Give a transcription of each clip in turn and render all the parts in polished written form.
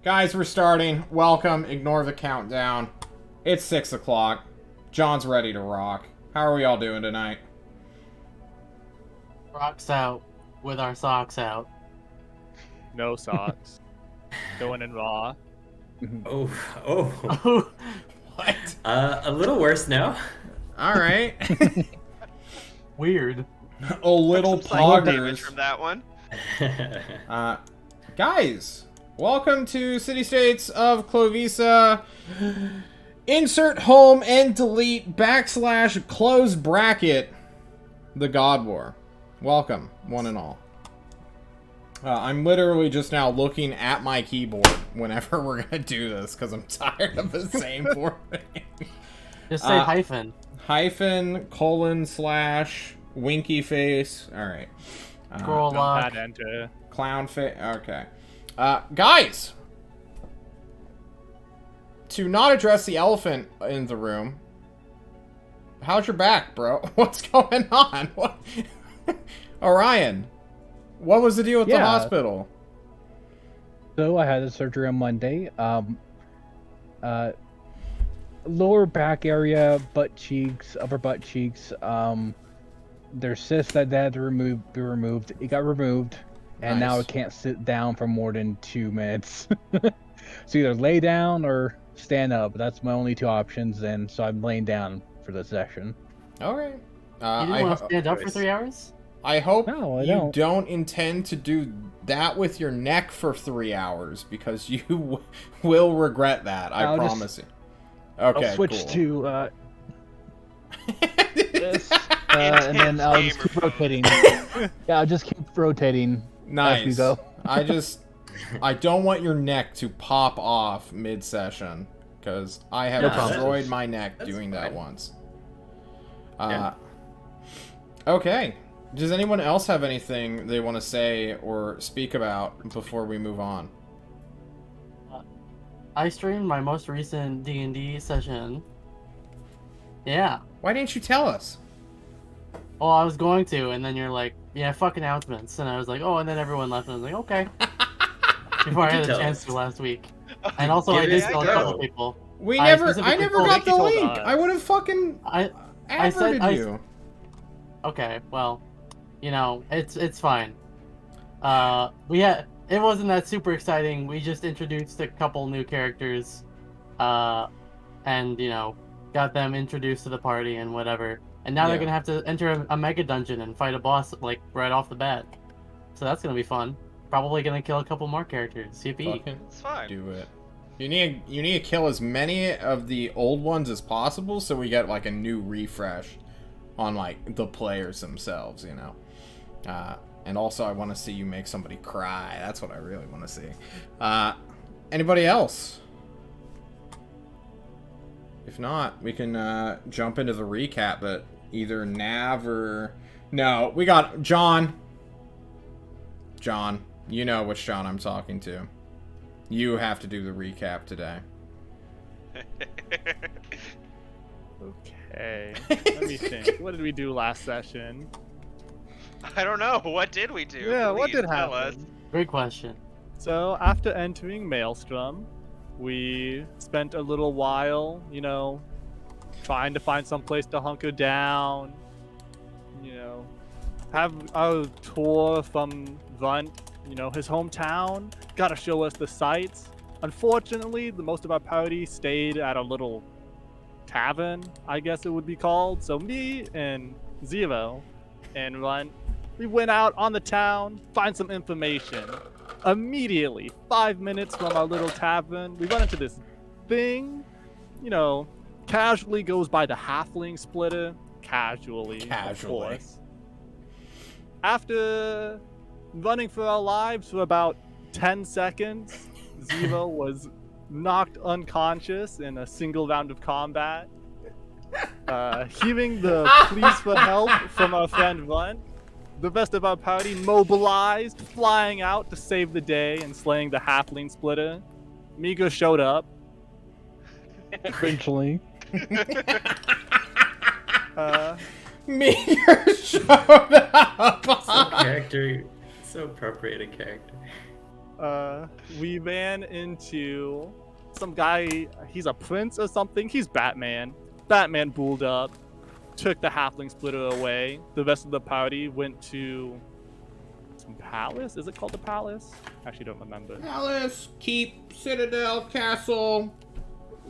Guys, we're starting. Welcome. Ignore the countdown. It's 6 o'clock. John's ready to rock. How are we all doing tonight? Rocks out with our socks out. No socks. Going in raw. Oh. What? A little worse now. Alright. Weird. Oh, little poggers. From that one. Guys, welcome to City States of Klovisa. Insert home and delete / close bracket the God War. Welcome, one and all. I'm literally just now looking at my keyboard whenever we're gonna do this because I'm tired of the same four things. Just say hyphen. Hyphen, / winky face. Alright. Scroll lock. Enter. Clown face. Okay. Guys! To not address the elephant in the room, how's your back, bro? What's going on? What? Orion, what was the deal with the hospital? So I had a surgery on Monday. Lower back area, butt cheeks, upper butt cheeks. There's cysts that had to be removed. It got removed, and now I can't sit down for more than 2 minutes. So either lay down or stand up. That's my only two options, and so I'm laying down for the session. Alright. You didn't want to stand up for 3 hours? I hope you don't intend to do that with your neck for 3 hours, because you will regret that, I promise you. Okay, I'll switch cool. to this, and then I'll just keep rotating. Yeah, I'll just keep rotating as we Nice. go. I don't want your neck to pop off mid-session, because I have destroyed my neck doing that once. Okay. Does anyone else have anything they want to say or speak about before we move on? I streamed my most recent D&D session. Yeah. Why didn't you tell us? Well, I was going to, and then you're like, yeah, fuck announcements. And I was like, oh, and then everyone left, and I was like, okay. Before I had a chance to last week. And also, I did tell a couple people. I never got the link. I would have fucking adverted you. Okay, well, you know, it's fine. It wasn't that super exciting. We just introduced a couple new characters, and you know, got them introduced to the party and whatever. And now they're gonna have to enter a mega dungeon and fight a boss like right off the bat. So that's gonna be fun. Probably gonna kill a couple more characters. Yippee! It's fine. Do it. You need to kill as many of the old ones as possible, so we get like a new refresh on like the players themselves, you know. And also, I want to see you make somebody cry. That's what I really want to see. Anybody else? If not, we can jump into the recap, but either Nav or... No, we got John. John. You know which John I'm talking to. You have to do the recap today. Okay. Let me think. What did we do last session? I don't know. What did we do? Yeah, what Please did tell us. happen? Great question. So, after entering Maelstrom, we spent a little while, you know, trying to find some place to hunker down, you know, have a tour from Vunt, you know, his hometown, gotta show us the sights. Unfortunately, the most of our party stayed at a little tavern, I guess it would be called. So me and Zero and Runt, we went out on the town, find some information. Immediately, 5 minutes from our little tavern, we run into this thing, you know, casually goes by the halfling splitter. Casually. Of course. After running for our lives for about 10 seconds, Zero was knocked unconscious in a single round of combat. Hearing the pleas for help from our friend Runt, the rest of our party mobilized, flying out to save the day and slaying the halfling splitter. Migo showed up. Eventually. Meteor showed up! So appropriate a character. We ran into some guy. He's a prince or something. He's Batman. Batman bulled up, took the halfling splitter away. The rest of the party went to some palace. Is it called the palace? Actually, don't remember. Palace, keep, citadel, castle,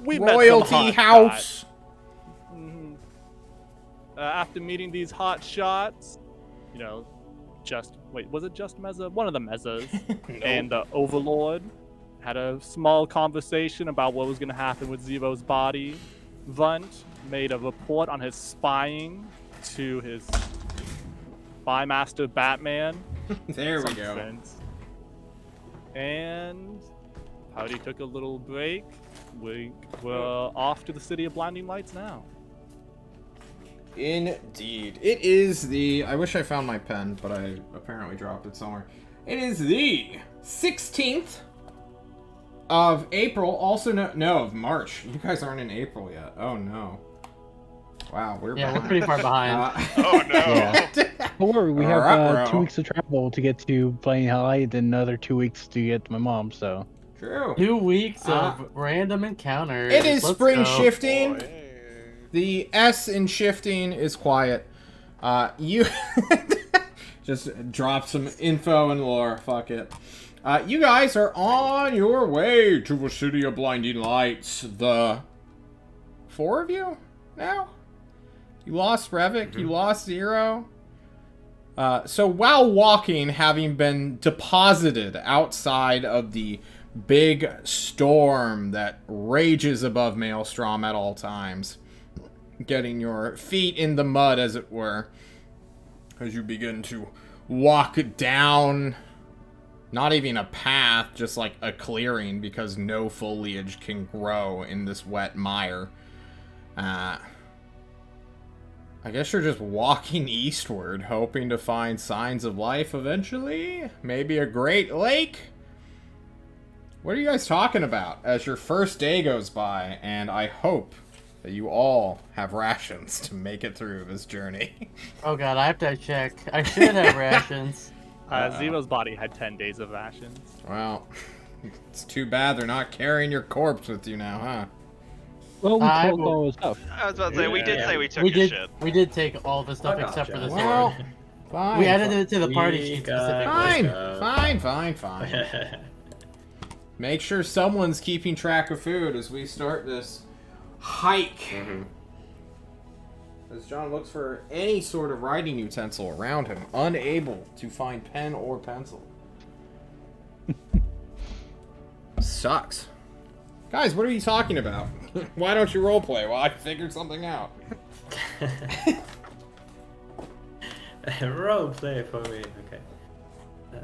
We met some royalty hot house. shots. After meeting these hot shots, was it just Meza? One of the Mezas and the Overlord had a small conversation about what was going to happen with Zero's body. Vunt made a report on his spying to his spy master Batman. There we Some go. sense. And party took a little break. We're off to the City of Blinding Lights now. Indeed. It is the... I wish I found my pen, but I apparently dropped it somewhere. It is the 16th of April, also of March. You guys aren't in April yet. Oh, no. Wow, we're Yeah, behind. we're pretty far behind. Oh no. Yeah. Don't worry, we have Ruh-roh. 2 weeks of travel to get to Blinding Light, and another 2 weeks to get to my mom, so... True. 2 weeks of random encounters. It is Let's spring go. shifting. Boy. The S in shifting is quiet. You just drop some info and lore. Fuck it. You guys are on your way to the City of Blinding Lights. The 4 of you now? You lost Revik, you lost Zero. So while walking, having been deposited outside of the big storm that rages above Maelstrom at all times, getting your feet in the mud, as it were, as you begin to walk down, not even a path, just like a clearing, because no foliage can grow in this wet mire. I guess you're just walking eastward, hoping to find signs of life eventually. Maybe a great lake. What are you guys talking about as your first day goes by? And I hope that you all have rations to make it through this journey. Oh god, I have to check. I should have rations. Zero's body had 10 days of rations. Well, it's too bad they're not carrying your corpse with you now, huh? Well, we I took will- all the stuff. I was about to say, we did Yeah. say we took We your did. shit. We did take all the stuff Fuck except off, for the Josh. sword. Well, fine. We added it to the party We sheet got- specifically. Fine. Make sure someone's keeping track of food as we start this hike. As John looks for any sort of writing utensil around him, unable to find pen or pencil. Sucks. Guys, what are you talking about? Why don't you roleplay while I figure something out? Role play for me. Okay.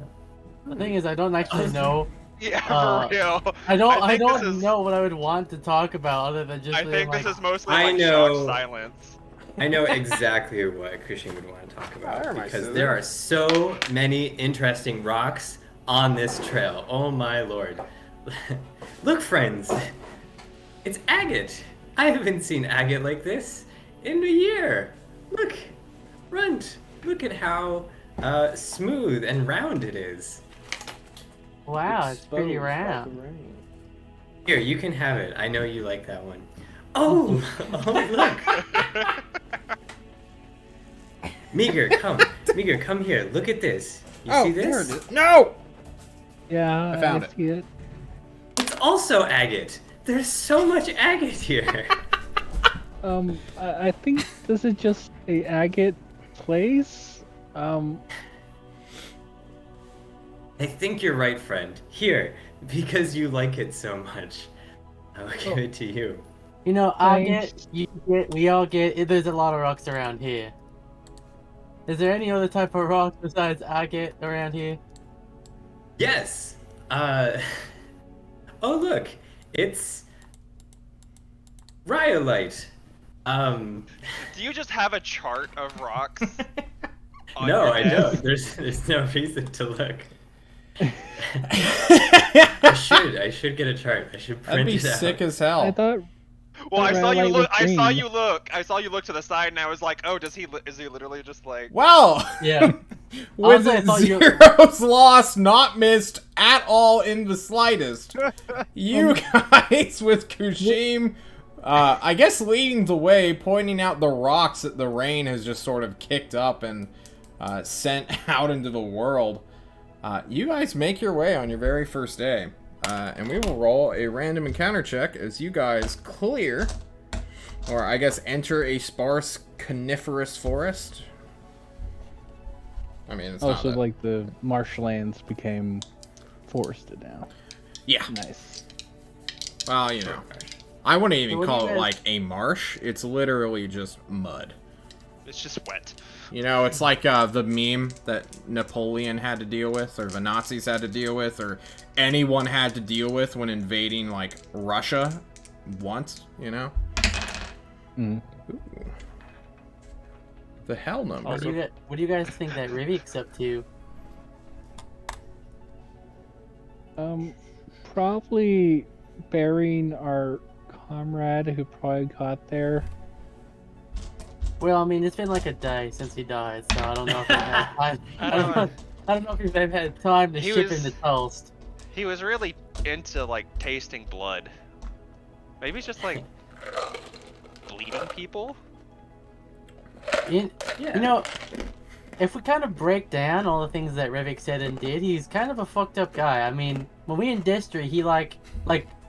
The thing is, I don't actually know. Yeah, Uh, for real. I think don't this is- know what I would want to talk about other than just. I being think like, this is mostly I like know. shocked silence. I know exactly what Christian would want to talk Where about are my because scissors? there are so many interesting rocks on this trail. Oh my lord. Look, friends. It's agate. I haven't seen agate like this in a year. Look. Runt. Look at how smooth and round it is. Wow, it's pretty round. Here, you can have it. I know you like that one. Oh, oh look. Meager, come. Meager, come here. Look at this. You see there this? it is. No! Yeah, I found it. see it. It's also agate. There's so much agate here. I think this is just a agate place. I think you're right, friend. Here, because you like it so much. I'll give it to you. You know, I Thanks. get, you get, we all get. There's a lot of rocks around here. Is there any other type of rock besides agate around here? Yes. Oh look, it's rhyolite. Do you just have a chart of rocks? on No, your I desk? don't. There's no reason to look. I should get a chart. I should print That'd be it out. sick as I hell. thought Well, I saw you Rhyolite look. was I saw green. you look. I saw you look to the side, and I was like, "Oh, is he literally just like?" Well, Yeah. with Honestly, I thought you- zeros lost, not missed at all in the slightest. You guys with Kushim, I guess leading the way, pointing out the rocks that the rain has just sort of kicked up and sent out into the world. You guys make your way on your very first day. And we will roll a random encounter check as you guys clear, or I guess enter a sparse coniferous forest. I mean, it's not Also, that... like the marshlands became forested now. Yeah. Nice. Well, you know, I wouldn't even So call what do it you like a marsh. It's literally just mud. It's just wet. You know, it's like the meme that Napoleon had to deal with, or the Nazis had to deal with, or anyone had to deal with when invading, like, Russia once, you know? Mm. Ooh. The hell number. What do you guys think that Rivik's up to? Probably burying our comrade who probably got there. Well, I mean, it's been like a day since he died, so I don't know if they've had time. I don't I don't know if they've had time to He ship was- him the toast. He was really into like tasting blood. Maybe he's just like bleeding people. You Yeah. know, if we kind of break down all the things that Rivik said and did, he's kind of a fucked up guy. I mean, when we in Destry, he like,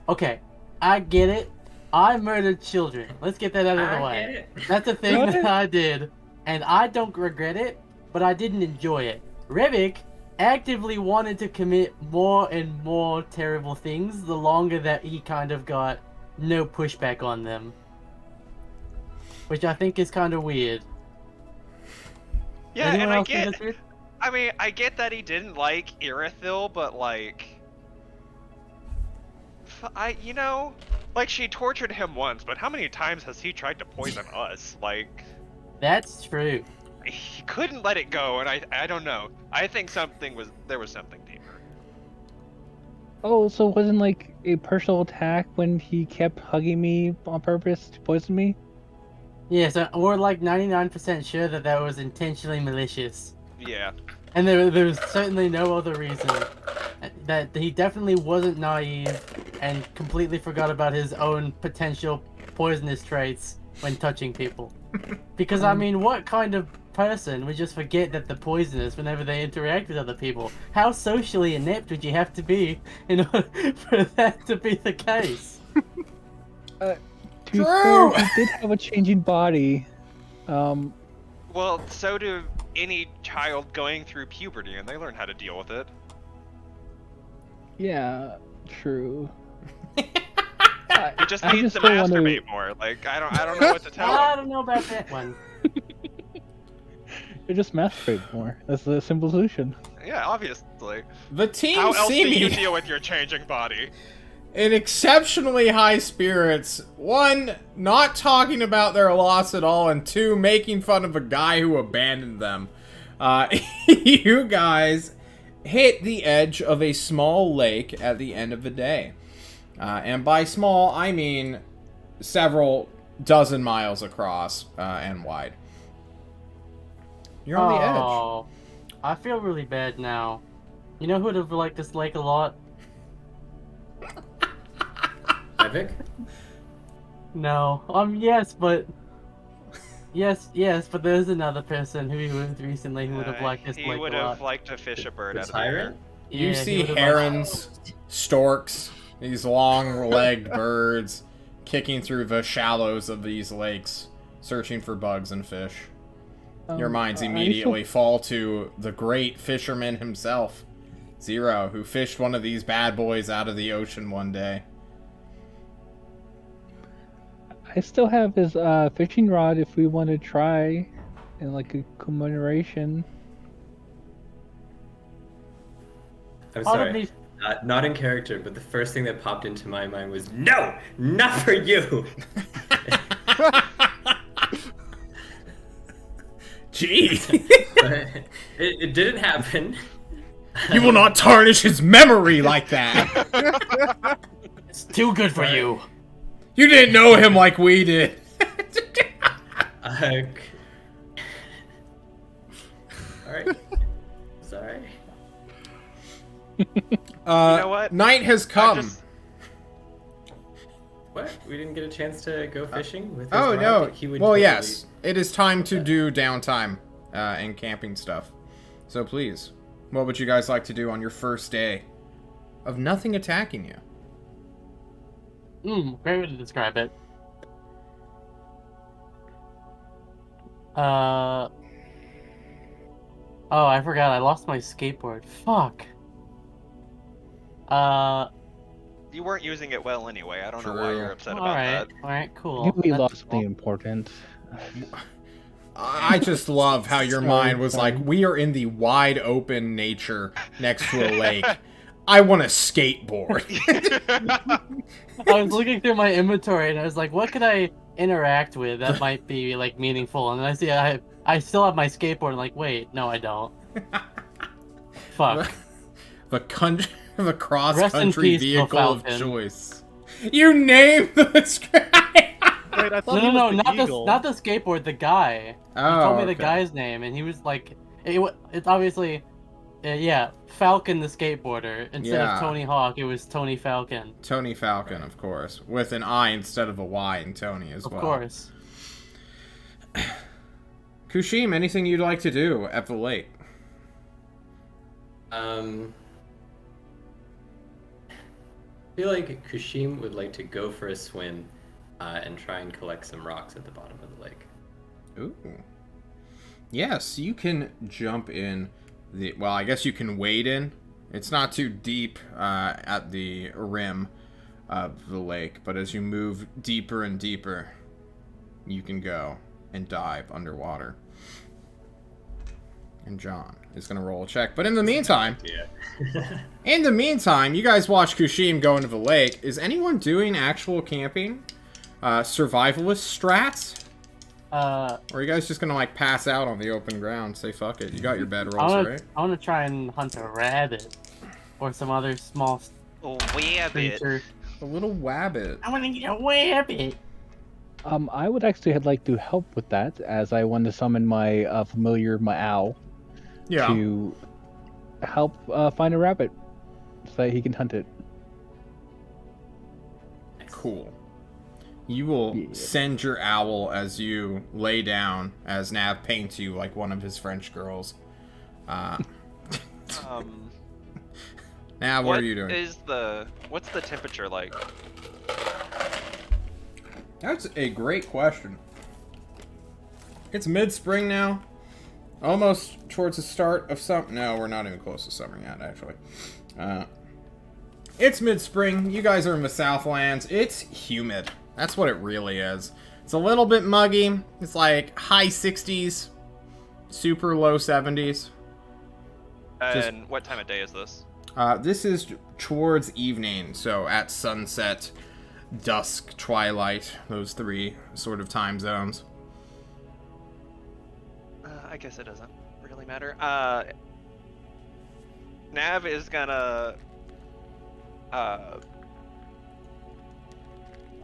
okay, I get it. I murdered children. Let's get that out of the I way. get it. That's a thing that I did, and I don't regret it, but I didn't enjoy it. Rivik actively wanted to commit more and more terrible things the longer that he kind of got no pushback on them. Which I think is kind of weird. Yeah, Anyone and I else think get. that's weird? I mean, I get that he didn't like Irithil, but like, you know, like she tortured him once, but how many times has he tried to poison us? Like, That's true. he couldn't let it go, and I don't know. I think there was something deeper. Oh, so it wasn't like a personal attack when he kept hugging me on purpose to poison me? Yeah, so we're like 99% sure that that was intentionally malicious. Yeah. And there was certainly no other reason. That he definitely wasn't naive and completely forgot about his own potential poisonous traits when touching people. Because, I mean, what kind of person would just forget that they're poisonous whenever they interact with other people? How socially inept would you have to be in order for that to be the case? To be True! fair, he did have a changing body. Well, so do any child going through puberty, and they learn how to deal with it. Yeah, true. He just I needs just to don't want to- masturbate more. Like, I don't know what to tell I him. don't know about that one. They just masturbate more. That's the simple solution. Yeah, obviously. The team How else do you seeming deal with your changing body? in exceptionally high spirits. One, not talking about their loss at all, and two, making fun of a guy who abandoned them. You guys hit the edge of a small lake at the end of the day. And by small, I mean several dozen miles across and wide. You're on the edge. Oh, I feel really bad now. You know who would have liked this lake a lot? Epic? No. Yes, but there's another person who we moved recently who would have liked this He lake would a have lot. liked to fish a bird The out of the air. tyrant? You Yeah, see he would've liked- herons, storks, these long-legged birds kicking through the shallows of these lakes, searching for bugs and fish. Your minds immediately fall to the great fisherman himself, Zero, who fished one of these bad boys out of the ocean one day. I still have his fishing rod if we want to try in like a commemoration. I'm Part of sorry. me- Not in character, but the first thing that popped into my mind was, no! Not for you! Jeez! But it didn't happen. You will not tarnish his memory like that! It's too good for you. You didn't know him like we did! Alright. Sorry. know what? Night has come. What? We didn't get a chance to go fishing with his Oh rod? no. He would Well, totally... yes. It is time to do downtime and camping stuff. So please, what would you guys like to do on your first day of nothing attacking you? Great way to describe it. Oh, I forgot. I lost my skateboard. Fuck. You weren't using it well anyway. I don't know why True. you're upset All about right. that. All right. Cool. We That's lost something cool. important. I just love how your Sorry, mind was sorry. like, we are in the wide open nature next to a lake. I want a skateboard. I was looking through my inventory and I was like, what could I interact with that might be like meaningful? And then I see I still have my skateboard. I'm like, wait, no, I don't. Fuck. the Rest in cross-country peace, vehicle of Falcon. choice. You named the Wait, I thought No, he no, was no, the eagle. not the skateboard. The guy. He Oh, told me the okay. guy's name, and he was like, it's obviously, yeah, Falcon the skateboarder. Instead Yeah. of Tony Hawk, it was Tony Falcon. Tony Falcon, of course, with an I instead of a Y in Tony as Of well. course. Kushim, anything you'd like to do at the lake? I feel like Kushim would like to go for a swim and try and collect some rocks at the bottom of the lake. Ooh. Yes, you can jump in the... Well, I guess you can wade in. It's not too deep at the rim of the lake, but as you move deeper and deeper, you can go and dive underwater. And John is going to roll a check. But in the meantime... Yeah. In the meantime, you guys watch Kushim go into the lake. Is anyone doing actual camping? Survivalist strats? Or are you guys just gonna like pass out on the open ground? Say fuck it. You got your bedrolls, right? I wanna try and hunt a rabbit or some other small Oh, yeah, bit. creature. A little wabbit. I wanna get a rabbit. I would actually like to help with that, as I want to summon my familiar, my owl, Yeah. to help find a rabbit, so that he can hunt it. Cool. You will send your owl as you lay down, as Nav paints you like one of his French girls. Nav, what are you doing? What's the temperature like? That's a great question. It's mid-spring now. Almost towards the start of summer. No, we're not even close to summer yet, actually. It's mid-spring. You guys are in the Southlands. It's humid. That's what it really is. It's a little bit muggy. It's like high 60s, super low 70s. And what time of day is this? This is towards evening, so at sunset, dusk, twilight, those three sort of time zones. I guess it doesn't really matter. Nav is gonna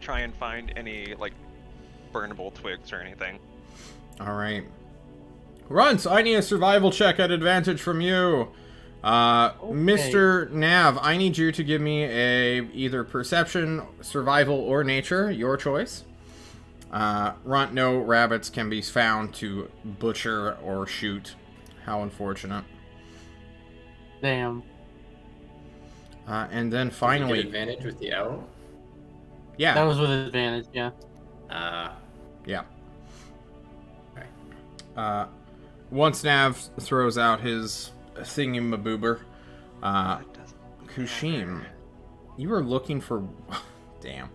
try and find any like burnable twigs or anything. All right. Runts, I need a survival check at advantage from you. Mr. Nav, I need you to give me a either perception, survival, or nature, your choice. Runt, no rabbits can be found to butcher or shoot. How unfortunate. Damn. And then Did you finally, get advantage with the owl? yeah, That was with advantage, yeah. yeah. Alright. Once Nav throws out his thingamaboober, That doesn't Kushim, you are looking for... Damn.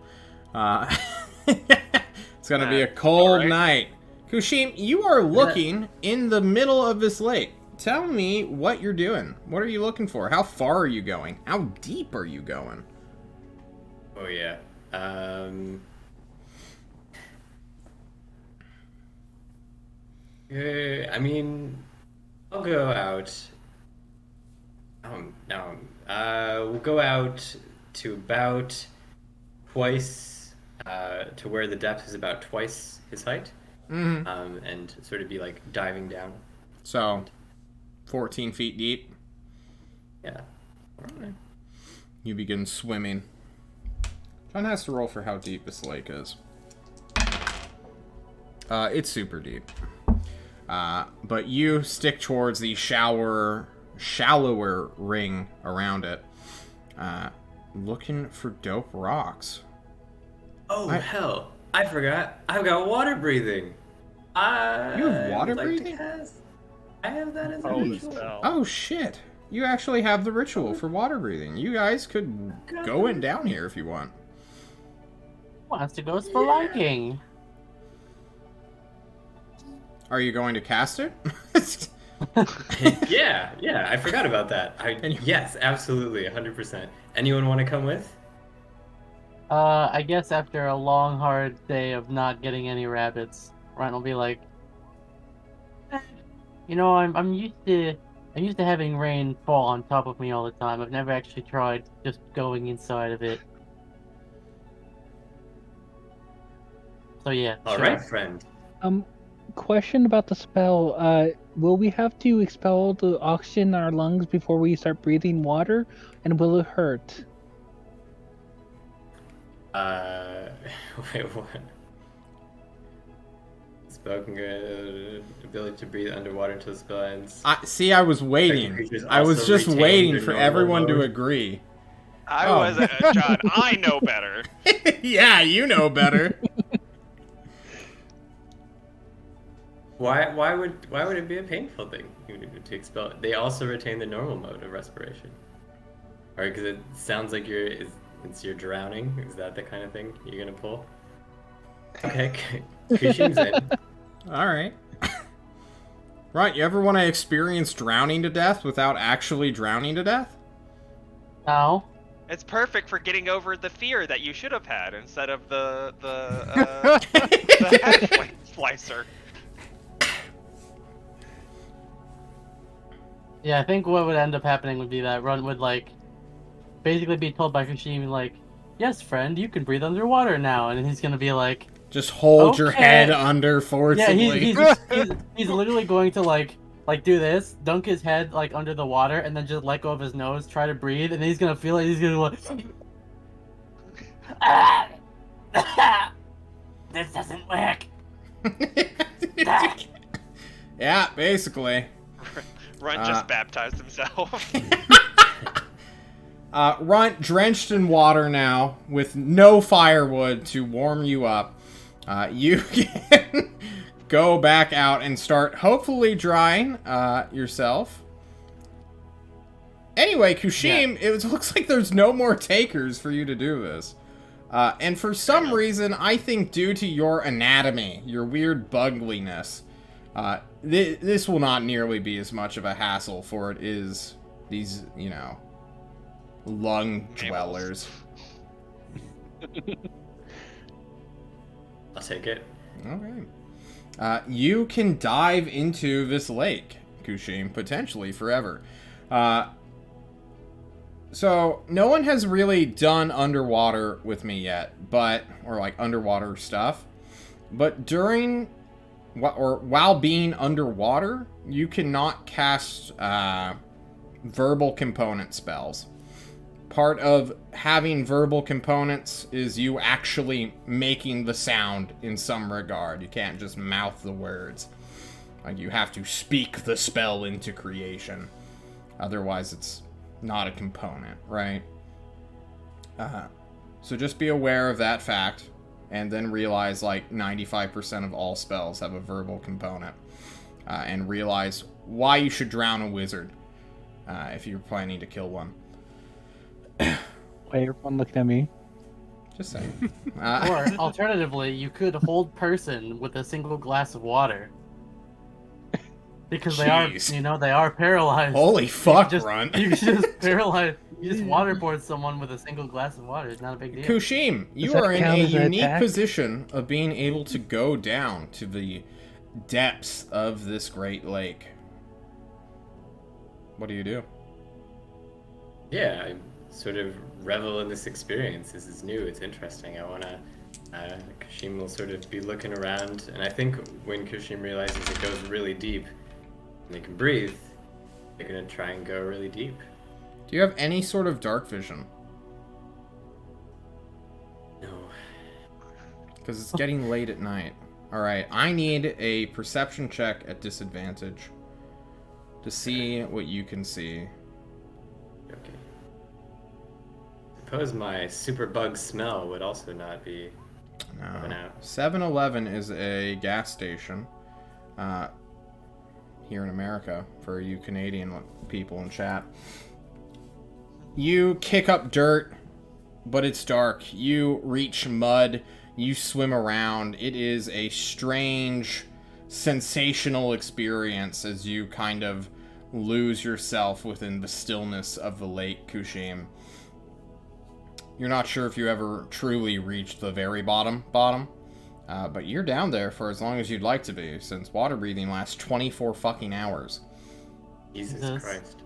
It's gonna be a cold alright. night. Kushim, you are looking in the middle of this lake. Tell me what you're doing. What are you looking for? How far are you going? How deep are you going? Oh yeah. I mean, I'll go out. We'll go out to about twice, to where the depth is about twice his height, Mm-hmm. and sort of be like diving down. So, 14 feet deep. Yeah, You begin swimming. John has to roll for how deep this lake is. It's super deep. But you stick towards the shallower ring around it, looking for dope rocks. Oh, hell. I forgot. I've got water breathing. You have water would like to breathing? cast- I have that as a Oh, ritual. spell. Oh, shit. You actually have the ritual for water breathing. You guys could go in down here if you want. Wants to go spelunking. Are you going to cast it? Yeah, I forgot about that. Yes, absolutely, 100%. Anyone want to come with? I guess after a long, hard day of not getting any rabbits, Ryan will be like, you know, I'm used to having rain fall on top of me all the time. I've never actually tried just going inside of it. So yeah. All sure. right, friend. Question about the spell. Will we have to expel the oxygen in our lungs before we start breathing water? And will it hurt? Wait, what? Spell can get ability to breathe underwater until the spell ends. I was waiting. Creatures I was also just retain waiting their for normal everyone to mode. agree. I Oh. was John. I know better. Yeah, you know better. Why would it be a painful thing to expel? They also retain the normal mode of respiration. Or because it sounds like you're drowning. Is that the kind of thing you're gonna pull? Okay, Kushim's in. All right. Right, you ever want to experience drowning to death without actually drowning to death? No. It's perfect for getting over the fear that you should have had instead of the hash slicer. Yeah, I think what would end up happening would be that Run would like basically be told by Kushimi like, "Yes, friend, you can breathe underwater now," and he's gonna be like, Just hold your Okay. head under "Yeah, forcibly. he's literally going to like do this, dunk his head like under the water, and then just let go of his nose, try to breathe, and then he's gonna feel like he's gonna like, this doesn't work." Yeah, basically. Run just baptized himself. Runt, drenched in water now, with no firewood to warm you up, you can go back out and start hopefully drying yourself. Anyway, Kushim, it looks like there's no more takers for you to do this. And for some reason, I think due to your anatomy, your weird bugliness, this will not nearly be as much of a hassle, for it is these, lung dwellers. I'll take it. Okay. You can dive into this lake, Kushim, potentially forever. So, no one has really done underwater with me yet, or like underwater stuff. But while being underwater, you cannot cast verbal component spells. Part of having verbal components is you actually making the sound in some regard. You can't just mouth the words. Like, you have to speak the spell into creation. Otherwise, it's not a component, right? So just be aware of that fact, and then realize, like, 95% of all spells have a verbal component. And realize why you should drown a wizard if you're planning to kill one. Why everyone looking at me? Just saying. Or alternatively, you could hold person with a single glass of water. Because Jeez. they are paralyzed. Holy fuck, you Runt. You just paralyze. You just waterboard someone with a single glass of water. It's not a big deal. Kushim, you that are in count a as an unique attack? position of being able to go down to the depths of this great lake. What do you do? Yeah, I sort of revel in this experience. This is new. It's interesting. I wanna. Kushim will sort of be looking around, and I think when Kushim realizes it goes really deep, and they can breathe, they're gonna try and go really deep. Do you have any sort of dark vision? No. Because it's getting late at night. Alright, I need a perception check at disadvantage to see what you can see. Okay. Suppose my super bug smell would also not be coming No. out. 7-Eleven is a gas station here in America for you Canadian people in chat. You kick up dirt, but it's dark. You reach mud. You swim around. It is a strange, sensational experience as you kind of lose yourself within the stillness of the Lake Kushim. You're not sure if you ever truly reached the very bottom, but you're down there for as long as you'd like to be, since water breathing lasts 24 fucking hours. Jesus Christ.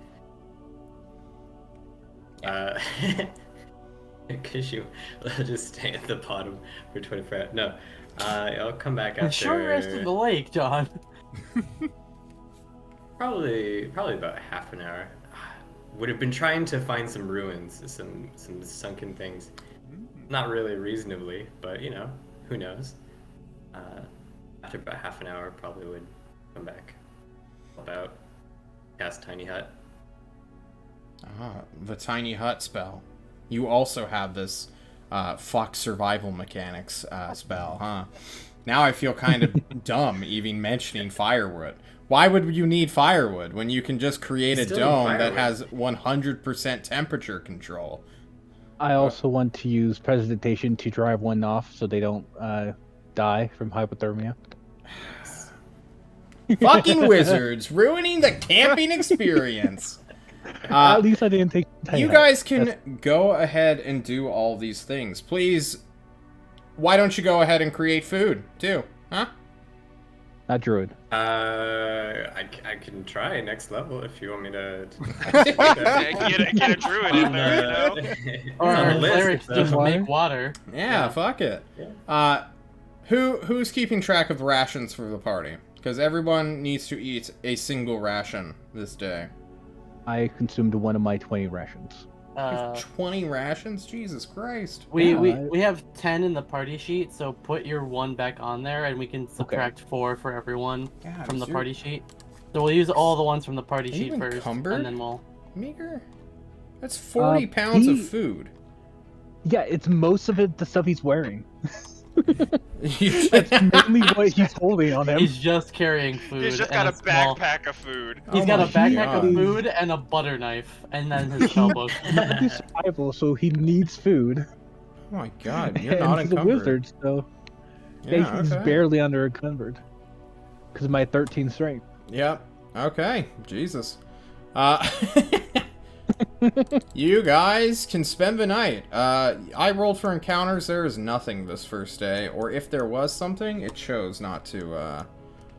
Cause you will just stay at the bottom for 24 hours. No, I'll come back after. The short rest of the lake, John. Probably about half an hour. Would have been trying to find some ruins, some sunken things. Not really reasonably, but you know, who knows. After about half an hour, probably would come back. About cast tiny hut. The tiny hut spell. You also have this fuck survival mechanics spell, huh? Now I feel kind of dumb even mentioning firewood. Why would you need firewood when you can just create a dome that has 100% temperature control? I also want to use precipitation to drive one off so they don't die from hypothermia. Fucking wizards ruining the camping experience. At least I didn't take. You guys can go ahead and do all these things. Please, why don't you go ahead and create food, too? Huh? Not druid. I can try next level if you want me to. Get a druid in there, you know? Or clerics just make water. Yeah, fuck it. Yeah. Who's keeping track of rations for the party? Because everyone needs to eat a single ration this day. I consumed one of my 20 rations. 20 rations? Jesus Christ. We have 10 in the party sheet, so put your 1 back on there, and we can subtract 4 for everyone from the party sheet. So we'll use all the ones from the party sheet first, encumbered? and then we'll... Meager? That's 40 pounds of food. Yeah, it's most of it the stuff he's wearing. That's mainly what he's holding on him. He's just carrying food. He's just got a backpack of food. He's got a backpack of food and a butter knife, and then his spell book. He's survival, so he needs food. Oh my god, you're And not he's encumbered. a wizard, so he's barely under encumbered. Because of my 13 strength. Yep. Okay. Jesus. You guys can spend the night. I rolled for encounters. There is nothing this first day. Or if there was something, it chose not to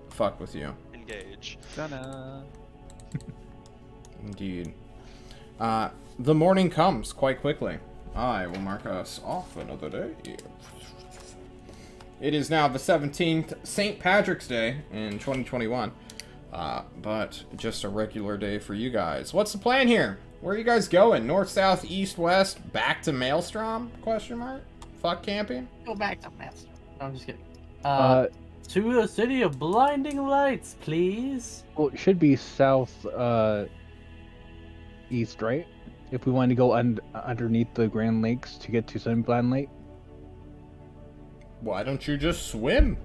fuck with you. Engage. Ta-da. Indeed. The morning comes quite quickly. I will mark us off another day. It is now the 17th, St. Patrick's Day in 2021. But just a regular day for you guys. What's the plan here? Where are you guys going? North, south, east, west? Back to Maelstrom? Question mark? Fuck camping? Go back to Maelstrom. No, I'm just kidding. To the city of blinding lights, please. Well, it should be south, east, right? If we want to go underneath the Grand Lakes to get to Sunblind Lake. Why don't you just swim?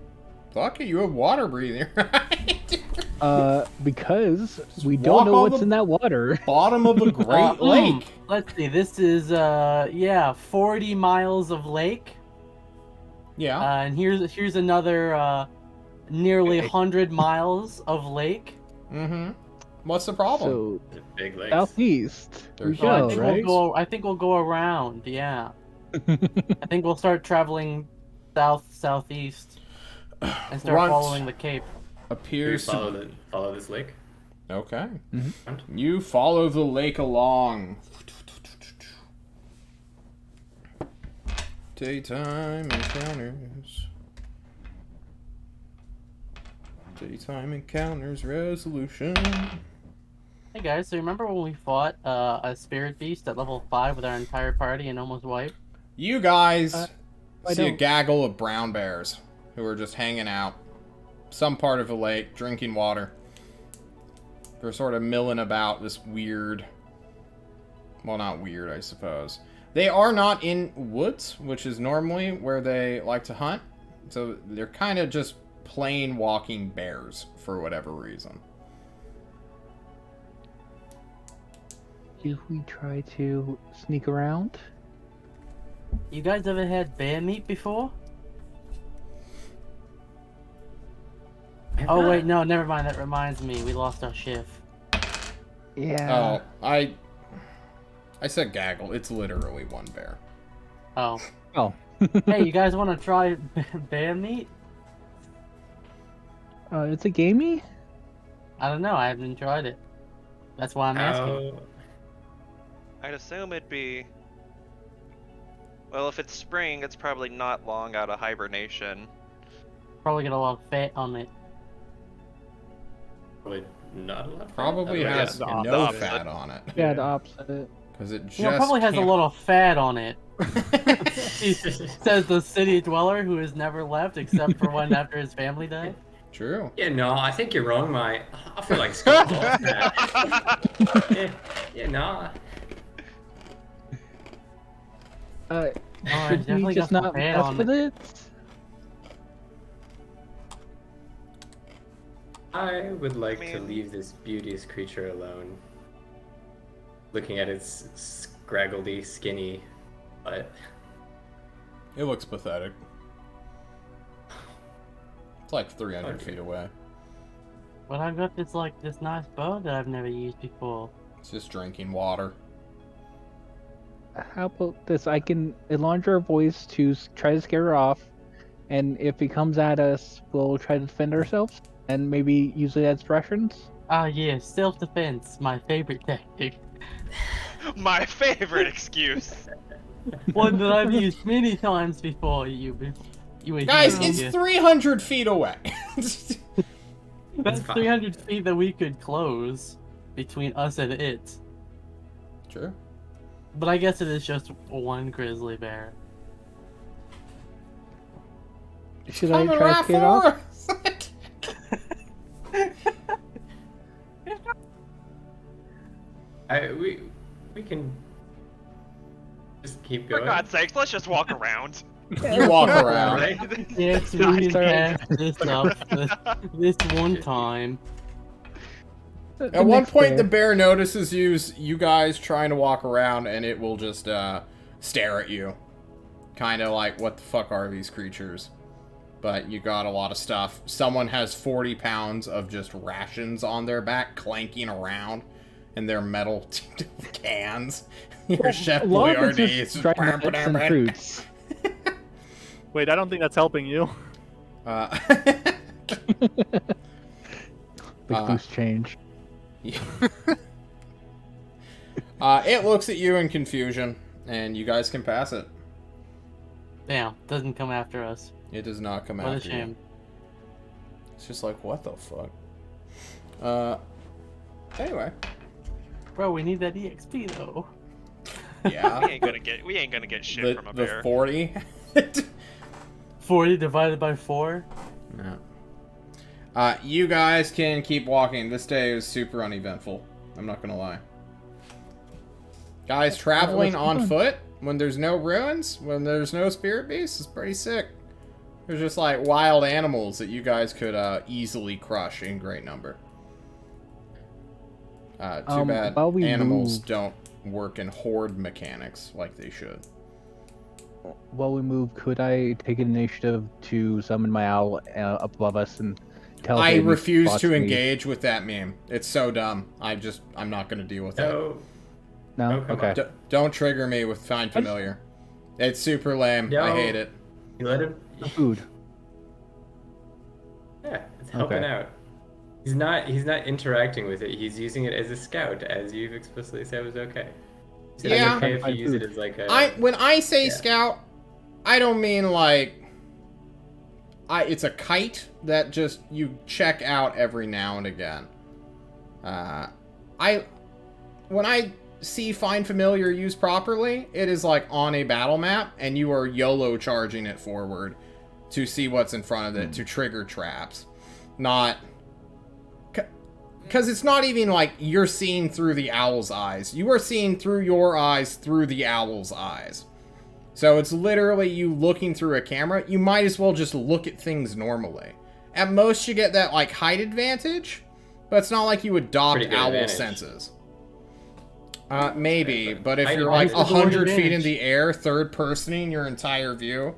Fuck it, you have water breathing, right? Because we don't know what's in that water. Bottom of a great lake. Let's see, this is, 40 miles of lake. Yeah. And here's another, nearly 100 miles of lake. Mm-hmm. Southeast. The problem? So, Big lakes. southeast. We So go, right? I think we'll go around, yeah. I think we'll start traveling southeast and start Runt following the cape. appears to follow this lake. Okay. Mm-hmm. You follow the lake along. Daytime encounters. Daytime encounters resolution. Hey guys, so remember when we fought a spirit beast at level 5 with our entire party and almost wiped? You guys I see a don't- gaggle of brown bears who are just hanging out. Some part of a lake, drinking water. They're sort of milling about this weird... Well, not weird, I suppose. They are not in woods, which is normally where they like to hunt. So they're kind of just plain walking bears, for whatever reason. Do we try to sneak around? You guys ever had bear meat before? Oh wait, no, never mind. That reminds me, we lost our shift. Yeah. Oh, I said gaggle. It's literally one bear. Oh. Oh. Hey, you guys want to try bear meat? It's a gamey? I don't know. I haven't tried it. That's why I'm asking. How... I'd assume it'd be. Well, if it's spring, it's probably not long out of hibernation. Probably got a lot of fat on it. Would not a lot. Probably Oh, has yeah, the no opposite. fat on it. Yeah, the opposite. Because it just You know, probably has a can't- lot of fat on it. He says the city dweller who has never left except for when after his family died. True. Yeah, no, I think you're wrong, mate. I feel like Scott lost that. Yeah, nah. Oh, Should it's definitely we just got some not fat mess on with it? I would like to mean- leave this beauteous creature alone. Looking at its scraggledy, skinny butt. It looks pathetic. It's like 300 Okay. feet away. But I've got this this nice bow that I've never used before. It's just drinking water. How about this? I can enlarge our voice to try to scare her off, and if it comes at us, we'll try to defend ourselves, and maybe use it as rations. Ah, yeah, self-defense, my favorite tactic. My favorite excuse. One that I've used many times before. You were Guys, here, it's yeah. 300 feet away. That's fine. 300 feet that we could close between us and it. True. But I guess it is just one grizzly bear. Should I Coming try to right scare it off? for us. We can just keep For going. God's sakes, let's just walk around. You walk around. Right? Yes, we can patch this up this one time. At one point, the bear notices you guys trying to walk around, and it will just stare at you. Kind of like, what the fuck are these creatures? But you got a lot of stuff. Someone has 40 pounds of just rations on their back, clanking around in their metal cans. Your Chef a lot of Boyardee it's is just dried nuts and fruits. Wait, I don't think that's helping you. Big loose change. It looks at you in confusion, and you guys can pass it. Damn, doesn't come after us. It does not come What a after you. shame. It's just like, what the fuck? Anyway. Bro, we need that EXP though. Yeah. we ain't gonna get shit from a the bear. 40. 40 divided by 4? No. You guys can keep walking. This day is super uneventful. I'm not gonna lie. Guys, traveling let's on go. foot when there's no ruins, when there's no spirit beasts, is pretty sick. There's just like wild animals that you guys could easily crush in great number. Too bad while we animals move- don't work in horde mechanics like they should. While we move, could I take an initiative to summon my owl up above us and tell I him he refuse spots to me? engage with that meme. It's so dumb. I'm not going to deal with it. No. No? No, come Okay. on. Don't trigger me with Find Familiar. It's super lame. I No. hate it. You let him. Food. Yeah, it's helping Okay. out. He's not interacting with it. He's using it as a scout, as you've explicitly said was okay. You said Yeah. it's okay if you Find use it food. as like a. When I say Yeah. scout, I don't mean like it's a kite that just you check out every now and again. when I see Find Familiar used properly, it is like on a battle map, and you are YOLO charging it forward to see what's in front of it, to trigger traps. Not... Because it's not even like you're seeing through the owl's eyes. You are seeing through your eyes through the owl's eyes. So it's literally you looking through a camera. You might as well just look at things normally. At most, you get that, like, height advantage, but it's not like you adopt owl senses. Maybe, but if you're, like, 100 feet in the air, third-personing your entire view,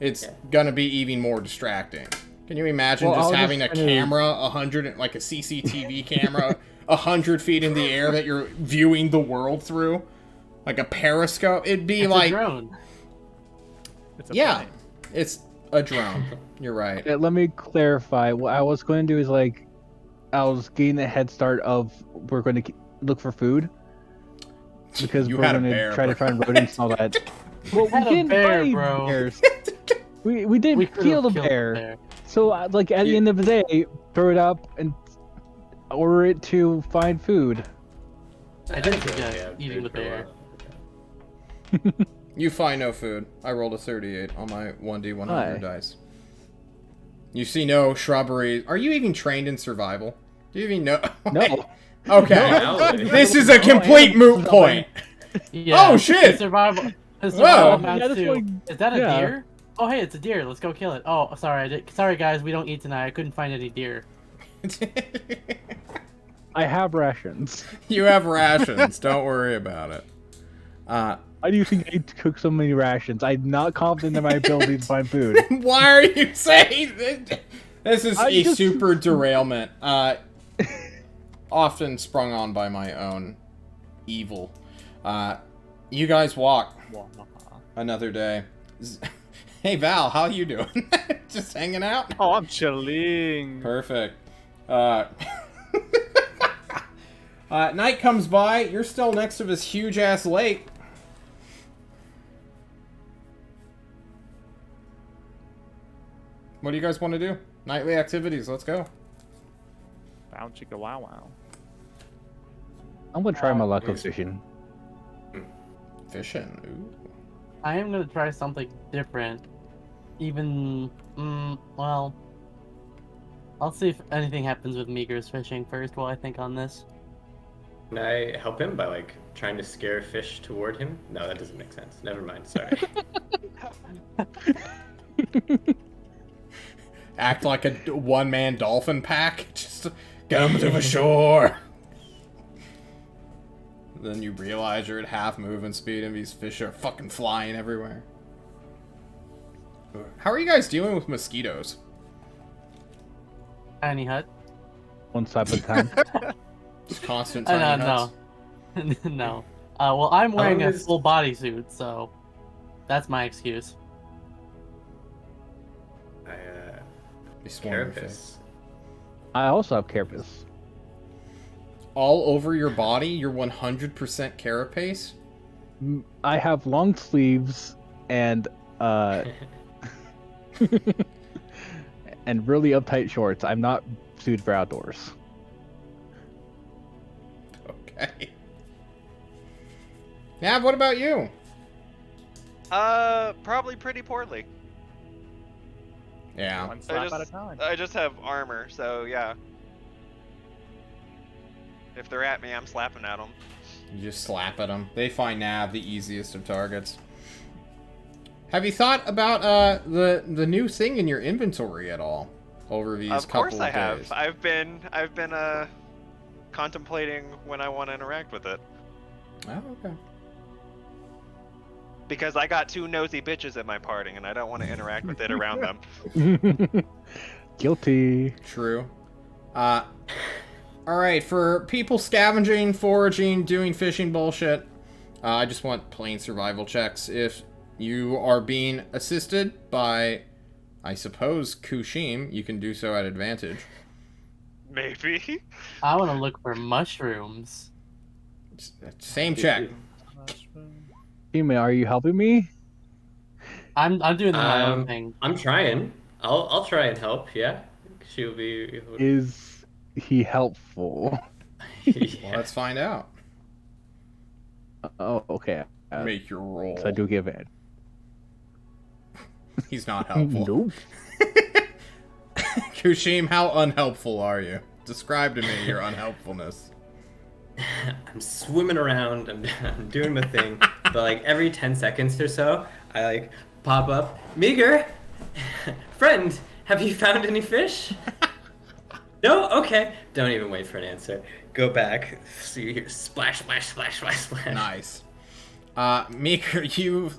it's gonna be even more distracting. Can you imagine just having a camera, 100, like a CCTV camera, 100 feet in the air that you're viewing the world through? Like a periscope? It'd be like... a drone. It's a plane. It's a drone. You're right. Yeah, let me clarify. What I was going to do is, like, I was getting a head start of we're going to look for food. Because we're going to try to find rodents and all that. Well, we didn't find bears. We did kill the bear. So, like, at the end of the day, throw it up and order it to find food. I did suggest eating the bear. You find no food. I rolled a 38 on my 1d100 dice. You see no shrubbery. Are you even trained in survival? Do you even know? No. Okay. No. This is a complete moot point. Yeah, oh, shit! Survival Whoa. amounts to... Is that a deer? Oh, hey, it's a deer. Let's go kill it. Oh, sorry. Sorry, guys. We don't eat tonight. I couldn't find any deer. I have rations. You have rations. Don't worry about it. Why do you think I cook so many rations? I'm not confident in my ability to find food. Why are you saying this? This is a super derailment. Often sprung on by my own evil. You guys walk another day. Hey Val, how you doing? Just hanging out? Oh, I'm chilling. Perfect. Night comes by. You're still next to this huge ass lake. What do you guys want to do? Nightly activities. Let's go. Bow chicka wow wow. I'm gonna try my luck of fishing. Fishing. Ooh. I am gonna try something different. Even, well, I'll see if anything happens with Meager's fishing first while I think on this. Can I help him by, like, trying to scare fish toward him? No, that doesn't make sense. Never mind, sorry. Act like a one-man dolphin pack. Just come to the shore. Then you realize you're at half movement speed and these fish are fucking flying everywhere. How are you guys dealing with mosquitoes? Tiny hut. One step at a time. Just constant tiny huts? No. No. Well, I'm wearing a full bodysuit, so that's my excuse. Carapace. I also have carapace. All over your body, you're 100% carapace? I have long sleeves and and really uptight shorts. I'm not suited for outdoors. Okay. Nav, what about you? Probably pretty poorly. Yeah. One slap at a time. I just have armor, so yeah. If they're at me, I'm slapping at them. You just slap at them. They find Nav the easiest of targets. Have you thought about the new thing in your inventory at all over these couple of days? Of course I have. I've been contemplating when I want to interact with it. Oh, okay. Because I got two nosy bitches at my party, and I don't want to interact with it around them. Guilty. True. Alright, for people scavenging, foraging, doing fishing bullshit, I just want plain survival checks. If you are being assisted by, I suppose, Kushim, you can do so at advantage. Maybe. I want to look for mushrooms. Same check. Email, are you helping me? I'm doing my own thing. I'm trying. I'll try and help. Yeah, she'll be. Is he helpful? Well, let's find out. Oh, okay. Make your roll. So I do give it. He's not helpful. Nope. Kushim, how unhelpful are you? Describe to me your unhelpfulness. I'm swimming around. I'm doing my thing. But like every 10 seconds or so, I like pop up. Meager, friend, have you found any fish? No? Okay. Don't even wait for an answer. Go back. So you hear splash, splash, splash, splash, splash. Nice. Meeker, you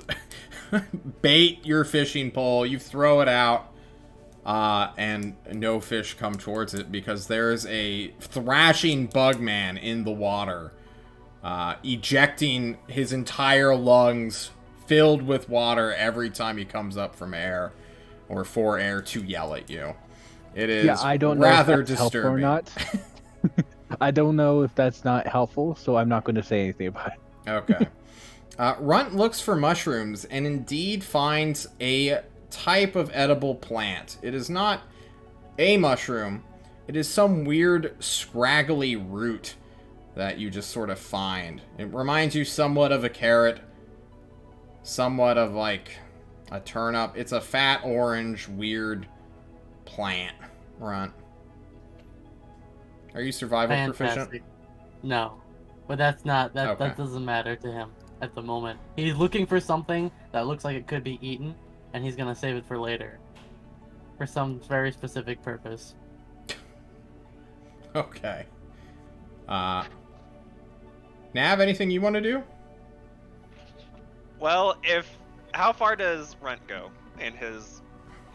bait your fishing pole, you throw it out, and no fish come towards it because there's a thrashing bugman in the water, ejecting his entire lungs filled with water every time he comes up from air or for air to yell at you. It is I don't rather know if that's helpful disturbing. or not. I don't know if that's not helpful, so I'm not going to say anything about it. Okay. Runt looks for mushrooms and indeed finds a type of edible plant. It is not a mushroom. It is some weird scraggly root that you just sort of find. It reminds you somewhat of a carrot, somewhat of like a turnip. It's a fat orange weird plant. Runt. Are you survival proficient? Fantastic. No, but that's not that. Okay. That doesn't matter to him at the moment. He's looking for something that looks like it could be eaten, and he's gonna save it for later, for some very specific purpose. Okay. Nav, anything you want to do? Well, how far does Runt go in his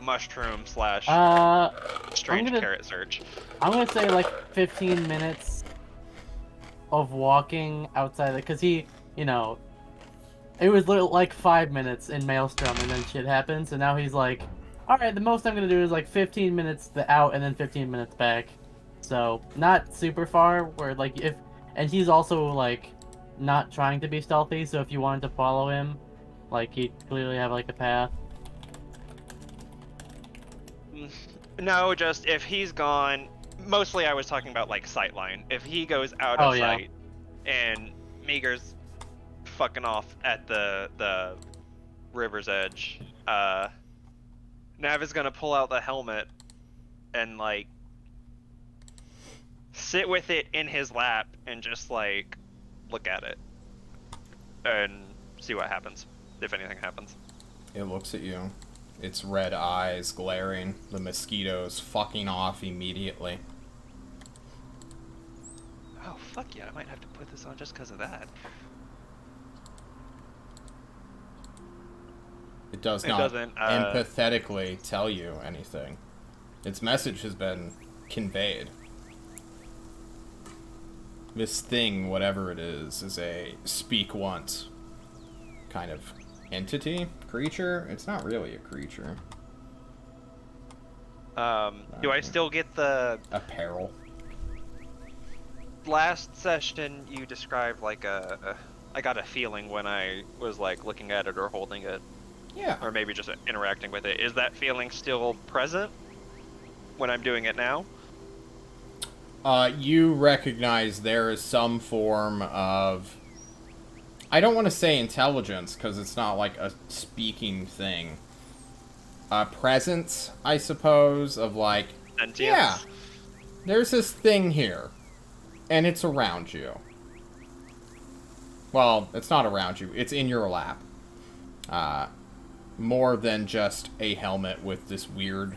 mushroom / strange gonna- carrot search? I'm gonna say like 15 minutes of walking outside, because he, it was like 5 minutes in Maelstrom, and then shit happens, and now he's like, all right, the most I'm gonna do is like 15 minutes out and then 15 minutes back. So not super far. Where like and he's also like not trying to be stealthy. So if you wanted to follow him, like he'd clearly have like a path. No, just if he's gone. Mostly, I was talking about like sightline. If he goes out of sight, and Meager's fucking off at the river's edge, Nav is gonna pull out the helmet and like sit with it in his lap and just like look at it and see what happens, if anything happens. It looks at you. Its red eyes glaring. The mosquitoes fucking off immediately. Oh, fuck yeah, I might have to put this on just because of that. It does It not doesn't, empathetically tell you anything. Its message has been conveyed. This thing, whatever it is a speak once kind of entity? Creature? It's not really a creature. Do I still get the... Apparel. Last session you described like I got a feeling when I was like looking at it or holding it. Yeah. Or maybe just interacting with it. Is that feeling still present when I'm doing it now? You recognize there is some form of... I don't want to say intelligence, because it's not like a speaking thing. Presence, I suppose, of like... Sentience? Yeah, there's this thing here, and it's around you. Well, it's not around you, it's in your lap. More than just a helmet with this weird,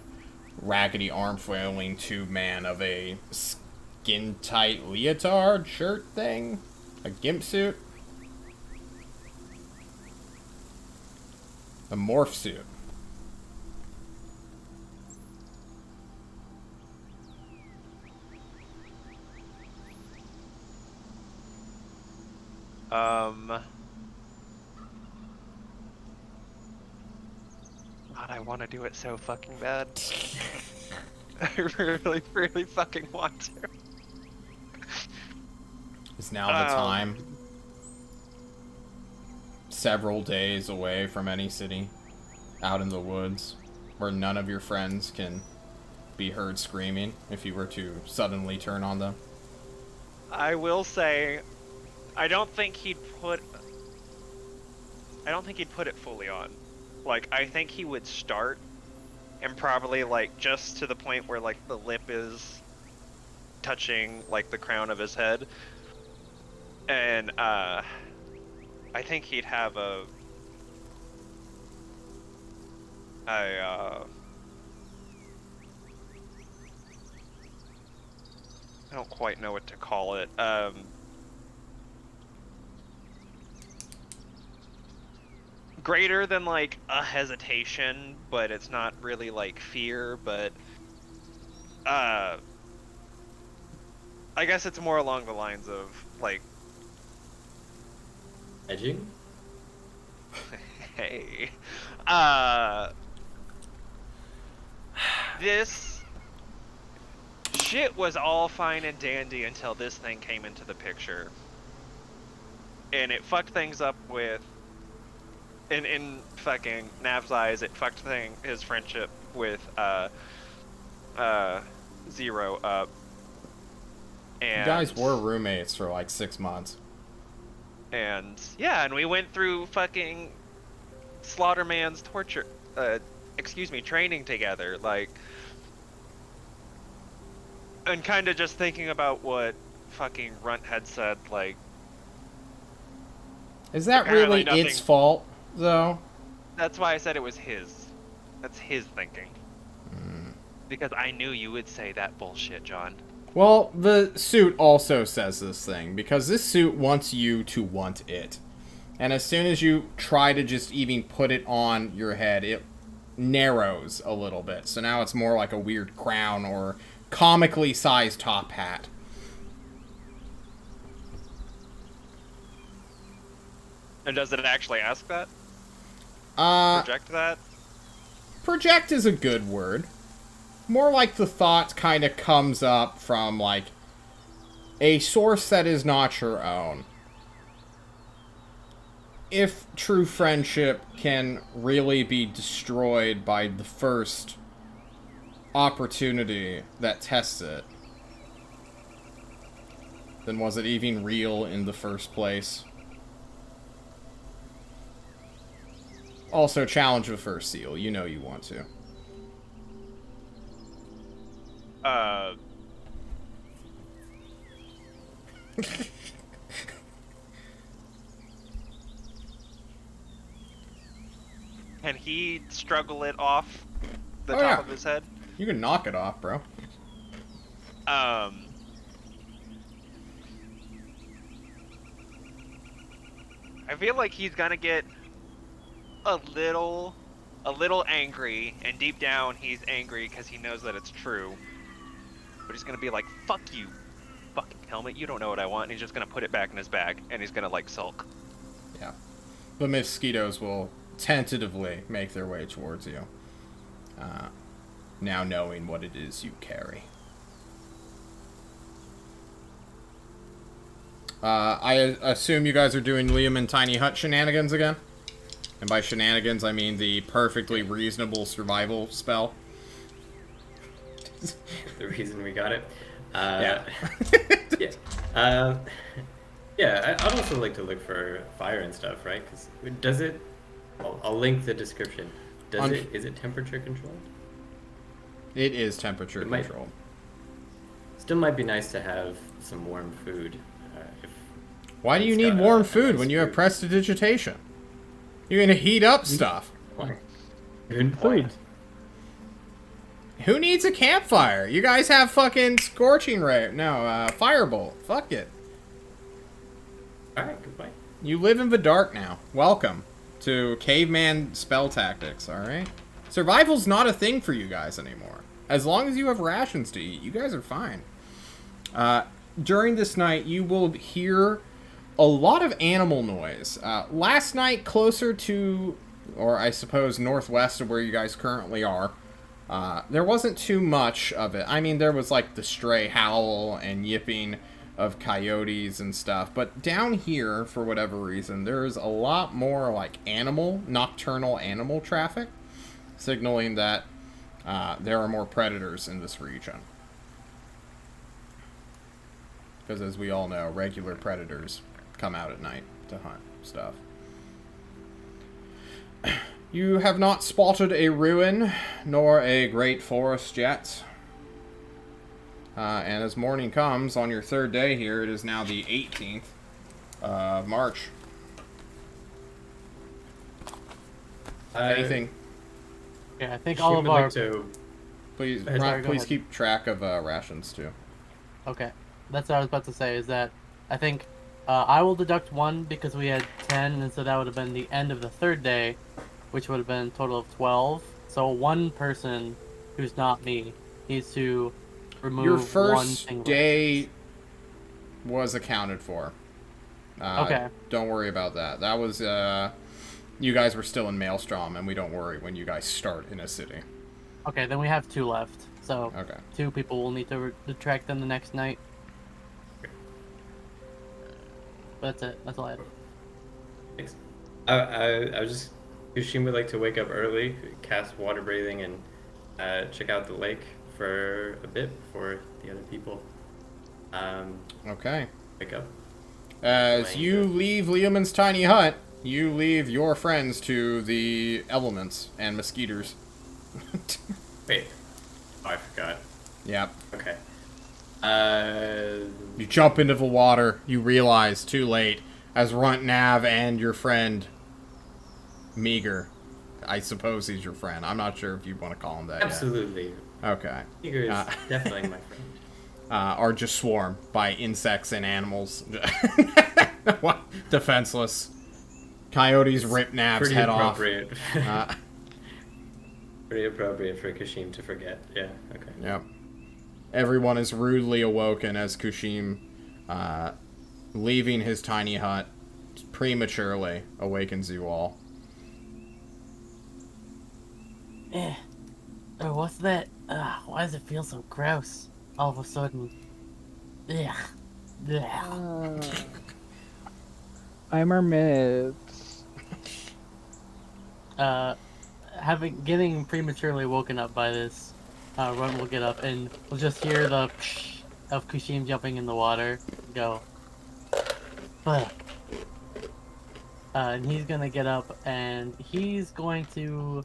raggedy arm-flailing tube man of a skin-tight leotard shirt thing? A gimp suit? A morph suit. God, I want to do it so fucking bad. I really, really fucking want to. Is now the time? Several days away from any city, out in the woods, where none of your friends can be heard screaming if you were to suddenly turn on them. I will say, I don't think he'd put it fully on. Like, I think he would start and probably like just to the point where like the lip is touching like the crown of his head. And I think he'd have I don't quite know what to call it. Greater than like a hesitation, but it's not really like fear, but I guess it's more along the lines of like Edging? hey. This shit was all fine and dandy until this thing came into the picture. And it fucked things up with in fucking Nav's eyes, it fucked his friendship with Zero up. And You guys were roommates for like 6 months. And yeah, and we went through fucking Slaughterman's training together, like, and kind of just thinking about what fucking Runt had said, like, is that really its fault, though? That's why I said it was his. That's his thinking. Because I knew you would say that bullshit, John. Well, the suit also says this thing, because this suit wants you to want it. And as soon as you try to just even put it on your head, it narrows a little bit. So now it's more like a weird crown or comically sized top hat. And does it actually ask that? Project that? Project is a good word. More like the thought kind of comes up from, like, a source that is not your own. If true friendship can really be destroyed by the first opportunity that tests it, then was it even real in the first place? Also, challenge the first seal. You know you want to. Can he struggle it off the Oh, top yeah. of his head? You can knock it off, bro. I feel like he's gonna get a little angry, and deep down he's angry because he knows that it's true. But he's gonna be like, fuck you, fucking helmet, you don't know what I want, and he's just gonna put it back in his bag, and he's gonna, like, sulk. Yeah. The mosquitoes will tentatively make their way towards you. Now knowing what it is you carry. I assume you guys are doing Liam and Tiny Hut shenanigans again? And by shenanigans, I mean the perfectly reasonable survival spell. The reason we got it. Yeah. Yeah. Yeah, I'd also like to look for fire and stuff, right? Because does it... I'll link the description. Is it temperature controlled? It is temperature controlled. Still might be nice to have some warm food. Why do you need warm food when you have prestidigitation? You're gonna heat up stuff. Good point. Who needs a campfire? You guys have fucking scorching ray. No, firebolt. Fuck it. Alright, goodbye. You live in the dark now. Welcome to caveman spell tactics, alright? Survival's not a thing for you guys anymore. As long as you have rations to eat, you guys are fine. During this night, you will hear a lot of animal noise. Last night, closer to, or I suppose northwest of where you guys currently are, there wasn't too much of it. I mean, there was like the stray howl and yipping of coyotes and stuff, but down here, for whatever reason, there's a lot more like nocturnal animal traffic, signaling that there are more predators in this region. Because as we all know, regular predators come out at night to hunt stuff. You have not spotted a ruin, nor a great forest yet. And as morning comes, on your third day here, it is now the 18th of March. Anything? Yeah, I think all of our... Please, please keep track of rations, too. Okay. That's what I was about to say, is that I think I will deduct 1 because we had 10, and so that would have been the end of the third day, which would have been a total of 12. So one person who's not me needs to remove your one first thing. Day was accounted for. Okay. Don't worry about that. That was, you guys were still in Maelstrom, and we don't worry when you guys start in a city. Okay, then we have 2 left. So okay. 2 people will need to detract them the next night. That's it. That's all I have. Thanks. I was just... Kushim would like to wake up early, cast water breathing, and check out the lake for a bit before the other people okay. wake up. As you leave Leoman's tiny hut, you leave your friends to the elements and mosquitoes. Wait. Oh, I forgot. Yep. Okay. You jump into the water. You realize, too late, as Runt Nav and your friend... Meager. I suppose he's your friend. I'm not sure if you want to call him that. Absolutely. Yet. Okay. Meager is definitely my friend. Are just swarmed by insects and animals. Defenseless. Coyotes rip Nav's head off. Pretty appropriate for Kushim to forget. Yeah, okay. Yep. Everyone is rudely awoken as Kushim, leaving his tiny hut prematurely, awakens you all. Oh, what's that? Why does it feel so gross all of a sudden? Yeah. I'm Hermit. Getting prematurely woken up by this, Run will get up and we'll just hear the psh of Kushim jumping in the water. Go. Fuck. And he's gonna get up and he's going to,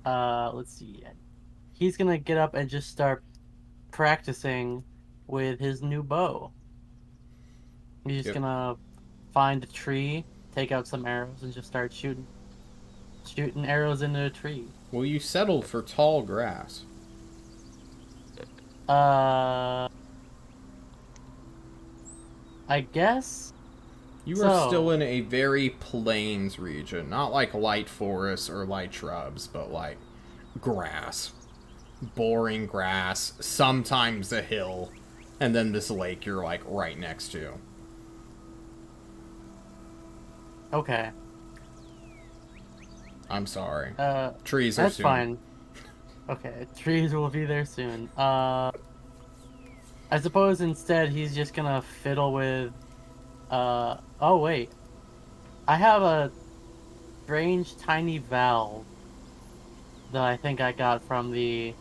let's see. He's gonna get up and just start practicing with his new bow. He's just gonna find a tree, take out some arrows, and just start shooting arrows into a tree. Well, you settled for tall grass. I guess. You are still in a very plains region, not like light forests or light shrubs, but like grass. Boring grass, sometimes a hill, and then this lake you're like right next to. Okay. I'm sorry. Trees are that's soon. fine. Okay, trees will be there soon. I suppose instead he's just gonna fiddle with, oh wait. I have a strange tiny valve that I think I got from the,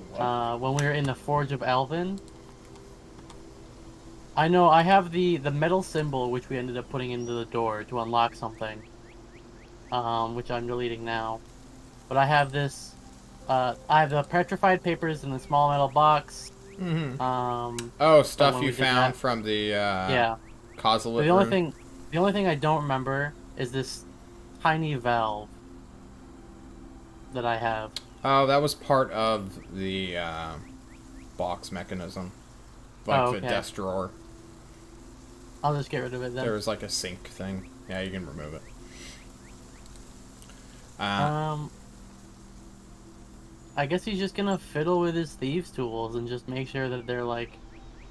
when we were in the Forge of Alvin. I know I have the metal symbol which we ended up putting into the door to unlock something. Which I'm deleting now. But I have this, I have the petrified papers in the small metal box. Oh, stuff you found from the, Causalate room? The only thing I don't remember is this tiny valve that I have. Oh, that was part of the, box mechanism. Like the desk drawer. I'll just get rid of it then. There was like a sink thing. Yeah, you can remove it. I guess he's just gonna fiddle with his thieves' tools and just make sure that they're, like,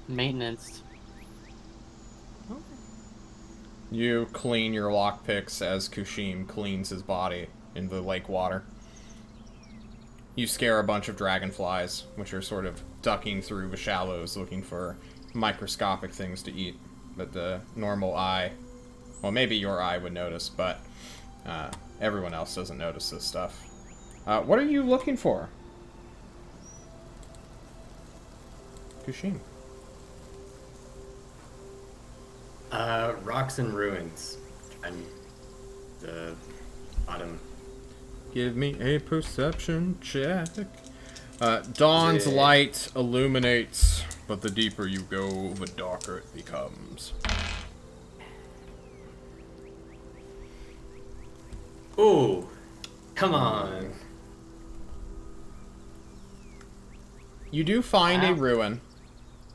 maintenanced. You clean your lockpicks as Kushim cleans his body in the lake water. You scare a bunch of dragonflies, which are sort of ducking through the shallows looking for microscopic things to eat that the normal eye, well, maybe your eye would notice, but everyone else doesn't notice this stuff. What are you looking for? Kushim. Rocks and ruins. And the bottom. Give me a perception check. Dawn's Yeah. light illuminates, but the deeper you go, the darker it becomes. Ooh, come on. You do find a Wow. ruin.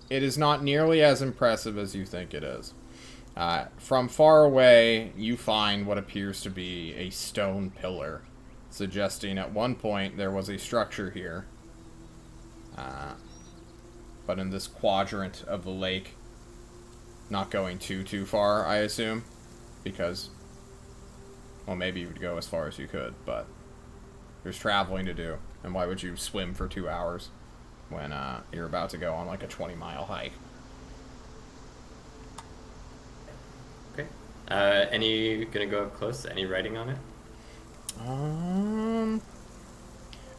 It is not nearly as impressive as you think it is. From far away, you find what appears to be a stone pillar, suggesting at one point there was a structure here. But in this quadrant of the lake, not going too far, I assume, because, well, maybe you would go as far as you could, but there's traveling to do, and why would you swim for 2 hours when you're about to go on like a 20-mile hike? Okay. Any gonna go up close? Any writing on it?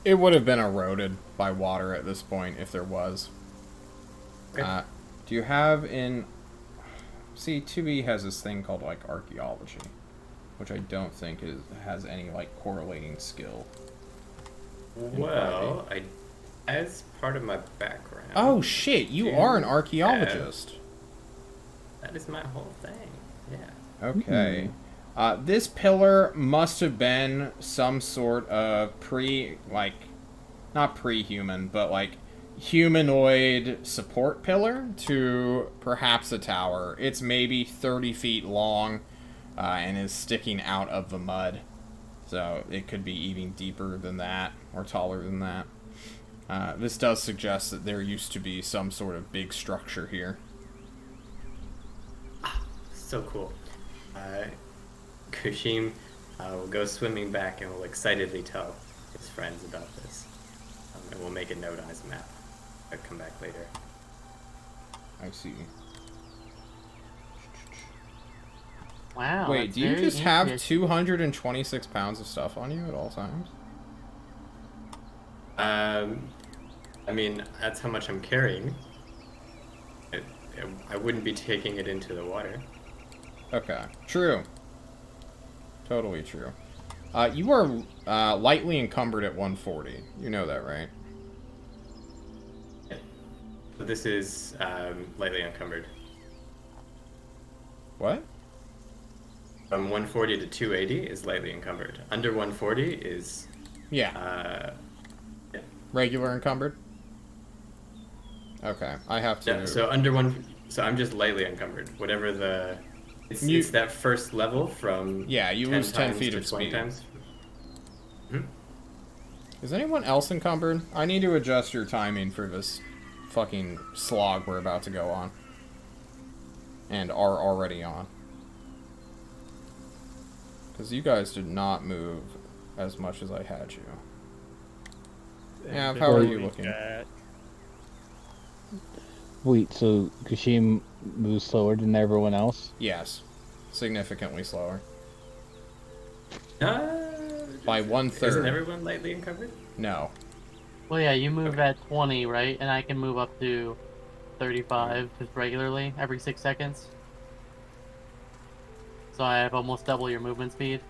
It would have been eroded by water at this point if there was. Okay. Do you have in... See, 2B has this thing called, like, archaeology, which I don't think has any, like, correlating skill. Well, as part of my background. Oh, shit, you are an archaeologist. That is my whole thing. Yeah. Okay. This pillar must have been some sort of not pre-human, but like humanoid support pillar to perhaps a tower. It's maybe 30 feet long and is sticking out of the mud. So it could be even deeper than that or taller than that. This does suggest that there used to be some sort of big structure here. So cool. Kushim will go swimming back and will excitedly tell his friends about this. And we'll make a note on his map. I'll come back later. I see. Wow. Wait, that's do you very just have interesting. 226 pounds of stuff on you at all times? I mean, that's how much I'm carrying. I wouldn't be taking it into the water. Okay. True. Totally true. You are lightly encumbered at 140. You know that, right? But this is lightly encumbered. What? From 140 to 280 is lightly encumbered. Under 140 is Yeah. Regular encumbered? Okay. I have to... yeah, so under so I'm just lightly encumbered. Whatever the it's that first level from Yeah, you 10 lose 10 times feet to of 20 speed. times. Is anyone else encumbered? I need to adjust your timing for this fucking slog we're about to go on. And are already on. Because you guys did not move as much as I had you. Yeah, how are you looking? Wait, so Kushim moves slower than everyone else? Yes. Significantly slower. Uh, By 1/3. Isn't everyone lightly encumbered? No. Well, yeah, you move at 20, right? And I can move up to 35 just regularly every 6 seconds. So I have almost double your movement speed.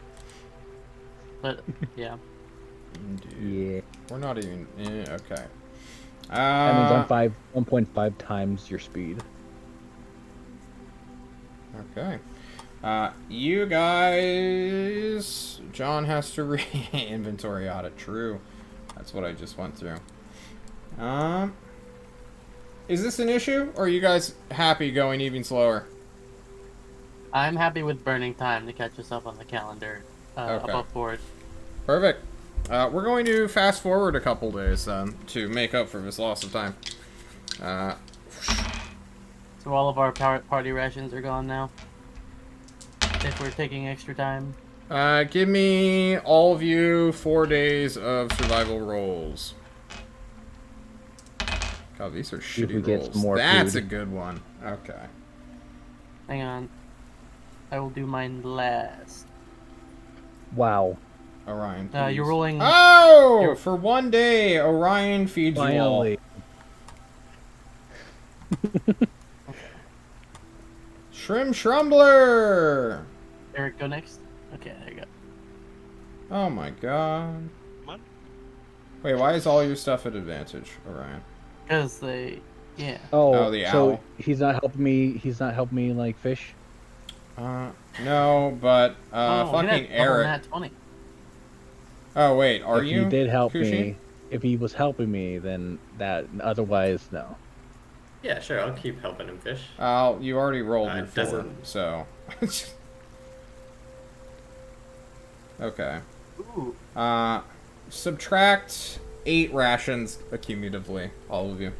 But, yeah. Yeah. We're not even... okay. That means I'm 1.5 times your speed. Okay. You guys... John has to inventory audit. True. That's what I just went through. Is this an issue? Or are you guys happy going even slower? I'm happy with burning time to catch us up on the calendar Okay. above board. Perfect. We're going to fast forward a couple days then to make up for this loss of time. So all of our party rations are gone now. If we're taking extra time. Give me, all of you, 4 days of survival rolls. God, these are See if we shitty get rolls. some more That's food. a good one. Okay. Hang on. I will do mine last. Wow. Orion, You're please. rolling... Oh! For 1 day, Orion feeds you all. Finally. Shrim Shrumbler! Eric, go next. Okay, there you go. Oh my god. Come on. Wait, why is all your stuff at advantage, Orion? Because they, yeah. Oh, the so owl. he's not helping me. He's not helping me like fish. No, but fucking Eric. Nat 20. Oh wait, are if you? he did help Kushi? me, if he was helping me, then that. Otherwise, no. Yeah, sure. I'll keep helping him fish. You already rolled your It 4, doesn't- so. Okay. Ooh. Subtract 8 rations accumulatively, all of you.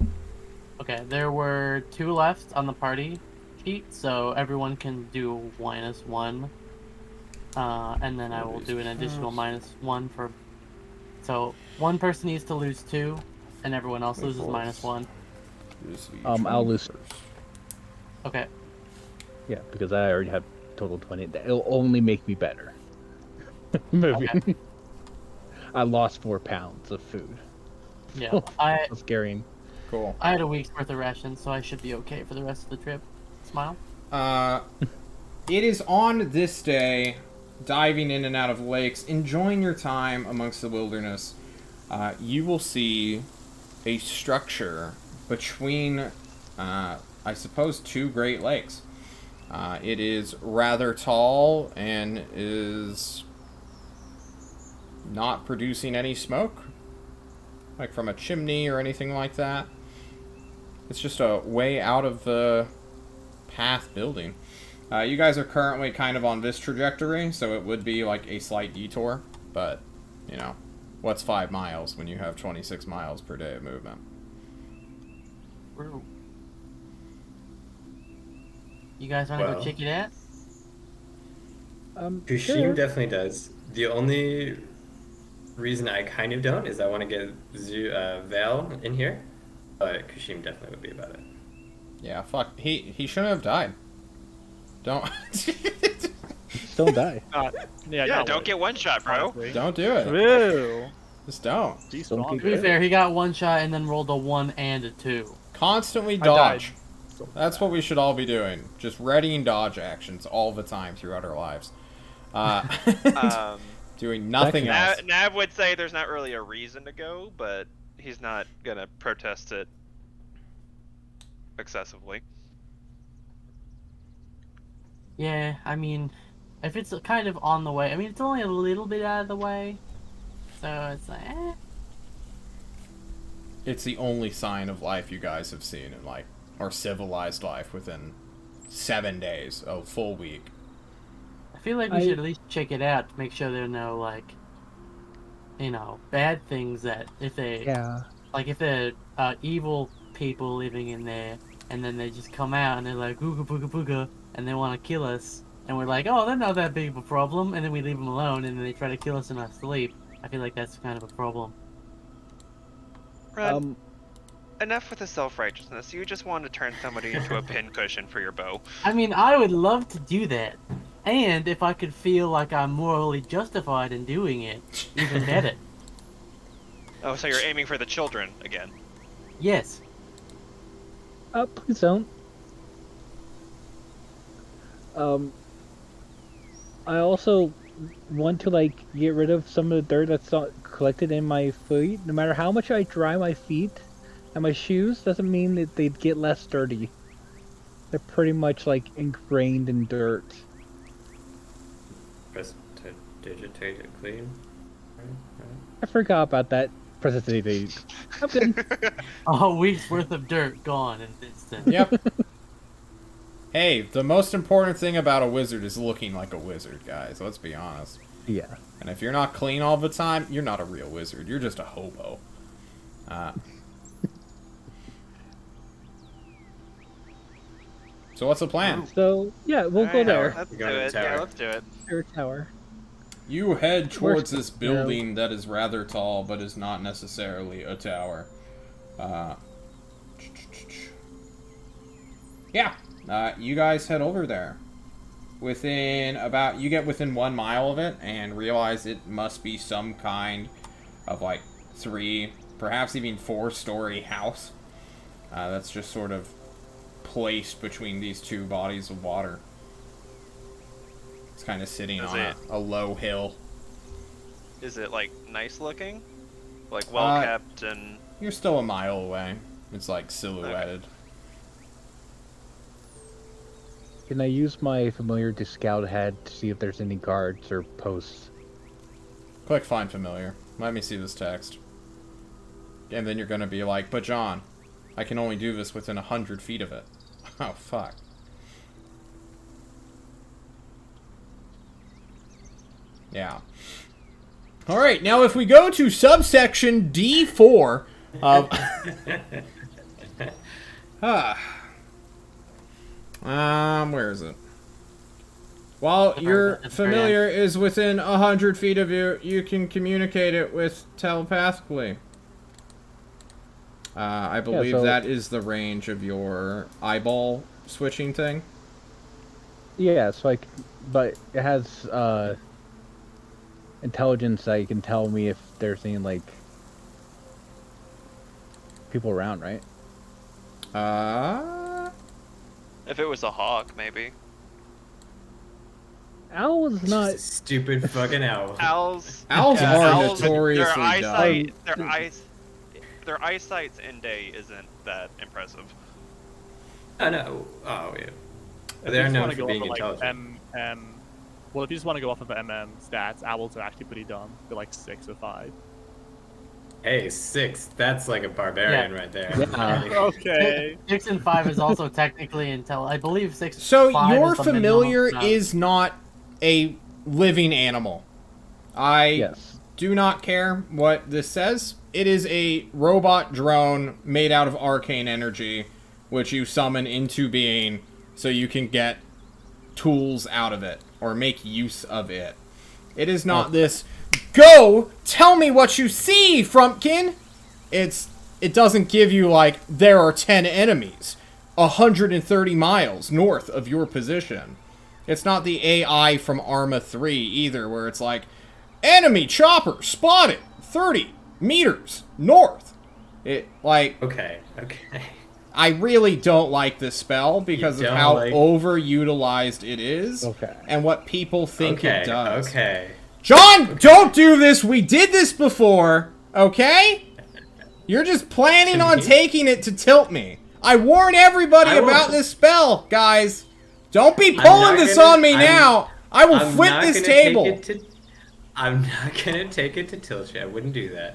Okay, there were 2 left on the party sheet, so everyone can do -1. And then I will do an additional -1 for. So 1 person needs to lose 2, and everyone else loses -1. I'll lose. Okay. Yeah, because I already have total 20. It'll only make me better. Moving. Okay. I lost 4 pounds of food. Yeah, I That's scary. Cool. had a week's worth of rations, so I should be okay for the rest of the trip. Smile. It is on this day, diving in and out of lakes, enjoying your time amongst the wilderness. You will see a structure between, I suppose, 2 Great Lakes. It is rather tall and is not producing any smoke, like from a chimney or anything like that. It's just a way out of the path building. You guys are currently kind of on this trajectory, so it would be like a slight detour, but, you know, what's 5 miles when you have 26 miles per day of movement? Ooh. You guys want to Well. go check it out? Kushim Sure. definitely does. The only reason I kind of don't is I want to get Val in here, but Kushim definitely would be about it. Yeah, fuck. He shouldn't have died. Don't. Still die. Yeah, not don't worth get one shot, bro. honestly. Don't do it. Ew. Just don't. He's Don't strong, get To be dude. fair, he got 1 shot and then rolled a 1 and a 2. Constantly I dodge. died. That's what we should all be doing. Just readying dodge actions all the time throughout our lives. Doing nothing else. Nav would say there's not really a reason to go, but he's not gonna protest it excessively. Yeah, I mean, if it's kind of on the way, I mean, it's only a little bit out of the way, so it's like, eh. It's the only sign of life you guys have seen in, like, or civilized life within 7 days, a full week. I feel like we should at least check it out to make sure there are no, like, you know, bad things that if they, like, if they're evil people living in there, and then they just come out and they're like, ooga booga booga, and they want to kill us, and we're like, oh, they're not that big of a problem, and then we leave them alone, and then they try to kill us in our sleep. I feel like that's kind of a problem. Red, enough with the self-righteousness. You just want to turn somebody into a pincushion for your bow. I mean, I would love to do that. And if I could feel like I'm morally justified in doing it, even better. Oh, so you're aiming for the children again. Yes. Please don't. I also want to, like, get rid of some of the dirt that's not collected in my feet. No matter how much I dry my feet and my shoes, doesn't mean that they'd get less dirty. They're pretty much, like, ingrained in dirt. Press to digitate it clean. I forgot about that. Presidency. I'm good. A week's worth of dirt gone in an instant. Yep. Hey, the most important thing about a wizard is looking like a wizard, guys. Let's be honest. Yeah. And if you're not clean all the time, you're not a real wizard. You're just a hobo. So what's the plan? So, yeah, we'll go Alright, there. Let's do Go to the it. Yeah, tower. let's do it. Dirt tower. You head towards Where's- this building that is rather tall, but is not necessarily a tower. You guys head over there. You get within 1 mile of it and realize it must be some kind of, like, 3, perhaps even 4-story house. That's just sort of placed between these two bodies of water. It's kind of sitting on a low hill. Is it like nice looking? Like well kept and... You're still a mile away. It's like silhouetted. Okay. Can I use my familiar to scout ahead to see if there's any guards or posts? Click find familiar. Let me see this text. And then you're gonna be like, but John, I can only do this within 100 feet of it. Oh, fuck. Yeah. Alright, now if we go to subsection D4 of... where is it? While your familiar is within 100 feet of you, you can communicate it with telepathically. I believe that is the range of your eyeball switching thing. Yeah, so but it has intelligence that you can tell me if there's any like people around, right? If it was a hawk, maybe. Owl was not stupid fucking owl. Owls are notoriously their eyesight in day isn't that impressive. Oh no. Oh yeah. They're known for being intelligent. Well, if you just want to go off of stats, owls are actually pretty dumb. They're like 6 or 5. Hey, 6. That's like a barbarian right there. Yeah. Okay. 6 and 5 is also technically I believe 6. So your familiar is not a living animal. I do not care what this says. It is a robot drone made out of arcane energy, which you summon into being so you can get tools out of it or make use of it. It is not this, go, tell me what you see, Frumpkin. It doesn't give you, like, there are 10 enemies 130 miles north of your position. It's not the AI from Arma 3 either, where it's like, enemy chopper spotted 30 meters north. It, like... Okay. I really don't like this spell because of how overutilized it is and what people think it does. Okay. John, don't do this! We did this before, okay? You're just planning on taking it to tilt me. I warn everybody about this spell, guys. Don't be pulling this on me now. I will flip this table. I'm not gonna take it to tilt you. I wouldn't do that.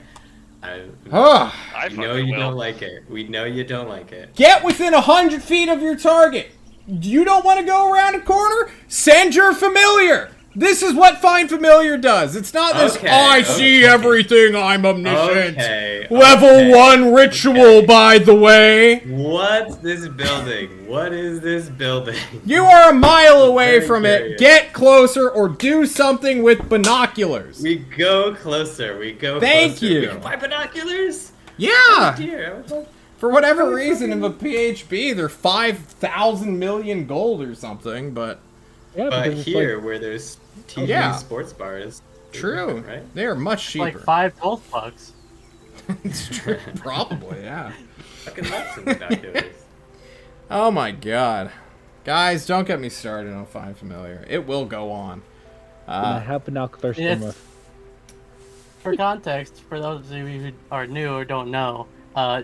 I know you don't like it. We know you don't like it. Get within 100 feet of your target. You don't want to go around a corner? Send your familiar. This is what Find Familiar does. It's not this, I see everything, I'm omniscient. Level 1 ritual, by the way. What's this building? What is this building? You are a mile away from it. Get closer or do something with binoculars. We go closer. Thank you. We can buy binoculars? Yeah. Oh, dear. For whatever reason, in the PHB, they're 5,000 million gold or something, but... Yeah, but here, where there's TV sports bars... True. Right? They are much cheaper. Like 5 gold bucks. It's true. Probably, yeah. Fucking love some binoculars. Oh my god. Guys, don't get me started on Find Familiar. It will go on. I have binoculars from For context, for those of you who are new or don't know,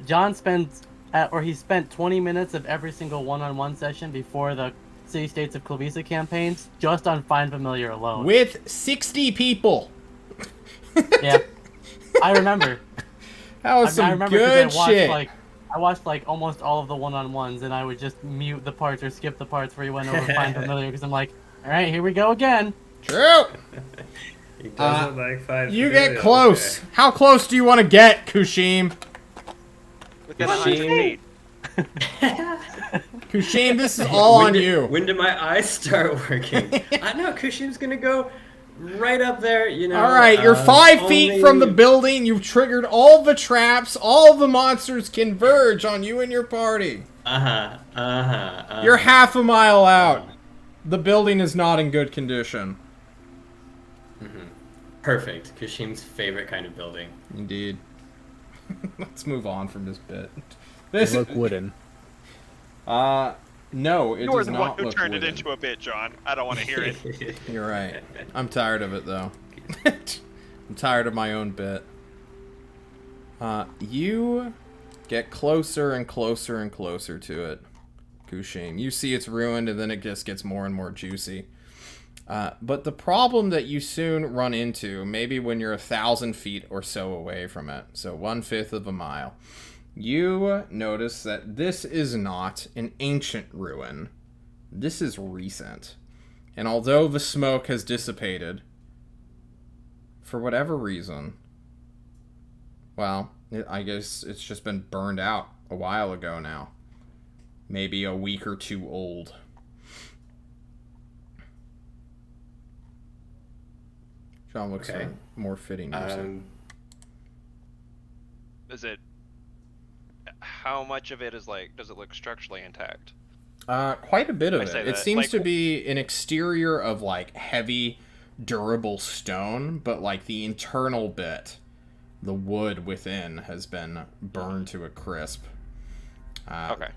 John spent 20 minutes of every single one-on-one session before the City States of Klovisa campaigns just on Find Familiar alone. With 60 people. Yeah. I remember. That was some good shit. I watched like almost all of the one-on-ones, and I would just mute the parts or skip the parts where he went over Find Familiar because I'm like, all right, here we go again. True. He doesn't like Find You Familiar. get close. Okay. How close do you want to get, Kushim? Within 100 feet. Kushim, this is all on you. When did my eyes start working? I know Kushim's gonna go right up there, you know. Alright, you're 5 feet from the building. You've triggered all the traps. All the monsters converge on you and your party. You're half a mile out. The building is not in good condition. Perfect. Kushim's favorite kind of building. Indeed. Let's move on from this bit. They look wooden. No, it You're does the one not who look turned wooden. it into a bit, John. I don't want to hear it. You're right. I'm tired of it, though. I'm tired of my own bit. You get closer and closer and closer to it, Kushim. You see it's ruined, and then it just gets more and more juicy. But the problem that you soon run into, maybe when you're 1,000 feet or so away from it, so 1/5 of a mile, you notice that this is not an ancient ruin. This is recent. And although the smoke has dissipated, for whatever reason, well, I guess it's just been burned out a while ago now. Maybe a week or two old. John looks Okay. more fitting music. Is it? How much of it is like? Does it look structurally intact? Quite a bit of I it. say It that, seems like- to be an exterior of like heavy, durable stone, but like the internal bit, the wood within, has been burned to a crisp. Okay.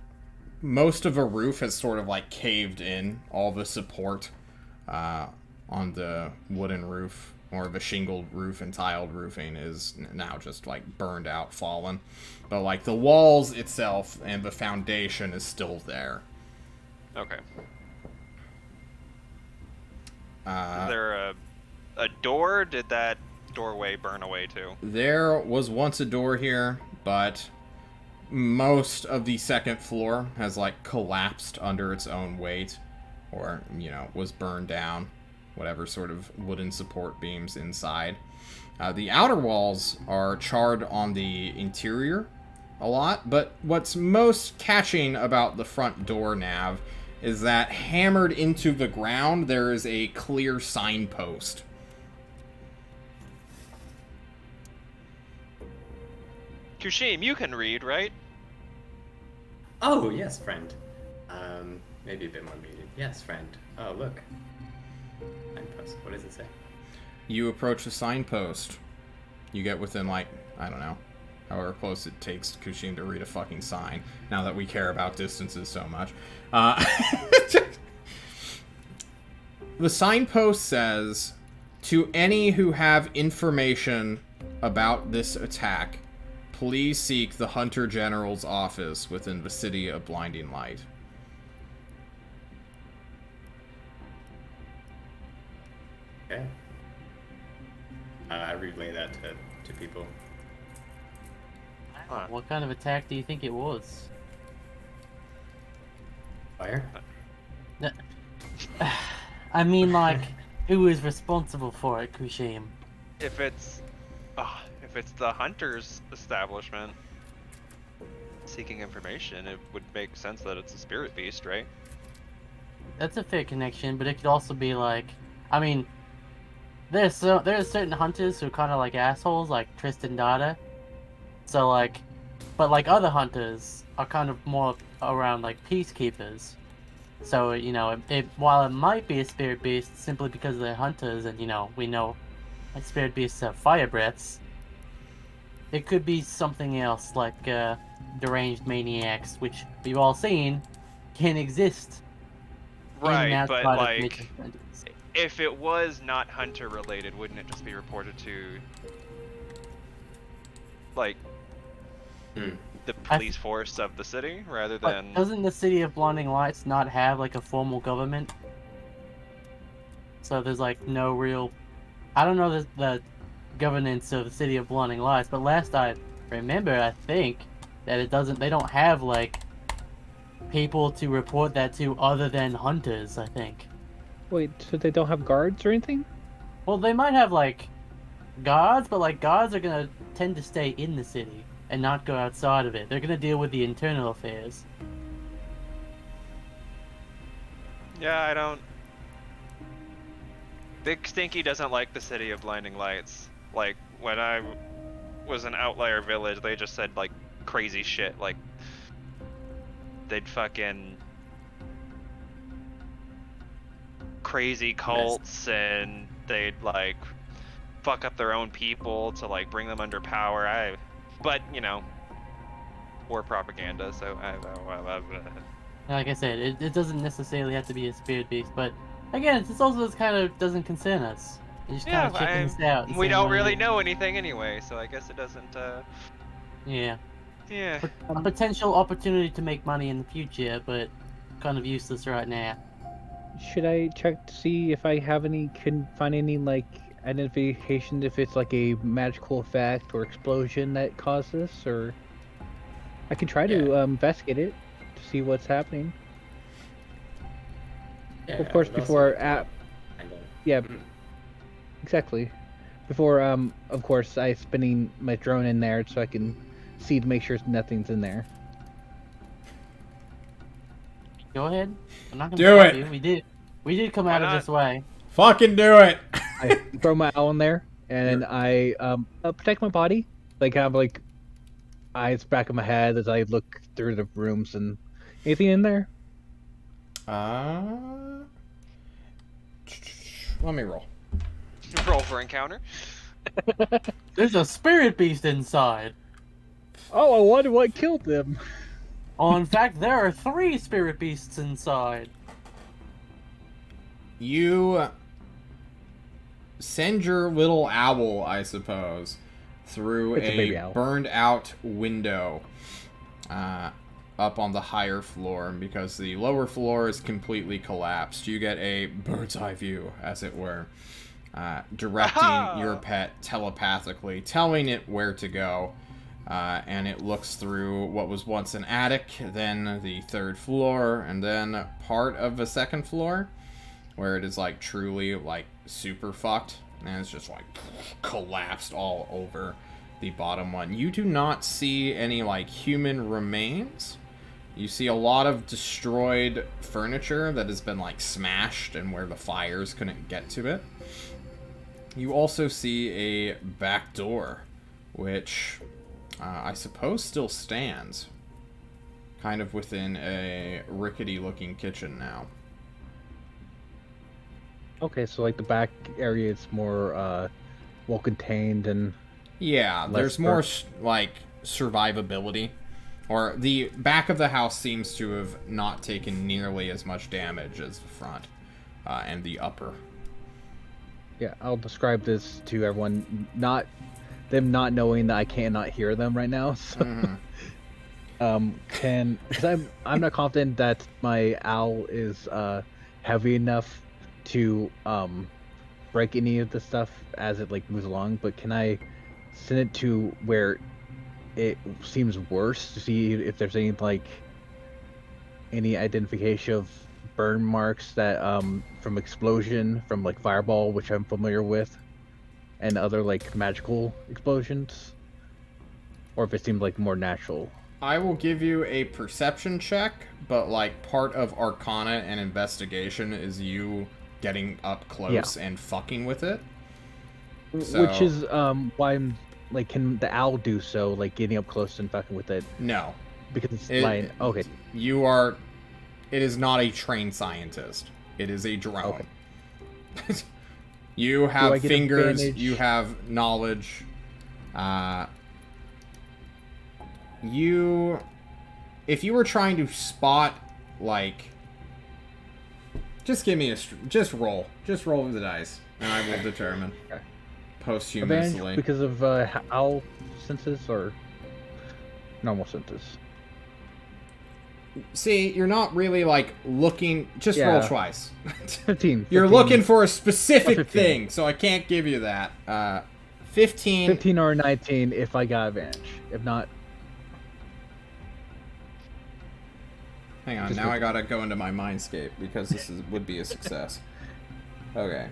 Most of a roof has sort of like caved in. All the support on the wooden roof, or the shingled roof and tiled roofing, is now just like burned out, fallen. But like the walls itself and the foundation is still there. Okay. Is there a door? Did that doorway burn away too? There was once a door here, but most of the second floor has like collapsed under its own weight, or, you know, was burned down, whatever sort of wooden support beams inside. The outer walls are charred on the interior a lot, but what's most catching about the front door nav is that hammered into the ground there is a clear signpost. Kushim, you can read, right? Oh, yes, friend. Maybe a bit more muted. Yes, friend. Oh, look. Signpost. What does it say? You approach the signpost. You get within, like, I don't know, however close it takes Kushim to read a fucking sign, now that we care about distances so much. The signpost says, "To any who have information about this attack, please seek the Hunter General's office within the city of Blinding Light." Okay. I relay that to people. Huh. What kind of attack do you think it was? Fire? I mean, like, who is responsible for it, Kushim? If it's the hunter's establishment seeking information, it would make sense that it's a spirit beast, right? That's a fair connection, but it could also be like, I mean, there's certain hunters who are kind of like assholes, like Tristan Dada. So like, but like other hunters are kind of more around like peacekeepers. So, you know, while it might be a spirit beast simply because they're hunters, and, you know, we know spirit beasts have fire breaths, it could be something else, like deranged maniacs, which we've all seen can exist in Right, and but outside of like, nature centers. if it was not hunter related, wouldn't it just be reported to, like, the police force of the city rather But than? doesn't the city of Blinding Lights not have like a formal government? So there's like no real, I don't know the governance of the city of Blinding Lights, but last I remember, I think that they don't have like people to report that to other than hunters, I think. Wait, so they don't have guards or anything? Well, they might have like guards, but like guards are gonna tend to stay in the city and not go outside of it. They're gonna deal with the internal affairs. Yeah, I don't. Big Stinky doesn't like the city of Blinding Lights. Like, when I was in Outlier Village, they just said, like, crazy shit. Like, they'd fucking crazy cults, and they'd, like, fuck up their own people to, like, bring them under power. But, you know, war propaganda, so Like I said, it doesn't necessarily have to be a spirit beast, but again, it's also this kind of doesn't concern us. It just kind of chickens out. And we saying don't what it really is. know anything anyway, so I guess it doesn't. Yeah. Yeah. A potential opportunity to make money in the future, but kind of useless right now. Should I check to see if I can find any like identification if it's like a magical effect or explosion that caused this, or I can try to investigate it to see what's happening. Yeah, Of course, I would also like before to find out. yeah, exactly. Before of course, I spinning my drone in there so I can see to make sure nothing's in there. Go ahead. I'm not gonna Do stop it. you. We did come Why out of not? this way. Fucking do it. I throw my owl in there and I protect my body, like have like eyes back of my head as I look through the rooms and anything in there. Let me roll. Roll for encounter. There's a spirit beast inside. Oh, I wonder what killed them. Oh, in fact, there are 3 spirit beasts inside. You send your little owl, I suppose, through It's a baby owl. burned out window up on the higher floor, because the lower floor is completely collapsed. You get a bird's eye view, as it were, directing your pet telepathically, telling it where to go. And it looks through what was once an attic, then the 3rd floor, and then part of the 2nd floor, where it is like truly like super fucked, and it's just like collapsed all over the bottom one. You do not see any like human remains. You see a lot of destroyed furniture that has been like smashed and where the fires couldn't get to it. You also see a back door, which I suppose still stands, kind of within a rickety-looking kitchen now. Okay, so like the back area is more well contained and Yeah, there's more like survivability, or the back of the house seems to have not taken nearly as much damage as the front and the upper. yeah, I'll describe this to everyone, not knowing that I cannot hear them right now. So, because I'm not confident that my owl is heavy enough to break any of the stuff as it like moves along. But can I send it to where it seems worse to see if there's any identification of burn marks that from explosion, from like fireball, which I'm familiar with, and other like magical explosions, or if it seems like more natural. I will give you a perception check, but like part of Arcana and investigation is you getting up close and fucking with it. So, which is why I'm like, can the owl do so, like getting up close and fucking with it? no. Because it's okay. You are... It is not a trained scientist. It is a drone. Okay. You have fingers, you have knowledge. If you were trying to spot, like... Just give me just roll. Just roll the dice, and I will determine. Okay. Posthumously. Advantage because of owl senses or normal senses? See, you're not really, like, looking... Just roll twice. 15. You're looking for a specific thing, so I can't give you that. 15... 15 or 19 if I got advantage. If not... Hang on, now I gotta go into my mindscape, because this would be a success. Okay.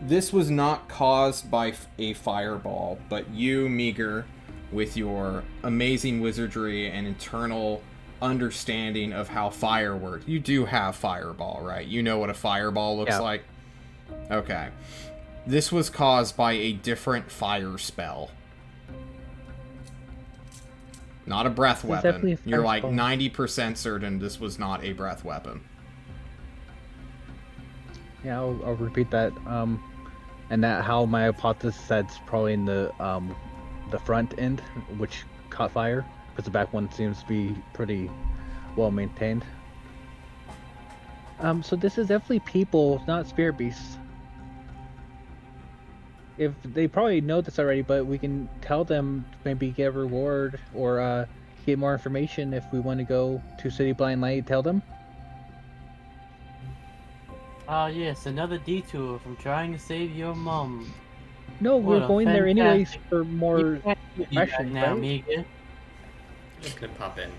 This was not caused by a fireball, but you, Meager, with your amazing wizardry and internal understanding of how fire works. You do have fireball, right? You know what a fireball looks like? Okay. This was caused by a different fire spell. Not a breath weapon. You're like 90% certain this was not a breath weapon. Yeah, I'll repeat that. And that how my hypothesis that's probably in the front end, which caught fire, because the back one seems to be pretty well maintained. So this is definitely people, not spirit beasts. If they probably know this already, but we can tell them to maybe get a reward or get more information if we want to go to City Blind Light. Tell them. Yes, another detour from trying to save your mom. No, What we're a going there anyways fantastic- for more You can't do that questions, now, right? Mika. I'm just gonna pop in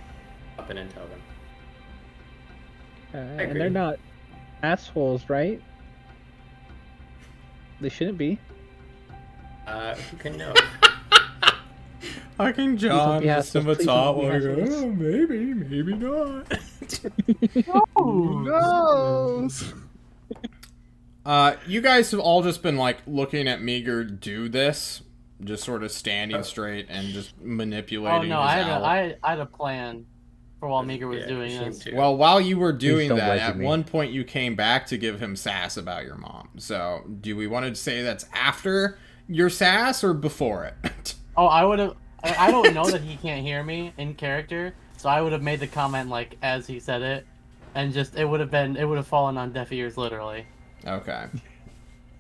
and tell them. And agree. they're not assholes, right? They shouldn't be. Who can know? Fucking Please don't John, be just in assholes. the Please don't top, be like, assholes. oh, maybe not. Who knows? You guys have all just been, like, looking at Meager do this, just sort of standing straight and just manipulating Oh no, his owl. I had a plan for while Meager was doing Kashim this. too. Well, while you were doing don't that, lecture at me. one point you came back to give him sass about your mom. So, do we want to say that's after your sass or before it? Oh, I would have. I don't know that he can't hear me in character, so I would have made the comment like as he said it, and just it would have fallen on deaf ears literally. Okay.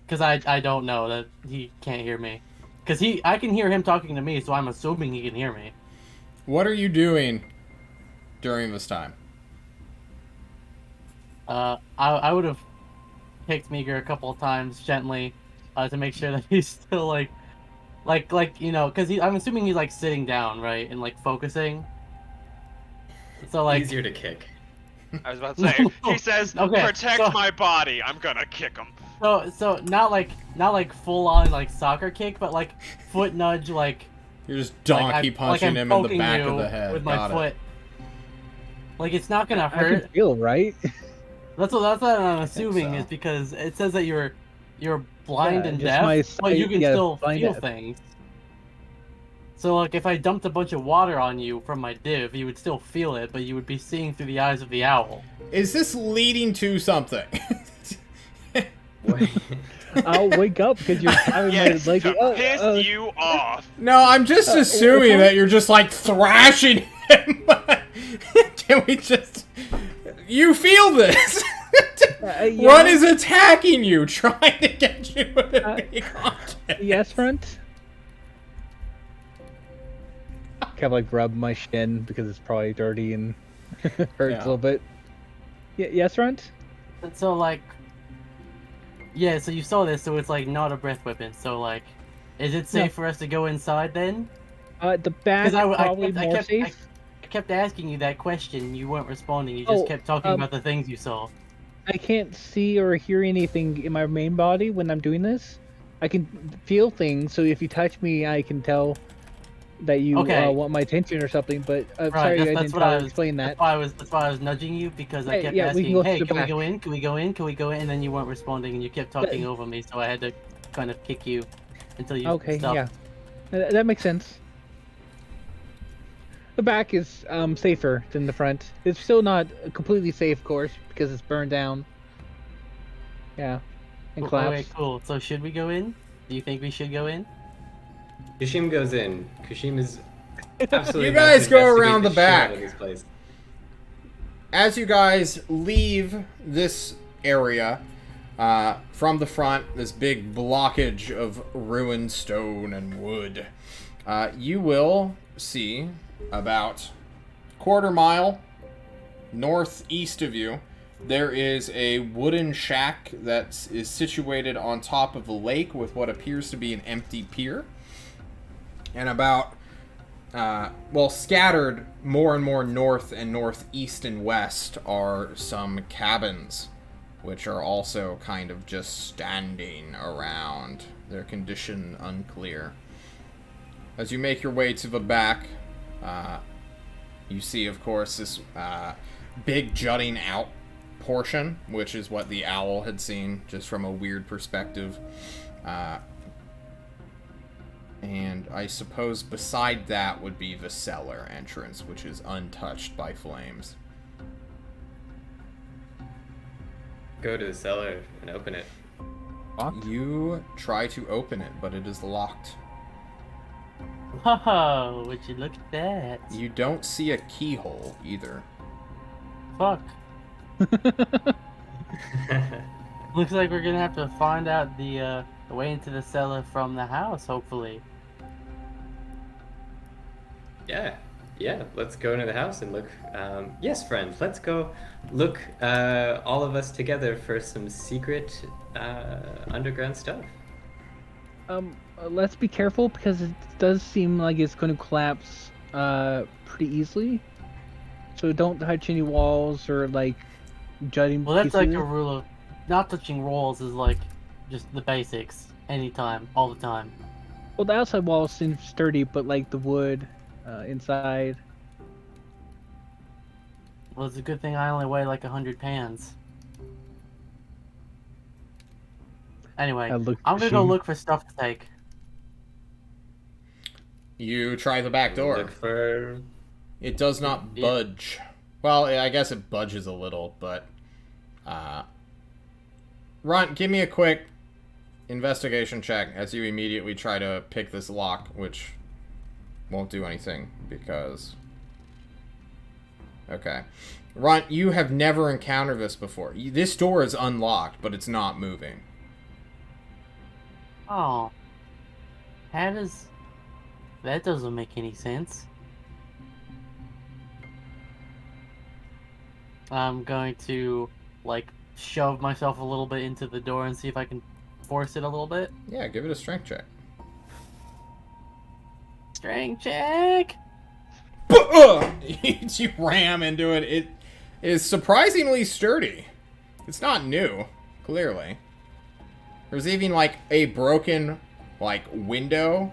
Because I don't know that he can't hear me, because I can hear him talking to me, so I'm assuming he can hear me. What are you doing during this time? I would have kicked Meager a couple of times gently, to make sure that he's still like you know, because I'm assuming he's like sitting down, right, and like focusing. So like Easier to kick. I was about to say, he says, Okay, protect so- my body. I'm gonna kick him. so not like full on like soccer kick, but like foot nudge, like You're just donkey punching I'm him in the poking back you of the head. with my Got foot. it. Like it's not gonna I hurt. can feel, right? That's what I'm assuming so. is because it says that you're blind Yeah, and just my deaf, but you sight- can yeah, still blind feel deaf. things. So like if I dumped a bunch of water on you from my div, you would still feel it, but you would be seeing through the eyes of the owl. Is this leading to something? Wait. I'll wake up because you're having Yes, my leg. to piss you off. No, I'm just assuming that you're just like thrashing him. Can we just... You feel this? yeah. One is attacking you, trying to get you to make contact. Yes, front. Kind of like rub my shin because it's probably dirty and hurts a little bit. Yes, front. And so like, yeah. So you saw this, so it's like not a breath weapon. So like, is it safe for us to go inside then? The back probably more safe. I kept asking you that question. You weren't responding. You just kept talking about the things you saw. I can't see or hear anything in my main body when I'm doing this. I can feel things, so if you touch me, I can tell that you want my attention or something. But sorry, I didn't try to explain that. That's why I was nudging you because I kept we asking, can go "Hey, to the can we back." go in? Can we go in? Can we go in?" And then you weren't responding, and you kept talking over me, so I had to kind of kick you until you Okay, stopped. yeah, that makes sense. The back is safer than the front. It's still not completely safe, of course, because it's burned down. Yeah, and Okay, collapsed. cool. So should we go in? Do you think we should go in? Kashim goes in. Kashim is absolutely. You guys about to go around investigate the back. shit out of this place. As you guys leave this area, from the front, this big blockage of ruined stone and wood, you will see about quarter mile northeast of you, there is a wooden shack that is situated on top of a lake with what appears to be an empty pier. And about, scattered more and more north and northeast and west are some cabins, which are also kind of just standing around. Their condition unclear. As you make your way to the back, you see, of course, this big jutting out portion, which is what the owl had seen, just from a weird perspective. And I suppose beside that would be the cellar entrance, which is untouched by flames. Go to the cellar and open it. You try to open it, but it is locked. Whoa, would you look at that? You don't see a keyhole either. Fuck. Looks like we're gonna have to find out the way into the cellar from the house, hopefully. Yeah, let's go into the house and look. Yes, friend, let's go look, all of us together for some secret underground stuff. Let's be careful because it does seem like it's going to collapse pretty easily. So don't touch any walls or like jutting. Well, that's like pieces. a rule of not touching walls is like just the basics. Anytime, all the time. Well, the outside walls seem sturdy, but like the wood inside. Well, it's a good thing I only weigh like 100 pounds. Anyway, I'm gonna go look for stuff to take. You try the back door. Look for... It does not budge. Well, I guess it budges a little, but... Runt, give me a quick investigation check as you immediately try to pick this lock, which won't do anything, because... Okay. Runt, you have never encountered this before. This door is unlocked, but it's not moving. Oh. How does... That doesn't make any sense. I'm going to, like, shove myself a little bit into the door and see if I can force it a little bit. Yeah, give it a strength check. Strength check! You ram into it. It is surprisingly sturdy. It's not new, clearly. There's even, like, a broken, like, window.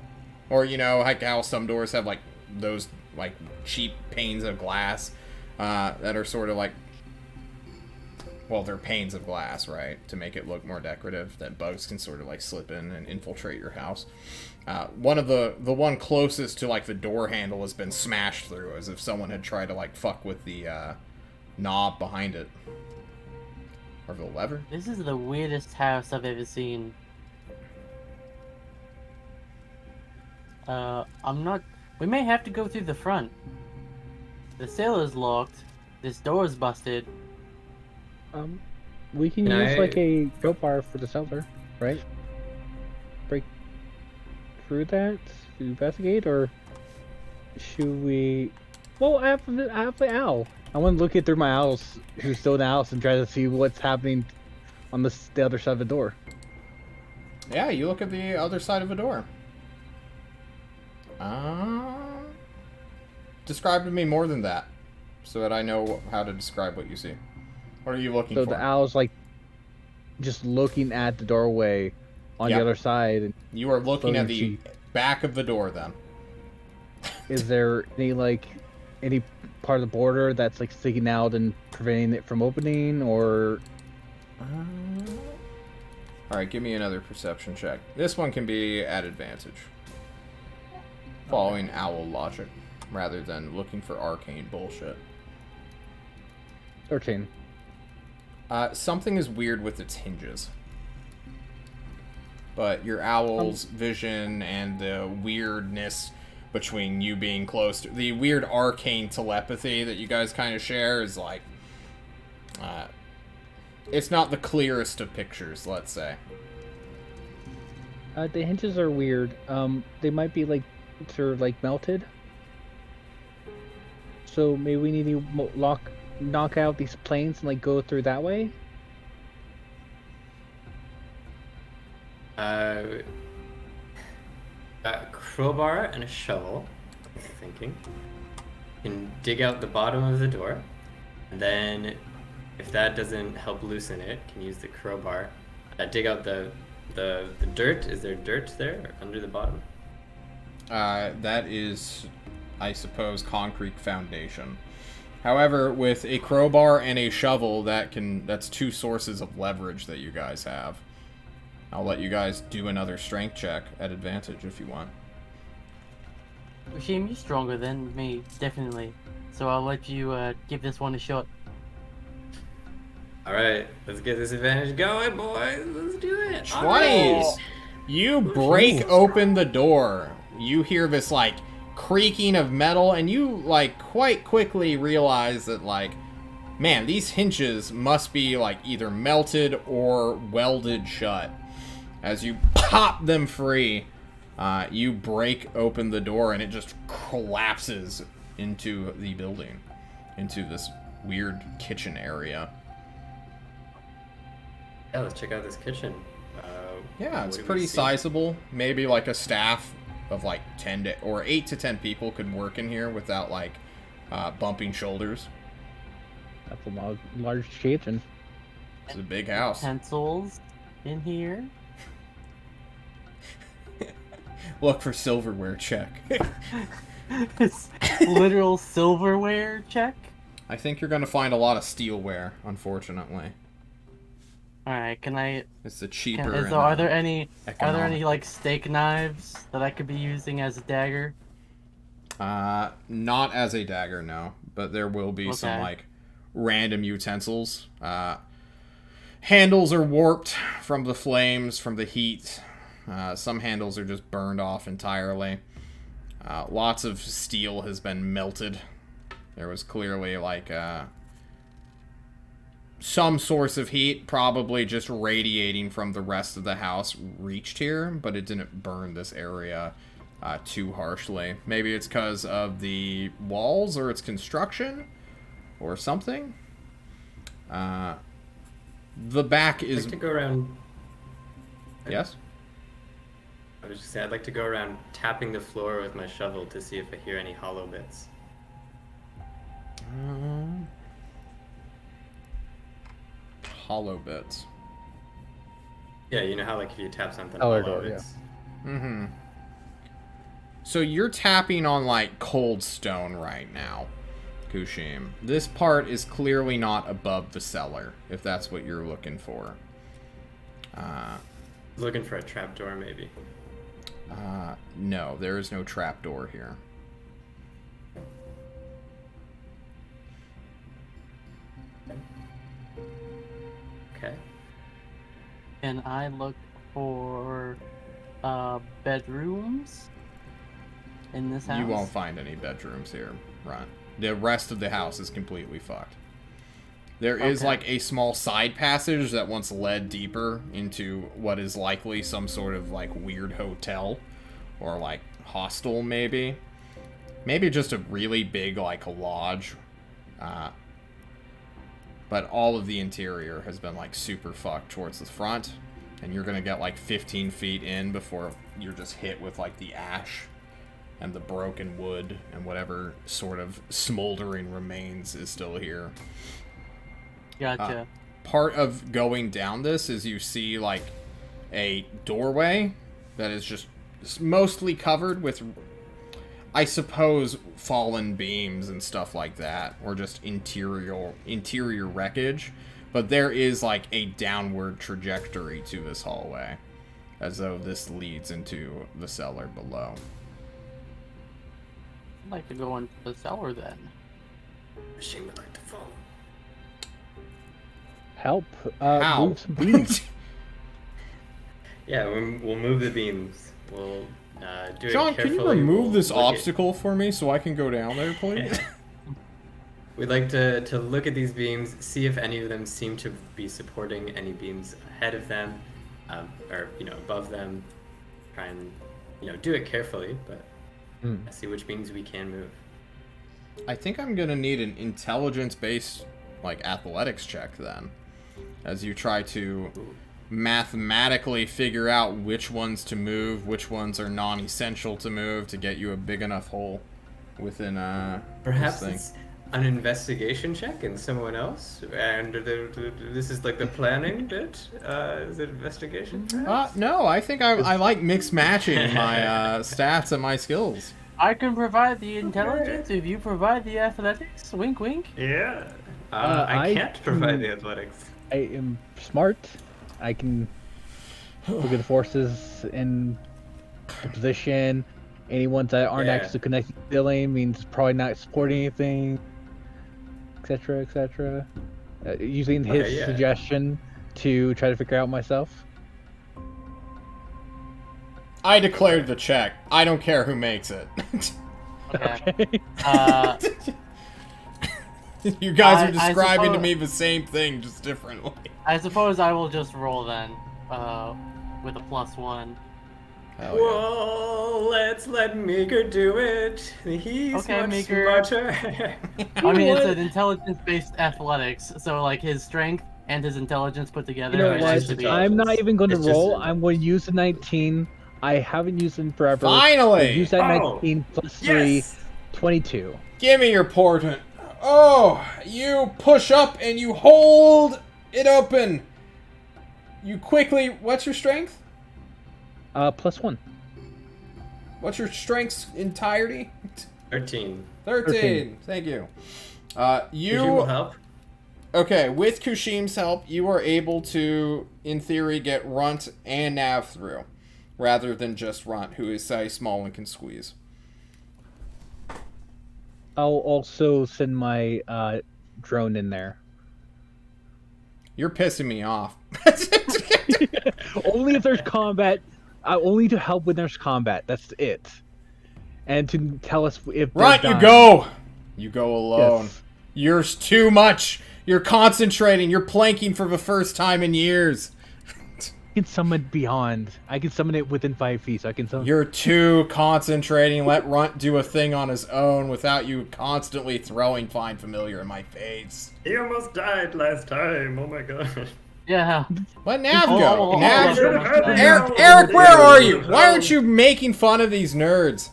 Or, you know, like how some doors have, like, those, like, cheap panes of glass that are sort of, like... Well, they're panes of glass, right? To make it look more decorative, that bugs can sort of, like, slip in and infiltrate your house. One of the one closest to, like, the door handle has been smashed through, as if someone had tried to, like, fuck with the knob behind it. Or the lever? This is the weirdest house I've ever seen. We may have to go through the front. The cellar's locked. This door's busted. We can use like a crowbar for the cellar, right? Break through that to investigate, or should we? Well, I have the owl. I want to look it through my owls who's still in the house and try to see what's happening on the other side of the door. Yeah, you look at the other side of the door. Describe to me more than that, so that I know how to describe what you see. What are you looking for? So the owl's like just looking at the doorway on the other side. And you are looking at the back of the door, then. Is there any part of the border that's like sticking out and preventing it from opening, or? All right, give me another perception check. This one can be at advantage. Following owl logic, rather than looking for arcane bullshit. 13. Something is weird with its hinges. But your owl's vision and the weirdness between you being close to... The weird arcane telepathy that you guys kind of share is like... it's not the clearest of pictures, let's say. The hinges are weird. They might be like... They're like melted. So maybe we need to knock out these planes and like go through that way. A crowbar and a shovel. I'm thinking. Can dig out the bottom of the door, and then, if that doesn't help loosen it, can use the crowbar. Dig out the dirt. Is there dirt there under the bottom? That is, I suppose, concrete foundation. However, with a crowbar and a shovel, that's two sources of leverage that you guys have. I'll let you guys do another strength check at advantage if you want. Rashim, you're stronger than me, definitely. So I'll let you give this one a shot. Alright, let's get this advantage going, boys. Let's do it. 20s! You break open the door. you hear this, like, creaking of metal, and you, like, quite quickly realize that, like, man, these hinges must be, like, either melted or welded shut. As you pop them free, you break open the door, and it just collapses into the building, into this weird kitchen area. Yeah, let's check out this kitchen. Yeah, it's what do we pretty see? sizable. Maybe like a staff of like 8 to 10 people could work in here without like bumping shoulders. That's a large kitchen. It's a big house. Pencils in here. Look for silverware check. It's literal silverware check. I think you're gonna find a lot of steelware, unfortunately. Alright, can I... It's the cheaper. So are there any economical. like steak knives that I could be using as a dagger? Not as a dagger, no. But there will be some Okay. like random utensils. Handles are warped from the flames, from the heat. Some handles are just burned off entirely. Lots of steel has been melted. There was clearly like some source of heat, probably just radiating from the rest of the house, reached here, but it didn't burn this area too harshly. Maybe it's because of the walls or its construction or something. The back I'd is... like to go around. Yes? I was just saying, I'd like to go around tapping the floor with my shovel to see if I hear any hollow bits. Hollow bits. Yeah, you know how like if you tap something Oh, hollow, yeah. it's Mm-hmm. So you're tapping on, like, cold stone right now, Kushim. This part is clearly not above the cellar, if that's what you're looking for. looking for a trapdoor maybe. No, there is no trapdoor here. Okay. Can I look for bedrooms in this house? You won't find any bedrooms here, Ron. The rest of the house is completely fucked. There is, Okay. like, a small side passage that once led deeper into what is likely some sort of, like, weird hotel. Or, like, hostel, maybe. Maybe just a really big, like, lodge. But all of the interior has been, like, super fucked towards the front. And you're gonna get, like, 15 feet in before you're just hit with, like, the ash and the broken wood and whatever sort of smoldering remains is still here. Gotcha. Part of going down this is you see, like, a doorway that is just mostly covered with, I suppose, fallen beams and stuff like that, or just interior wreckage. But there is, like, a downward trajectory to this hallway, as though this leads into the cellar below. I'd like to go into the cellar then. Machine would like to follow. Help. How? Move some beams. Yeah, we'll move the beams. We'll do John, it can carefully. you remove We'll this look at- obstacle for me so I can go down there, please? We'd like to look at these beams, see if any of them seem to be supporting any beams ahead of them, or above them. Try and do it carefully, but see which beams we can move. I think I'm gonna need an intelligence-based, like, athletics check then, as you try to mathematically figure out which ones to move, which ones are non-essential to move to get you a big enough hole within Perhaps this thing. it's an investigation check and someone else, and this is like the planning bit. Is it investigation? Perhaps? No, I think I like mix matching my stats and my skills. I can provide the intelligence if you provide the athletics. Wink, wink. Yeah. I I can't provide the athletics. I am smart. I can look at the forces in the position. Any ones that aren't Yeah. actually connected to the ceiling means probably not supporting anything, etc., etc. Using his Okay, yeah. suggestion to try to figure out myself. I declared the check. I don't care who makes it. Okay. You guys are describing to me the same thing, just differently. I suppose I will just roll then, with a +1. Hell yeah. Whoa, let's let Meeker do it. He's Okay, much Meeker. smarter. I mean, it's an intelligence-based athletics, so like his strength and his intelligence put together. You know are it's what? just to be- I'm not even going to It's just roll. a- I'm going to use the 19. I haven't used it in forever. Finally! Use that Oh, 19 plus 3, Yes! 22. Give me your portent. Oh, you push up and you hold it open. You quickly... What's your strength? +1. What's your strength's entirety? 13. 13. Thank you. You will help. Okay, with Kushim's help, you are able to, in theory, get Runt and Nav through, rather than just Runt, who is size small and can squeeze. I'll also send my drone in there. You're pissing me off. Only if there's combat. Only to help when there's combat. That's it. And to tell us if they're Runt, you dying. go! You go alone. Yes. You're too much. You're concentrating. You're planking for the first time in years. I can summon beyond. I can summon it within 5 feet, so I can summon. You're too concentrating. Let Runt do a thing on his own without you constantly throwing Find Familiar in my face. He almost died last time. Oh my god. Yeah. Let Nav Oh, go. oh, Nav, oh, oh, oh, Eric, where are you? Why aren't you making fun of these nerds?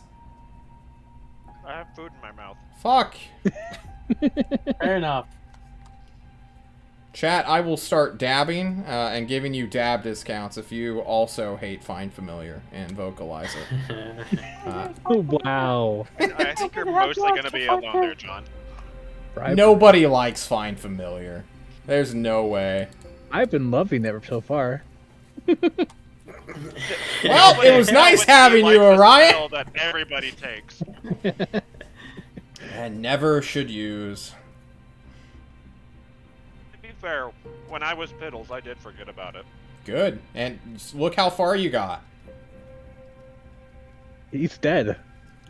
I have food in my mouth. Fuck. Fair enough. Chat, I will start dabbing and giving you dab discounts if you also hate Find Familiar and vocalize it. Wow. I think you're mostly going to be alone there, John. Nobody likes Find Familiar. There's no way. I've been loving it so far. Well, it was nice having you, Orion. That everybody takes. And never should use. To be fair, when I was Piddles, I did forget about it. Good. And look how far you got. He's dead.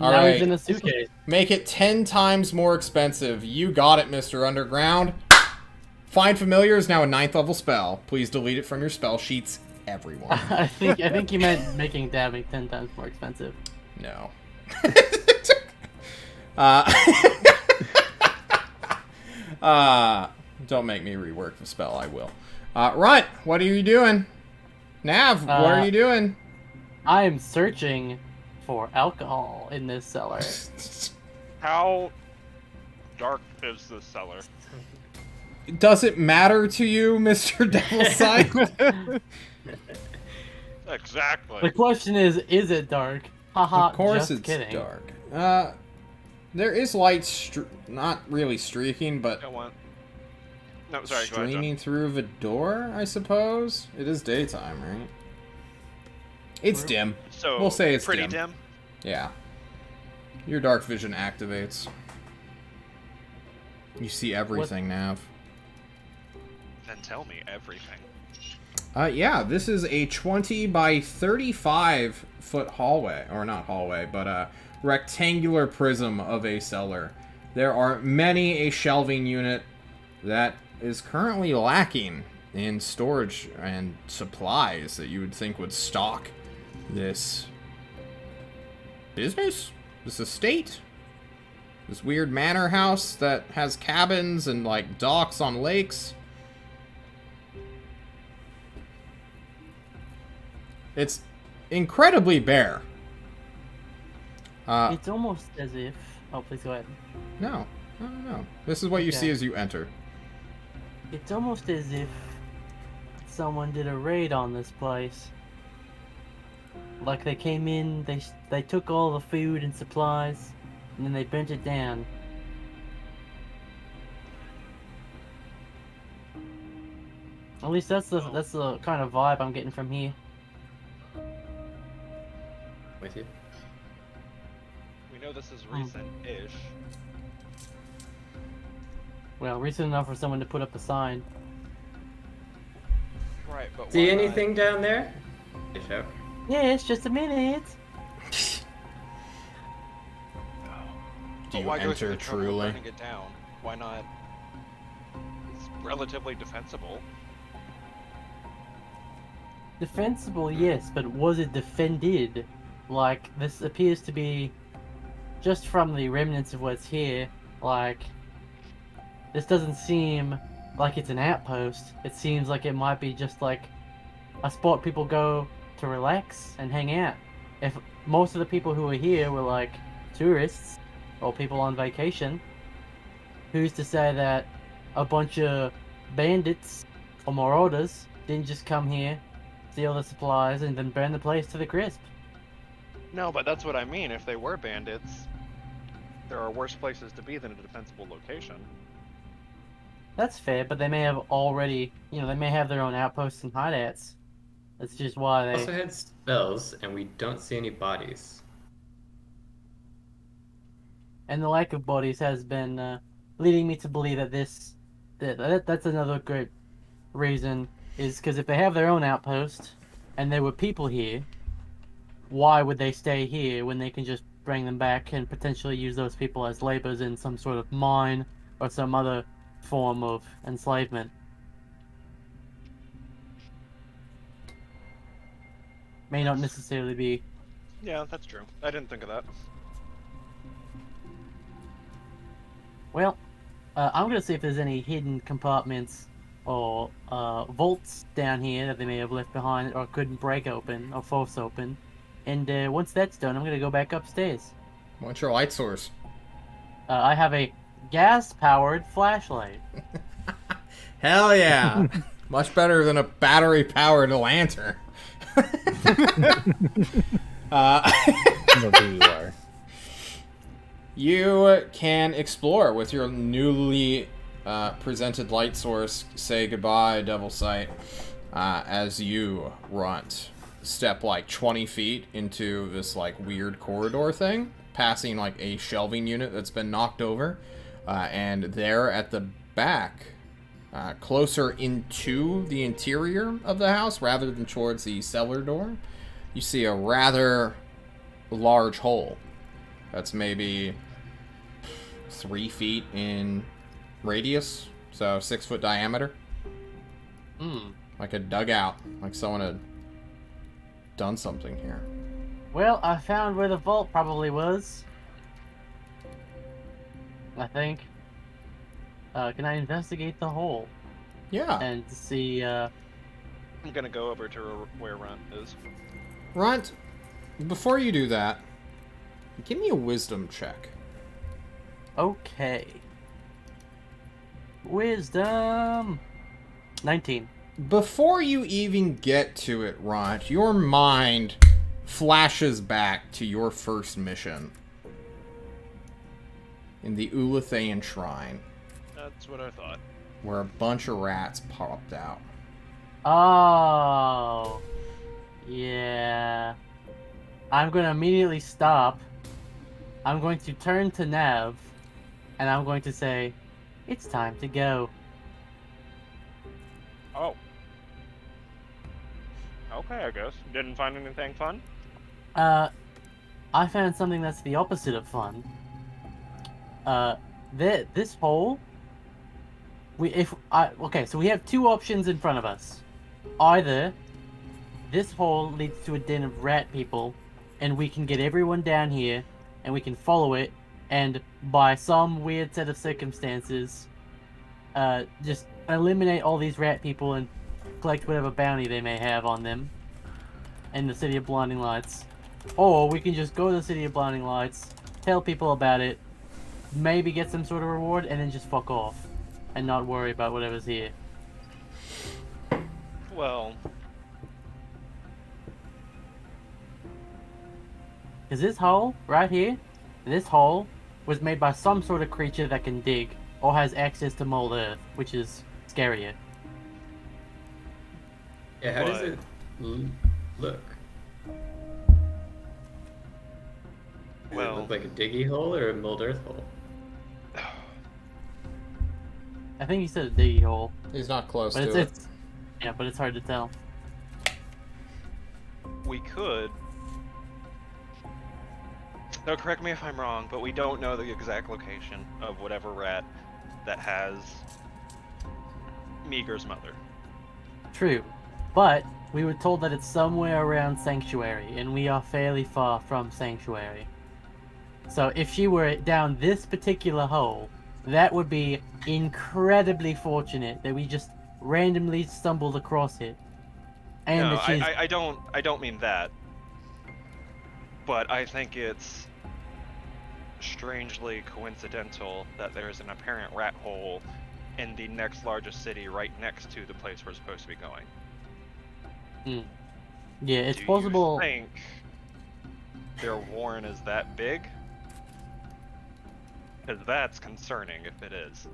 All now right. he's in a suitcase. Make it 10 times more expensive. You got it, Mr. Underground. Find Familiar is now a 9th level spell. Please delete it from your spell sheets, everyone. I think you meant making dabbing 10 times more expensive. No. Don't make me rework the spell, I will. Runt, what are you doing? Nav, what are you doing? I am searching for alcohol in this cellar. How dark is this cellar? Does it matter to you, Mr. Devilsight? Exactly. The question is it dark? Haha, Of course just it's kidding. dark. There is light, not really streaking, but Go on. No, sorry, go ahead, streaming through the door, I suppose? It is daytime, right? It's dim. So, We'll say it's pretty dim. dim. Yeah. Your dark vision activates. You see everything, Nav. Then tell me everything. Yeah, this is a 20 by 35 foot hallway, or not hallway, but a rectangular prism of a cellar. There are many a shelving unit that is currently lacking in storage and supplies that you would think would stock this business, this estate, this weird manor house that has cabins and like docks on lakes. It's incredibly bare. It's almost as if... Oh, please go ahead. No. This is what you Okay. see as you enter. It's almost as if someone did a raid on this place. Like they came in, they took all the food and supplies, and then they burnt it down. At least that's the kind of vibe I'm getting from here. With you. We know this is recent-ish. Well, recent enough for someone to put up a sign. Right, but See why not? anything down there? Fish out. Yes, just a minute. Do you why go through enter the trouble of truly? burning it down? Why not? It's relatively defensible. Defensible, yes, but was it defended? Like, this appears to be, just from the remnants of what's here, like, this doesn't seem like it's an outpost. It seems like it might be just like a spot people go to relax and hang out. If most of the people who are here were like tourists or people on vacation, who's to say that a bunch of bandits or marauders didn't just come here, steal the supplies, and then burn the place to the crisp? No, but that's what I mean. If they were bandits, there are worse places to be than a defensible location. That's fair, but they may have already, they may have their own outposts and hideouts. That's just why they. Also had spells, and we don't see any bodies. And the lack of bodies has been leading me to believe that that's another great reason, is because if they have their own outpost and there were people here, why would they stay here when they can just bring them back and potentially use those people as laborers in some sort of mine or some other form of enslavement? May not necessarily be. Yeah, that's true. I didn't think of that. Well, I'm gonna see if there's any hidden compartments or vaults down here that they may have left behind or couldn't break open or force open. And once that's done, I'm gonna go back upstairs. What's your light source? I have a gas-powered flashlight. Hell yeah! Much better than a battery-powered lantern. Who you are. You can explore with your newly presented light source. Say goodbye, Devil Sight, as you runt. Step like 20 feet into this like weird corridor thing, passing like a shelving unit that's been knocked over, and there at the back, closer into the interior of the house rather than towards the cellar door, you see a rather large hole that's maybe 3 feet in radius, so 6 foot diameter. Like a dugout, like someone had done something here. Well, I found where the vault probably was. I think. Can I investigate the hole Yeah. and see? I'm gonna go over to where Runt is. Runt, before you do that, give me a wisdom check. Okay. Wisdom. 19. Before you even get to it, Runt, your mind flashes back to your first mission in the Ulathaean Shrine, That's what I thought. where a bunch of rats popped out. Oh. Yeah. I'm going to immediately stop. I'm going to turn to Nav, and I'm going to say, it's time to go. Oh. Okay, I guess. Didn't find anything fun? I found something that's the opposite of fun. This hole. Okay, so we have two options in front of us. Either this hole leads to a den of rat people, and we can get everyone down here, and we can follow it, and by some weird set of circumstances, just eliminate all these rat people and collect whatever bounty they may have on them in the City of Blinding Lights. Or we can just go to the City of Blinding Lights, tell people about it, maybe get some sort of reward, and then just fuck off. And not worry about whatever's here. Well, Because this hole, right here, this hole was made by some sort of creature that can dig, or has access to mold earth, which is scarier. Yeah, how does What? it look? Does Well- it look like a diggy hole or a mold earth hole? I think he said a diggy hole, He's not close but to it's hard to tell. we could. So correct me if I'm wrong, but we don't know the exact location of whatever rat that has Meager's mother. True, but we were told that it's somewhere around Sanctuary, and we are fairly far from Sanctuary. So if she were down this particular hole, that would be incredibly fortunate that we just randomly stumbled across it. And No, that she's... I don't mean that. But I think it's strangely coincidental that there's an apparent rat hole in the next largest city right next to the place we're supposed to be going. Yeah, it's Do possible. you think their warren is that big? Because that's concerning if it is.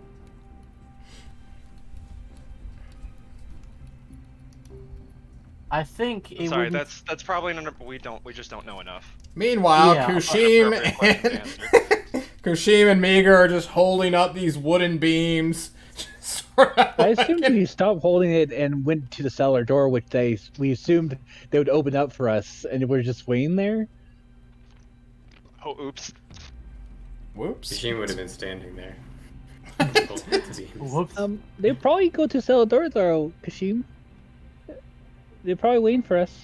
I think it Sorry, would. that's probably we just don't know enough. Meanwhile, Yeah. Kushim Appropriate question to and answer. Kushim and Meager are just holding up these wooden beams. I assumed we stopped holding it and went to the cellar door, which we assumed they would open up for us, and we're just waiting there. Oh, oops. Whoops. Machine would have been standing there. Whoops. They'd probably go to the cellar door, though, Kashim. They're probably waiting for us.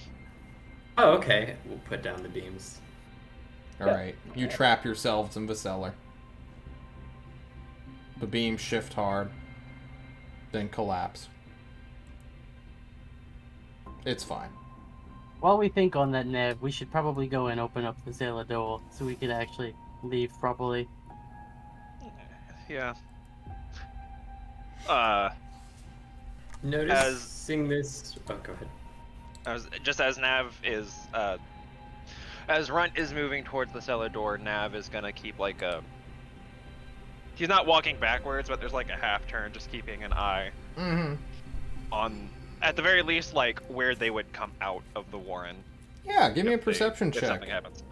Oh, okay. We'll put down the beams. Alright, you trap yourselves in the cellar. The beams shift hard, then collapse. It's fine. While we think on that, Nev, we should probably go and open up the cellar door so we could actually leave properly. Yeah. Noticing this. Oh, go ahead. As Nav is, as Runt is moving towards the cellar door, Nav is gonna keep like a. He's not walking backwards, but there's like a half turn, just keeping an eye on, at the very least, like where they would come out of the warren. Yeah, give me a perception if check. something happens.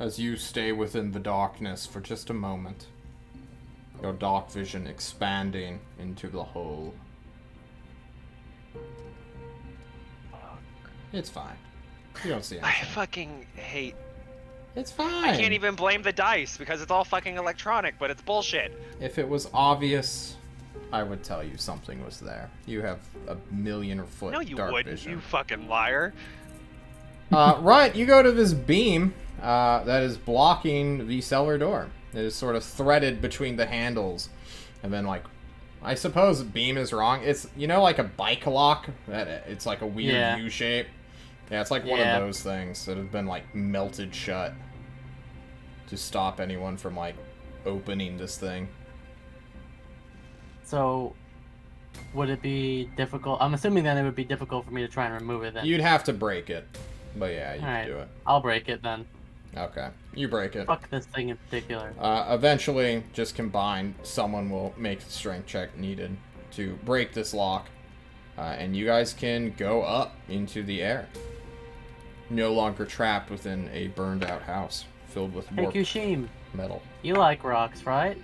As you stay within the darkness for just a moment. Your dark vision expanding into the hole. It's fine. You don't see I anything. fucking hate. It's fine. I can't even blame the dice because it's all fucking electronic, but it's bullshit. If it was obvious, I would tell you something was there. You have a million-foot No, you dark wouldn't, vision. you fucking liar. Right, you go to this beam that is blocking the cellar door. It is sort of threaded between the handles. And then, like, I suppose beam is wrong. It's, you know, like a bike lock? It's like a weird U shape. Yeah, it's like one of those things that have been, like, melted shut to stop anyone from, like, opening this thing. So, would it be difficult? I'm assuming then it would be difficult for me to try and remove it then. You'd have to break it. But yeah, you can do it. I'll break it then. Okay, you break it. Fuck this thing in particular. Eventually, just combined, someone will make the strength check needed to break this lock. And you guys can go up into the air. No longer trapped within a burned out house filled with Hey warped Kushim, metal. you like rocks, right?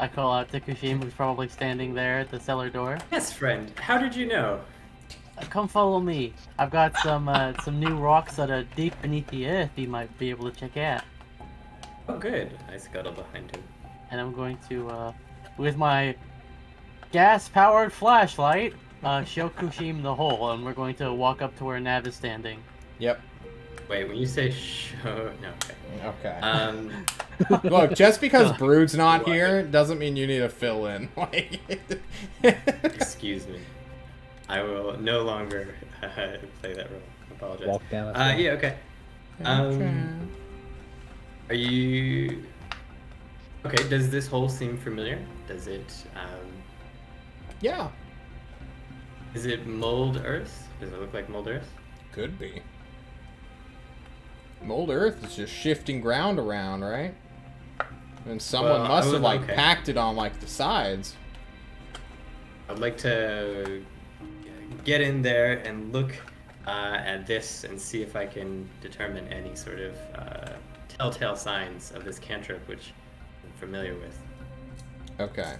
I call out to Kushim, who's probably standing there at the cellar door. Yes, friend. How did you know? Come follow me. I've got some new rocks that are deep beneath the earth you might be able to check out. Oh, good. I scuttle behind him. And I'm going to, with my gas-powered flashlight, show Kushim the hole, and we're going to walk up to where Nav is standing. Yep. Wait, when you say show... No, okay. Okay. Look, just because Brood's not here doesn't mean you need to fill in. Like, Excuse me. I will no longer play that role. I apologize. Walk down. Yeah, okay. Are you... Okay, does this hole seem familiar? Does it, yeah, Is it mold earth? Does it look like mold earth? could be. Mold Earth is just shifting ground around, right? And someone Well, must have, like, okay. packed it on, like, the sides. I'd like to get in there and look at this and see if I can determine any sort of telltale signs of this cantrip, which I'm familiar with. Okay.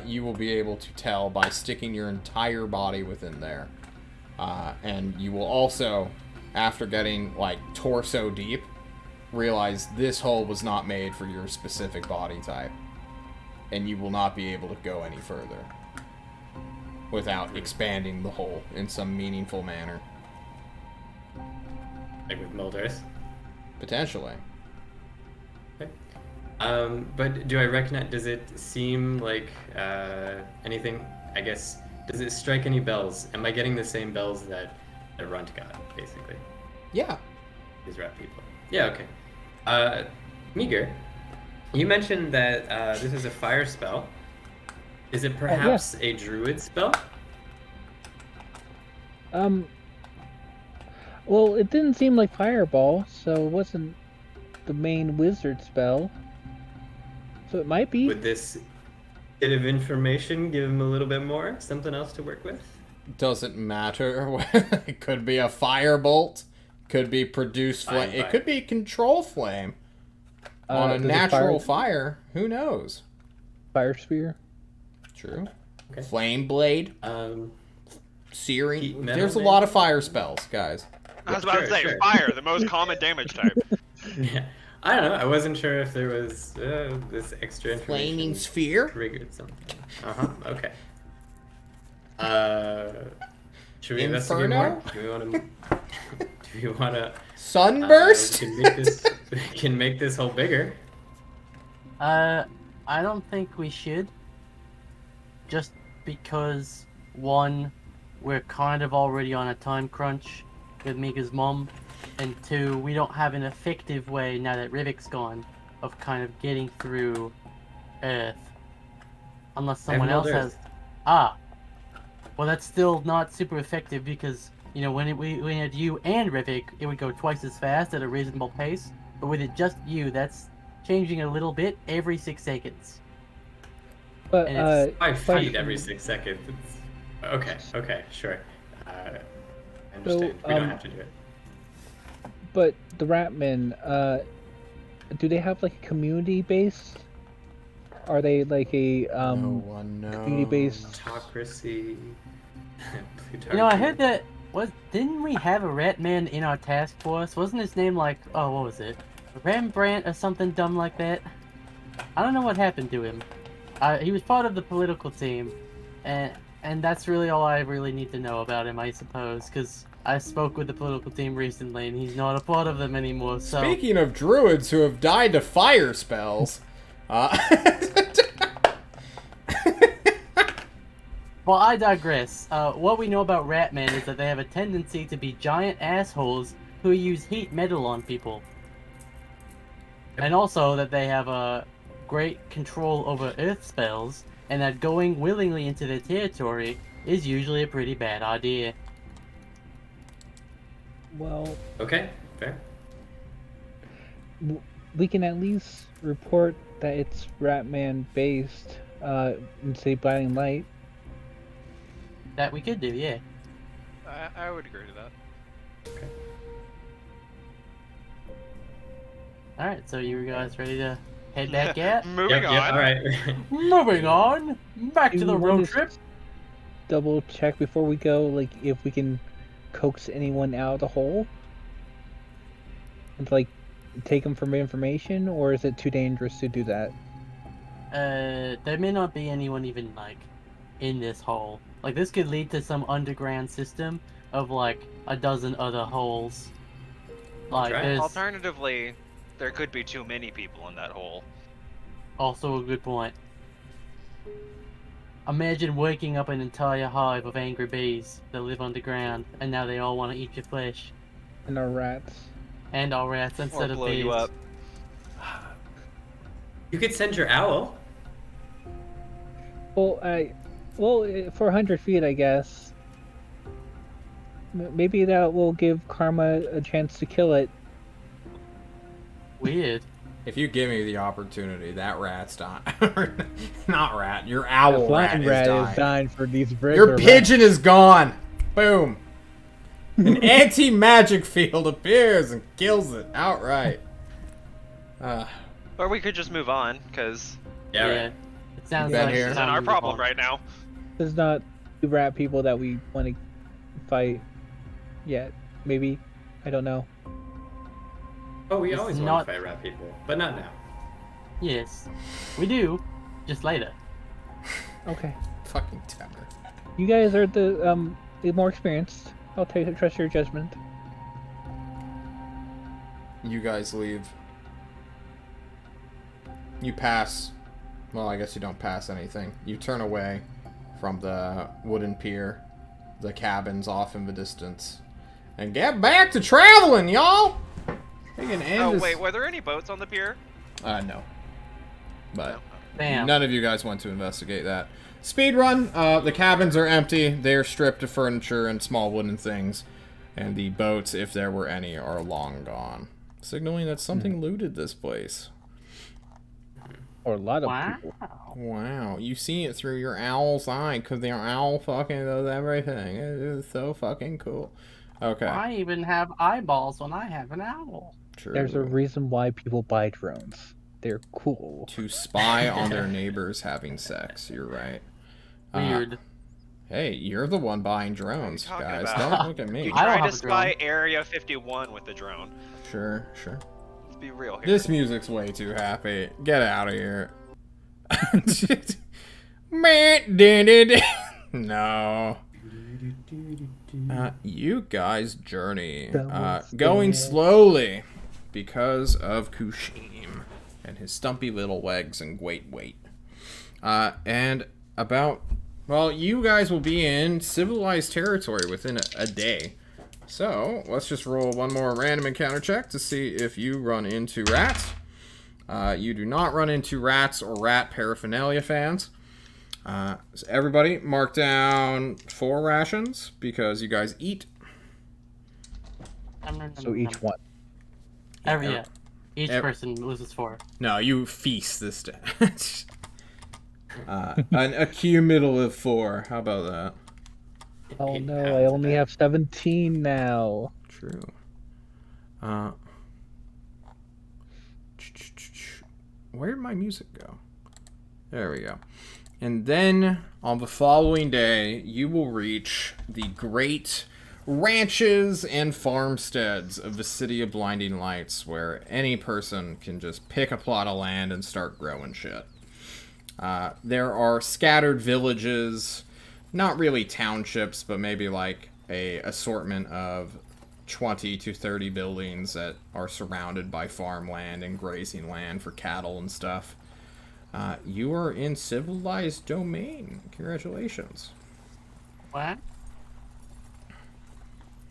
You will be able to tell by sticking your entire body within there. And you will also after getting, like, torso deep, realize this hole was not made for your specific body type. And you will not be able to go any further without expanding the hole in some meaningful manner. Like with Molders? Potentially. Okay. But do I recognize, does it seem like anything, I guess, does it strike any bells? Am I getting the same bells that Runt got, basically? Yeah. These rat people. Yeah, okay. Meager, you mentioned that this is a fire spell. Is it perhaps a druid spell? Well, it didn't seem like fireball, so it wasn't the main wizard spell. So it might be. Would this bit of information give him a little bit more? Something else to work with? Doesn't matter. It could be a firebolt. Could be produce flame. It could be control flame. On a natural fire. Who knows? Fire spear. True. Okay. Flame blade. Searing. There's a lot of fire spells, guys. I was about to say, fire, the most common damage type. Yeah. I don't know. I wasn't sure if there was this extra information. Flaming sphere? Triggered something. Okay. Should we investigate Inferno? more? Do we want to... Sunburst? We can make this hole bigger. I don't think we should. Just because, one, we're kind of already on a time crunch with Mika's mom, and two, we don't have an effective way, now that Rivik's gone, of kind of getting through Earth. Unless someone else has... Well, that's still not super effective because, you know, when we had you and Rivik, it would go twice as fast at a reasonable pace. But with it just you, that's changing a little bit every 6 seconds. But, 5 feet every 6 seconds. Okay, sure. I understand. We don't have to do it. But the Ratmen, do they have like a community base? Are they like a No one knows. community-based? Autocracy. You know, I heard that didn't we have a Ratman in our task force? Wasn't his name like, oh, what was it? Rembrandt or something dumb like that? I don't know what happened to him. He was part of the political team, and that's really all I really need to know about him, I suppose, because I spoke with the political team recently, and he's not a part of them anymore, so... Speaking of druids who have died to fire spells... Well, I digress. What we know about Ratman is that they have a tendency to be giant assholes who use heat metal on people. And also that they have a great control over earth spells, and that going willingly into their territory is usually a pretty bad idea. Well, Okay, fair. we can at least report that it's Ratman based, in say Blinding Light. That we could do, yeah. I would agree to that. Okay. Alright, so you guys ready to head back out? Moving on. All right. Moving on! Back to Do the you road wanna trip! Double check before we go, like if we can coax anyone out of the hole, and like take them for information, or is it too dangerous to do that? There may not be anyone even, like, in this hole. Like, this could lead to some underground system of, like, a dozen other holes. Like, Right. there's Alternatively, there could be too many people in that hole. also a good point. Imagine waking up an entire hive of angry bees that live underground, and now they all want to eat your flesh. And our rats. And our rats instead Or of blow bees. you up. You could send your owl. Well, for 100 feet, I guess. Maybe that will give Karma a chance to kill it. Weird. If you give me the opportunity, that rat's dying. Not rat, your owl The blind rat rat is is dying. dying for these regular Your pigeon is gone! Boom! An anti-magic field appears and kills it outright. Or we could just move on, because Yeah. Yeah. Right. It sounds Been like here. this it's isn't time our to move problem on. right now. There's not two rat people that we want to fight yet. Maybe I don't know. Oh, we It's always not- want to fight rat people, but not now. Yes, we do. Just later. Okay. Fucking Temmer. You guys are the more experienced. I'll trust your judgment. You guys leave. You pass. Well, I guess you don't pass anything. You turn away from the wooden pier, the cabins off in the distance, and get back to traveling, y'all. We can end Oh this... wait, were there any boats on the pier? No. But Damn. none of you guys went to investigate that. Speed run. The cabins are empty. They're stripped of furniture and small wooden things, and the boats, if there were any, are long gone, signaling that something looted this place. Or a lot of Wow. people. Wow, you see it through your owl's eye, because the owl fucking does everything. It is so fucking cool. Okay. I even have eyeballs when I have an owl. True. There's a reason why people buy drones. They're cool. To spy on their neighbors having sex. You're right. Weird. Hey, you're the one buying drones, What are guys. you talking about? Don't look at me. You I don't tried to have a drone. spy Area 51 with the drone. Sure. Let's be real here. This music's way too happy. Get out of here. Man, no. You guys journey. Going slowly because of Kushim and his stumpy little legs and great weight. And about... Well, you guys will be in civilized territory within a day. So, let's just roll one more random encounter check to see if you run into rats. You do not run into rats or rat paraphernalia fans. So everybody, mark down 4 rations because you guys eat. So each one. Each person loses 4. No, you feast this day. A cumulative 4. How about that? Oh no, I only have 17 now. True. Where'd my music go? There we go. And then, on the following day, you will reach the great ranches and farmsteads of the City of Blinding Lights, where any person can just pick a plot of land and start growing shit. There are scattered villages, not really townships, but maybe like a assortment of 20 to 30 buildings that are surrounded by farmland and grazing land for cattle and stuff. You are in civilized domain. Congratulations. What?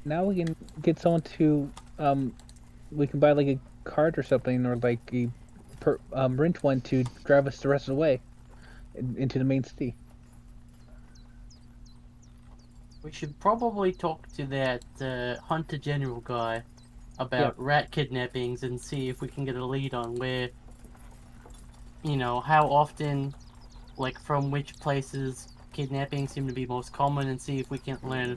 Now we can get someone to, we can buy like a cart or something, or like a rent one to drive us the rest of the way into the main city. We should probably talk to that Hunter General guy about rat kidnappings and see if we can get a lead on where, you know, how often, like from which places kidnapping seem to be most common, and see if we can learn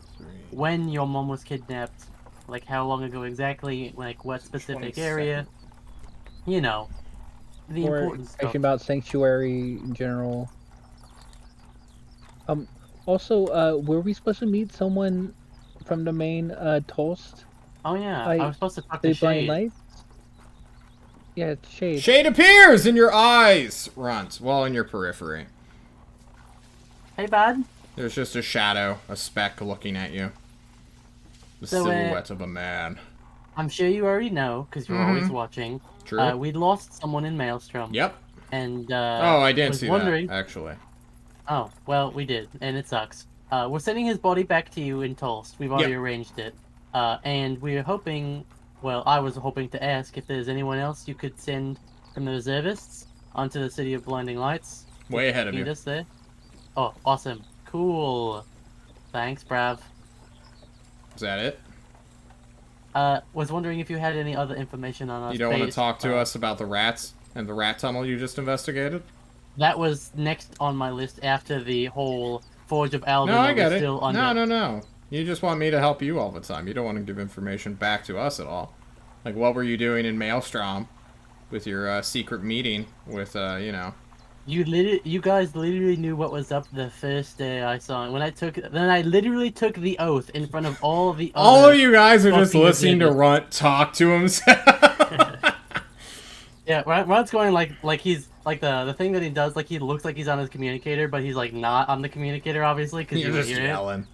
when your mom was kidnapped, like how long ago exactly, like what specific area, you know, the Or important stuff. information about Sanctuary in general. Also, were we supposed to meet someone from the main Toast? Oh yeah, I was supposed to talk to The Blind Shade. Lights? Yeah, it's Shade. Shade appears in your eyes, Runt. Well, in your periphery. Hey, bud. There's just a shadow, a speck looking at you. The So, silhouette of a man. I'm sure you already know, because you're always watching. True. We lost someone in Maelstrom. Yep. And, Oh, I didn't was see wondering... that, actually. Oh, well, we did, and it sucks. We're sending his body back to you in Tulst. We've already Yep. arranged it. And we're hoping... Well, I was hoping to ask if there's anyone else you could send from the reservists onto the City of Blinding Lights. Way ahead of Meet you. us there. Oh, awesome. Cool. Thanks, Brav. Is that it? Was wondering if you had any other information on us. You don't want to based- talk to us about the rats and the rat tunnel you just investigated? That was next on my list after the whole Forge of Alvin. No, I that get was it. still under... No. You just want me to help you all the time. You don't want to give information back to us at all. Like, what were you doing in Maelstrom with your secret meeting with, you know, You guys literally knew what was up the first day I saw it. Then I literally took the oath in front of all of the other. All of you guys are just fucking listening to exhibits. Runt talk to himself. Yeah, Rod's going like he's like the thing that he does, like he looks like he's on his communicator, but he's like not on the communicator, obviously, because You're you just hear yelling. it.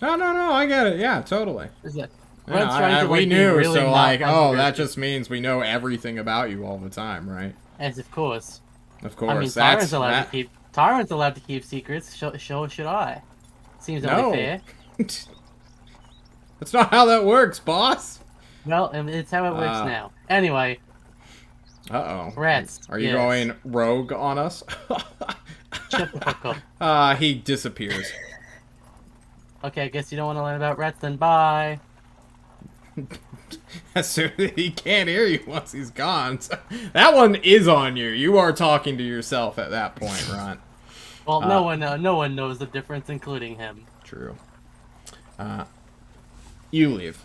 No, I get it. Yeah, totally. Is that Yeah, Rod's trying to we like be knew, really so not like, oh, that passive-aggressive. just means we know everything about you all the time, right? As of course. Of course. I mean, Tyrant's allowed to keep secrets. So should I. Seems No. only fair. That's not how that works, boss. Well, it's how it works now. Anyway, Uh-oh. rats. Are you yes. going rogue on us? Shut the fuck up. He disappears. Okay, I guess you don't want to learn about rats, then bye. So he can't hear you once he's gone. So that one is on you. You are talking to yourself at that point, Ron. Well, no one knows the difference, including him. True. You leave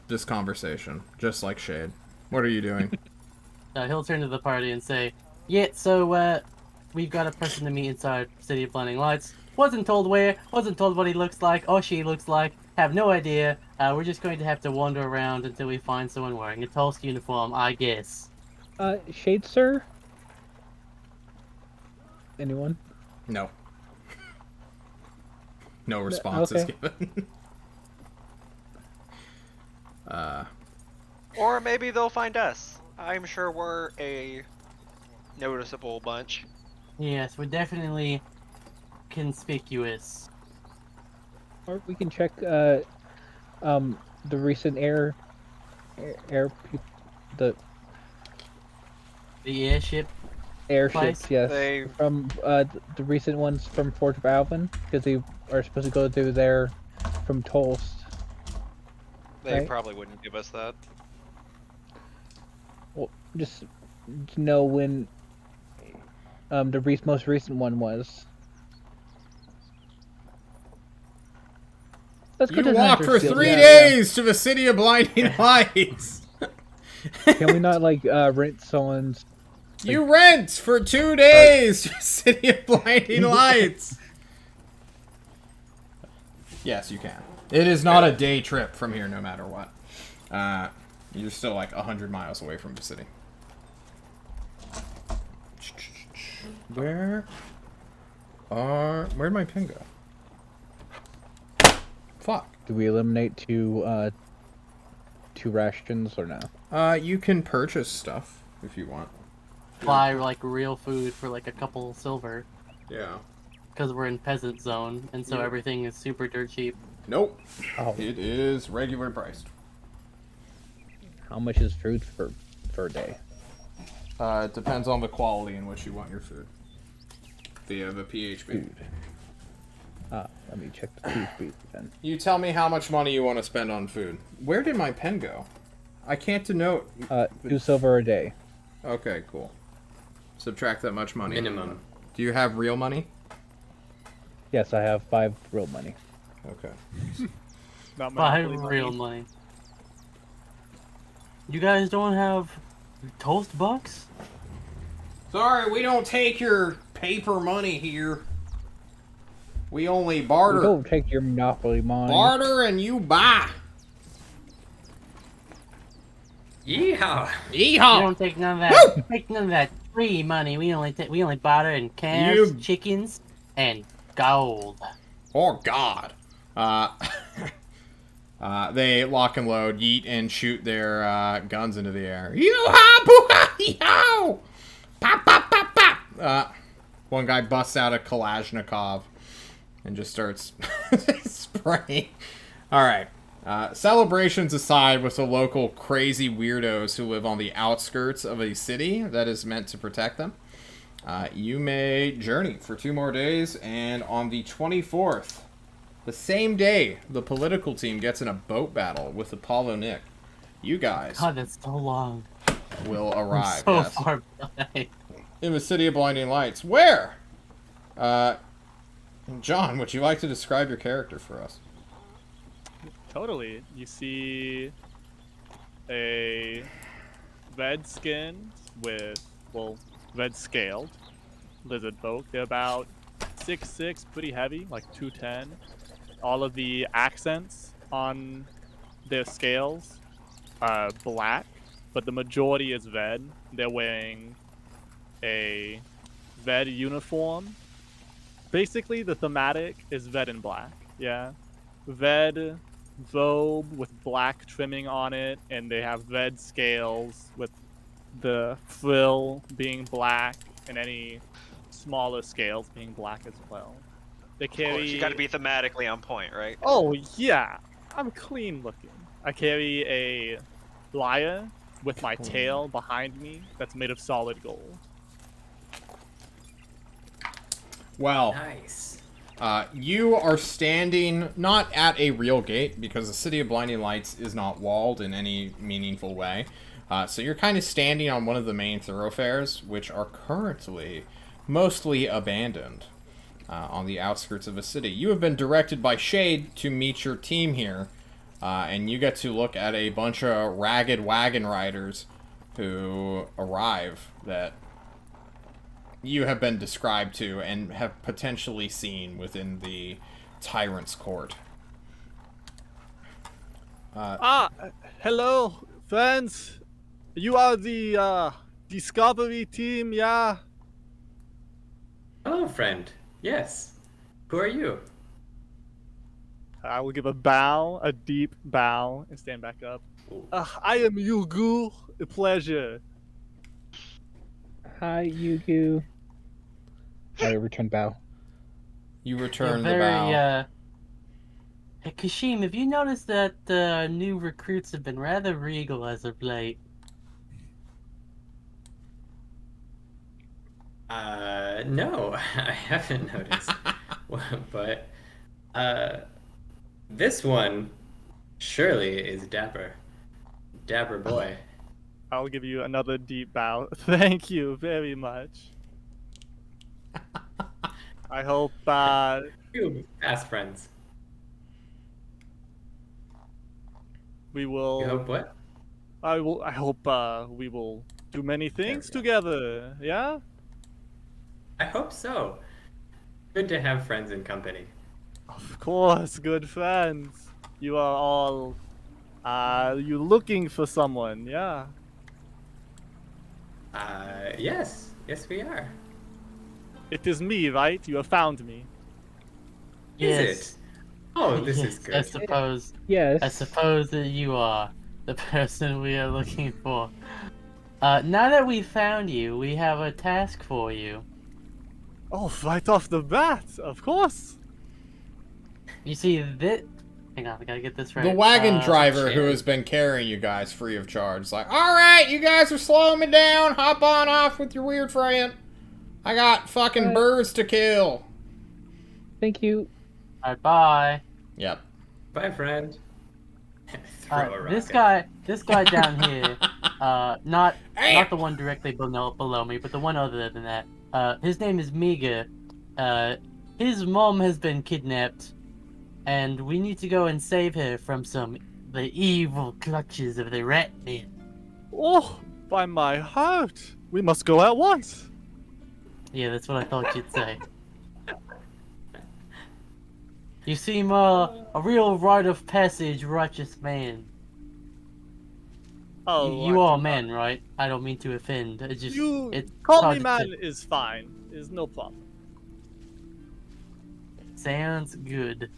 this conversation, just like Shade. What are you doing? He'll turn to the party and say, "Yeah, so we've got a person to meet inside City of Blinding Lights. Wasn't told where. Wasn't told what he looks like or she looks like. Have no idea. We're just going to have to wander around until we find someone wearing a Tulsk uniform, I guess." Shade, sir? Anyone? No. No response is okay. given. Or maybe they'll find us. I'm sure we're a noticeable bunch. Yes, we're definitely conspicuous. Or we can check the recent the The airships, Place? yes. They- From the recent ones from Fort of Alvin, because they are supposed to go through there from Tulst. They Right. probably wouldn't give us that. Well, just to know when the most recent one was. Let's go You to walked for Hunter's Guild. 3 Yeah, days to the City of Blinding Lights. yeah. Can we not like rent someone's? You rent for 2 days to the City of Blinding Lights. Yes, you can. It is not a day trip from here, no matter what. You're still like 100 miles away from the city. Where'd my pin go? Fuck. Do we eliminate two rations or no? You can purchase stuff if you want. Buy like real food for like a couple silver, Yeah. because we're in peasant zone, and so Yeah. everything is super dirt cheap. Nope. Oh, It is regular priced. how much is food for a day? It depends on the quality in which you want your food. The PHB. Food. Let me check the food speed then. You tell me how much money you want to spend on food. Where did my pen go? I can't denote. 2 silver a day. Okay, cool. Subtract that much money. Minimum. Do you have real money? Yes, I have 5 real money. Okay. Not Buy monopoly real money. You guys don't have toast bucks? Sorry, we don't take your paper money here. We only We barter. don't take your monopoly money. Barter and you buy. Yeehaw! You Yeehaw! don't take none of that. Take none of that free money. We only barter in calves, You- chickens, and gold. Oh God. They lock and load, yeet, and shoot their guns into the air. Yoo-ha, boo-ha, yee-how! Pop, pop, pop, pop! One guy busts out a Kalashnikov and just starts spraying. Alright. Celebrations aside with the local crazy weirdos who live on the outskirts of a city that is meant to protect them, you may journey for 2 more days, and on the 24th, the same day, the political team gets in a boat battle with Apollo Nick. You guys God, that's so long. will I'm arrive so yes, far behind. in the City of Blinding Lights. Where? John, would you like to describe your character for us? Totally. You see a red skin with, well, red scaled lizard folk. They're about 6'6", pretty heavy, like 210. All of the accents on their scales are black, but the majority is red. They're wearing a red uniform. Basically, the thematic is red and black. Yeah, red robe with black trimming on it, and they have red scales with the frill being black and any smaller scales being black as well. They Of course, carry. you got to be thematically on point, right? Oh yeah, I'm clean looking. I carry a lyre with my tail behind me that's made of solid gold. Well, Nice. you are standing not at a real gate because the City of Blinding Lights is not walled in any meaningful way. So you're kind of standing on one of the main thoroughfares, which are currently mostly abandoned on the outskirts of a city. You have been directed by Shade to meet your team here, and you get to look at a bunch of ragged wagon riders who arrive that you have been described to and have potentially seen within the Tyrant's Court. Hello, friends. You are the Discovery team, yeah? Hello, friend. Yes. Who are you? I will give a bow, a deep bow, and stand back up. I am Yugu. A pleasure. Hi, Yugu. I return bow. You You're return the very, bow. Hey, Kashim, have you noticed that new recruits have been rather regal as of late? No, I haven't noticed. But, this one surely is dapper. Dapper boy. I'll give you another deep bow. Thank you very much. I hope You fast friends. we will. You hope what? I hope we will do many things together. Yeah. I hope so. Good to have friends in company. Of course, good friends. You are all. You looking for someone? Yeah. Yes. Yes, we are. It is me, right? You have found me. Yes. Is it? Oh, this is Yes, good. I suppose. Yes. I suppose that you are the person we are looking for. Now that we've found you, we have a task for you. Oh, right off the bat, of course. You see, this. Hang on, I gotta get this right. The wagon driver shit. who has been carrying you guys free of charge is like, alright, you guys are slowing me down. Hop on off with your weird friend. I got fucking birds to kill. Thank you. Bye. Yep. Bye, friend. Throw a This rocket. guy down here, not the one directly below me, but the one other than that. His name is Miga. His mom has been kidnapped, and we need to go and save her from the evil clutches of the rat men. Oh, by my heart. We must go at once. Yeah, that's what I thought you'd say. You seem a real rite of passage righteous man. Oh, You I are do men, not- right? I don't mean to offend. It's just You it's call hard me to man tell. is fine. Is no problem. Sounds good.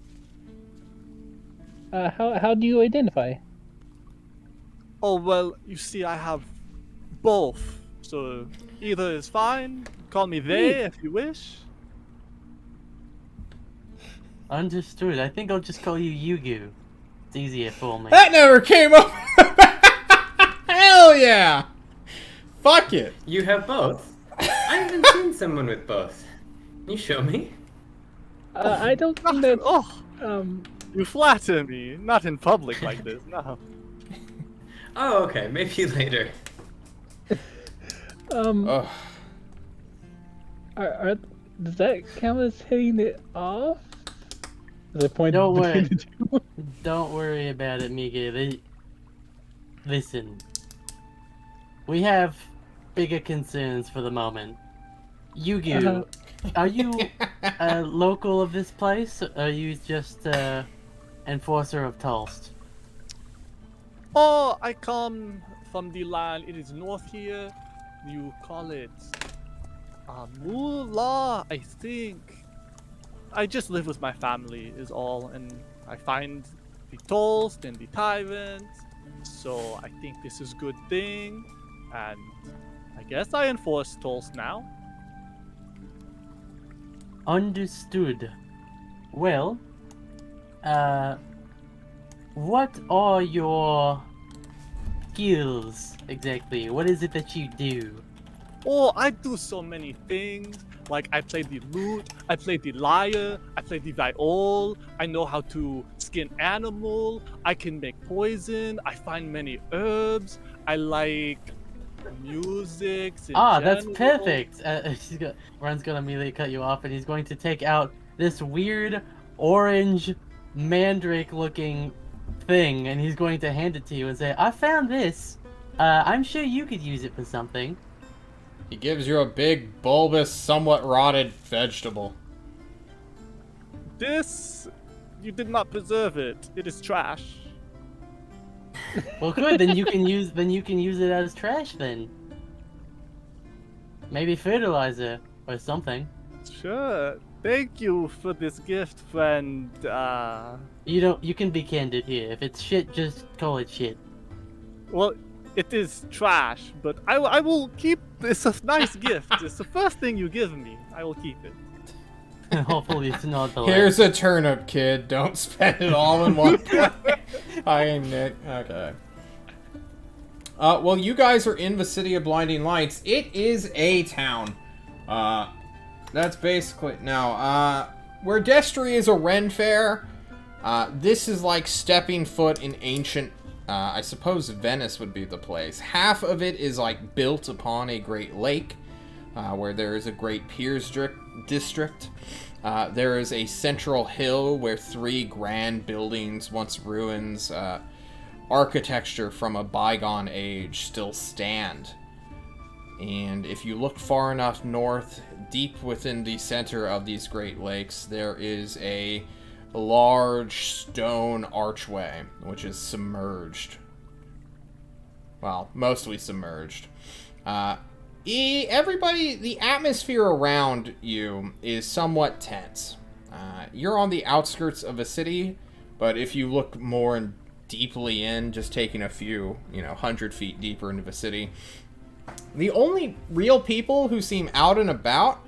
How do you identify? Oh well, you see, I have both. So either is fine. Call me they if you wish. Understood. I think I'll just call you Yugu. It's easier for me. That never came up. Hell yeah. Fuck it. You have both? I haven't seen someone with both. Can you show me? I don't think that's Oh, you flatter me. Not in public like this. No. Oh, okay. Maybe later. Ugh. Does that count as hitting it off? Does it point Don't between worry. the two? Don't worry about it, Mika. Listen. We have bigger concerns for the moment. Yugu, are you a local of this place? Or are you just enforcer of Tulst? Oh, I come from the land. It is north here. You call it Moolah, I think. I just live with my family is all, and I find the Toast and the Tyrant. So I think this is a good thing, and I guess I enforce Toast now. Understood. Well, what are your skills exactly? What is it that you do? Oh, I do so many things. Like I play the lute, I play the lyre, I play the viol, I know how to skin animal, I can make poison, I find many herbs, I like music. That's perfect. Ren's gonna immediately cut you off, and he's going to take out this weird orange mandrake-looking thing, and he's going to hand it to you and say, "I found this. I'm sure you could use it for something." He gives you a big, bulbous, somewhat rotted vegetable. This, you did not preserve it. It is trash. Well, good. Then you can use it as trash. Then maybe fertilizer or something. Sure. Thank you for this gift, friend. You can be candid here. If it's shit, just call it shit. Well, it is trash, but I will keep this a nice gift. It's the first thing you give me. I will keep it. Hopefully it's not the Here's a turnip, kid. Don't spend it all in one place. I am Nick. Okay. Well, you guys are in the City of Blinding Lights. It is a town. That's basically... Now, where Destry is a Ren Fair, this is like stepping foot in ancient... I suppose Venice would be the place. Half of it is like built upon a great lake, where there is a great piers district. There is a central hill where 3 grand buildings, once ruins, architecture from a bygone age, still stand. And if you look far enough north, deep within the center of these Great Lakes, there is a large stone archway, which is submerged. Well, mostly submerged. Everybody, the atmosphere around you is somewhat tense. You're on the outskirts of a city, but if you look more deeply in, just taking a few, 100 feet deeper into the city, the only real people who seem out and about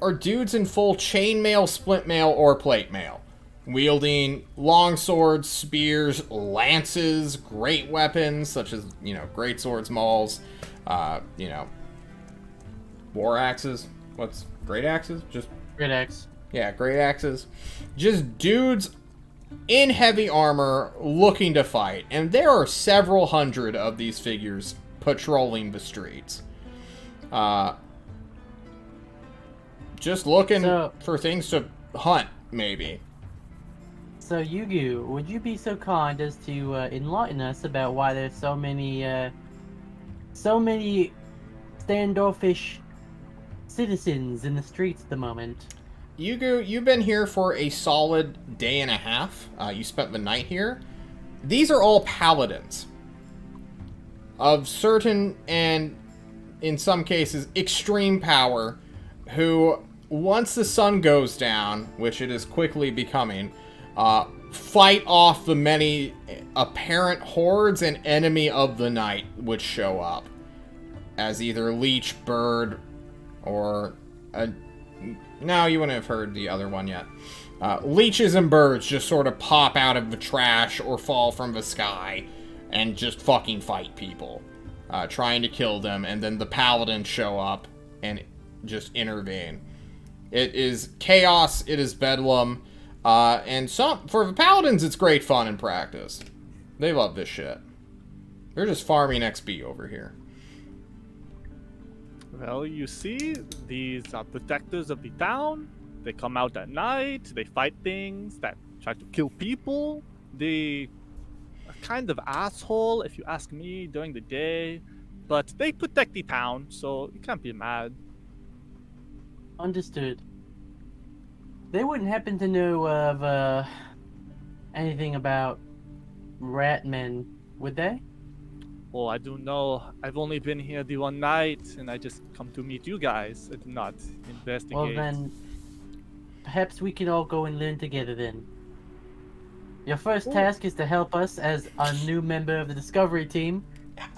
are dudes in full chainmail, splint mail, or plate mail, wielding long swords, spears, lances, great weapons such as, great swords, mauls, war axes. What's great axes? Just great axe. Yeah, great axes. Just dudes in heavy armor looking to fight, and there are several hundred of these figures patrolling the streets. Just looking for things to hunt, maybe. So, Yugu, would you be so kind as to enlighten us about why there's so many standoffish citizens in the streets at the moment? Yugu, you've been here for a solid day and a half. You spent the night here. These are all paladins of certain and, in some cases, extreme power, who, once the sun goes down, which it is quickly becoming, fight off the many apparent hordes and enemy of the night which show up as either leech, bird, or no, you wouldn't have heard the other one yet. Leeches and birds just sort of pop out of the trash or fall from the sky and just fucking fight people, trying to kill them, and then the paladins show up and just intervene. It is chaos, it is bedlam, and for the paladins it's great fun and practice. They love this shit. They're just farming XP over here. Well, you see, these are protectors of the town. They come out at night, they fight things that try to kill people. They are kind of asshole, if you ask me, during the day. but they protect the town, so you can't be mad. Understood. They wouldn't happen to know of anything about Ratmen, would they? Oh, I don't know. I've only been here the one night, and I just come to meet you guys. I did not investigate. Well then, perhaps we can all go and learn together then. Your first task is to help us as a new member of the Discovery team.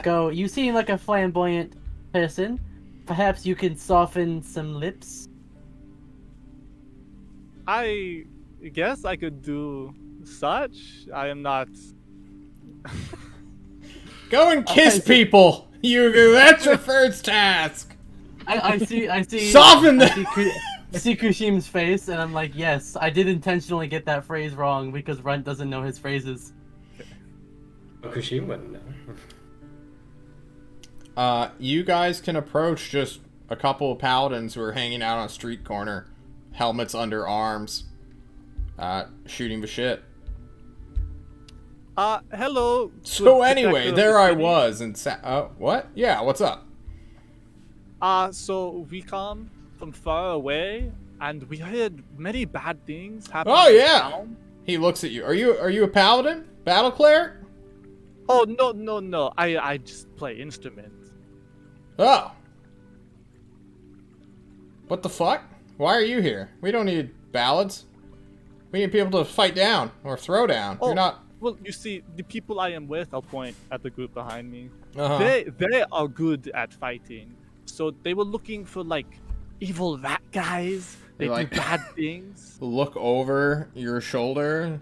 Go. You seem like a flamboyant person. Perhaps you can soften some lips. I guess I could do such. I am not. Go and kiss people, Yugu. That's your first task. I see. Soften them. I see Kushim's face, and I'm like, yes, I did intentionally get that phrase wrong because Runt doesn't know his phrases. Oh, Kushim wouldn't know. You guys can approach just a couple of paladins who are hanging out on a street corner, helmets under arms, shooting the shit. Hello. So anyway, there I was, and what? Yeah, what's up? So we come from far away, and we heard many bad things happen. Oh in yeah. town. He looks at you. Are you a paladin? Battle cleric? Oh no. I just play instruments. Oh. What the fuck? Why are you here? We don't need ballads. We need people to fight down or throw down. Oh. You're not. Well, you see, the people I am with, I'll point at the group behind me. Uh-huh. They are good at fighting. So they were looking for like evil rat guys. They do like- bad things. Look over your shoulder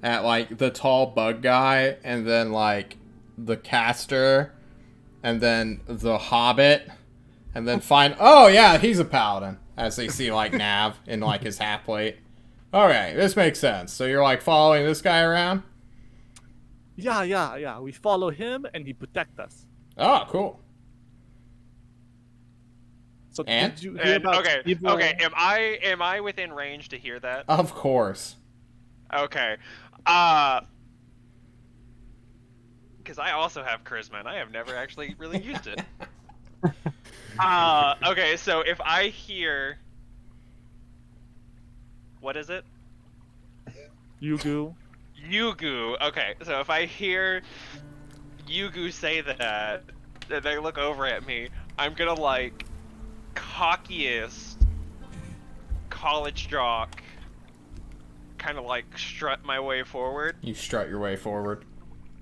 at like the tall bug guy, and then like the caster, and then the hobbit, and then find. Oh yeah, he's a paladin. As they see like Nav in like his half plate. Okay, this makes sense. So you're like following this guy around? Yeah. We follow him, and he protect us. Oh, cool. So And? did you hear about okay, evil... okay. Am I within range to hear that? Of course. Okay. Because I also have charisma, and I have never actually really used it. Okay, so if I hear... What is it? Yugu. Yugu. Okay, so if I hear Yugu say that, and they look over at me, I'm gonna like cockiest college jock kind of like strut my way forward. You strut your way forward.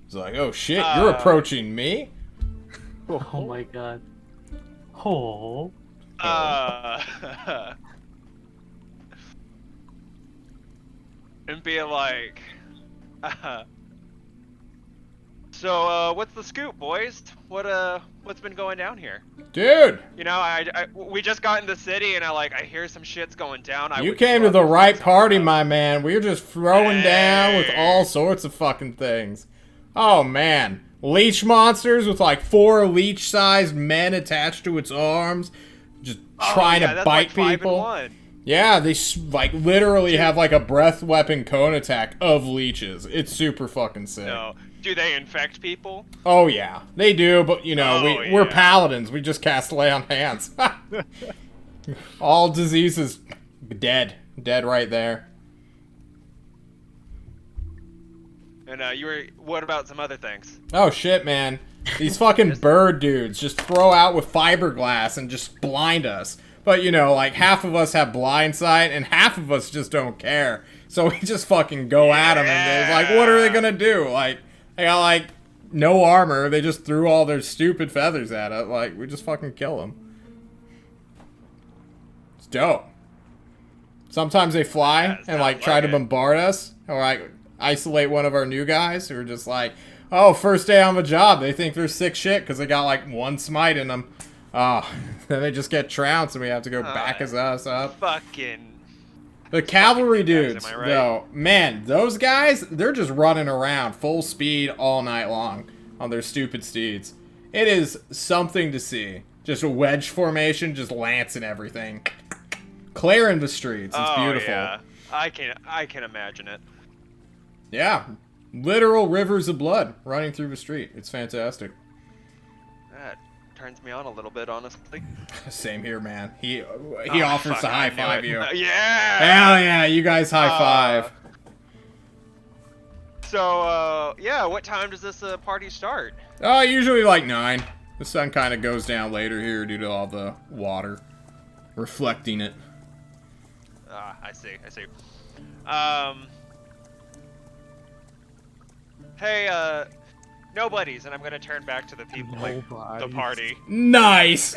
It's like, oh shit, you're approaching me? Oh my god. Oh. And being like, so what's the scoop, boys? What's been going down here? Dude! You know, we just got in the city, and I hear some shit's going down. You came to the right party, my man. We're just throwing down with all sorts of fucking things. Oh man, leech monsters with like 4 leech-sized men attached to its arms, just trying to bite like 5 people. in 1. Yeah, they like literally have like a breath weapon cone attack of leeches. It's super fucking sick. No, do they infect people? Oh yeah, they do, but you know, we're yeah. paladins. We just cast lay on hands. All diseases dead right there. And what about some other things? Oh shit, man. These fucking bird dudes just throw out with fiberglass and just blind us. But, you know, like, half of us have blind sight, and half of us just don't care. So we just fucking go at them, and they're like, what are they gonna do? Like, they got, like, no armor. They just threw all their stupid feathers at it. Like, we just fucking kill them. It's dope. Sometimes they fly and, like, try to bombard us. Or, like, isolate one of our new guys who are just like, oh, first day on the job. They think they're sick shit because they got, like, 1 smite in them. Oh, then they just get trounced and we have to go back his ass up. Fucking... The cavalry dudes, am I right? though, man, those guys, they're just running around full speed all night long on their stupid steeds. It is something to see. Just a wedge formation, just lancing everything. Clearing the streets, it's beautiful. Yeah. I can imagine it. Yeah, literal rivers of blood running through the street. It's fantastic. turns me on a little bit, honestly. Same here, man. He offers to high five you. Yeah. Hell yeah, you guys high five. So yeah, what time does this party start? Usually like 9. The sun kind of goes down later here due to all the water reflecting it. I see. Hey, nobodies, and I'm gonna turn back to the people, like, the party. Nice!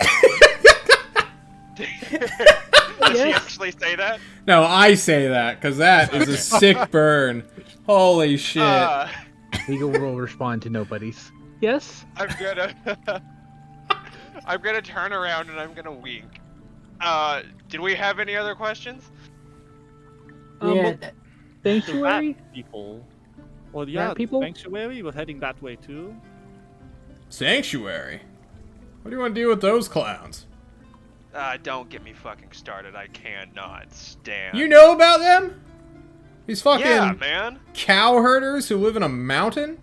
Does she actually say that? No, I say that, because that is a sick burn. Holy shit. Eagle will respond to nobodies. Yes? I'm gonna turn around and I'm gonna wink. Did we have any other questions? Yeah. Sanctuary? People. Well, yeah, people? Sanctuary. We're heading that way too. Sanctuary? What do you want to do with those clowns? Don't get me fucking started. I cannot stand. You know about them? These fucking Yeah, man. cow herders who live in a mountain?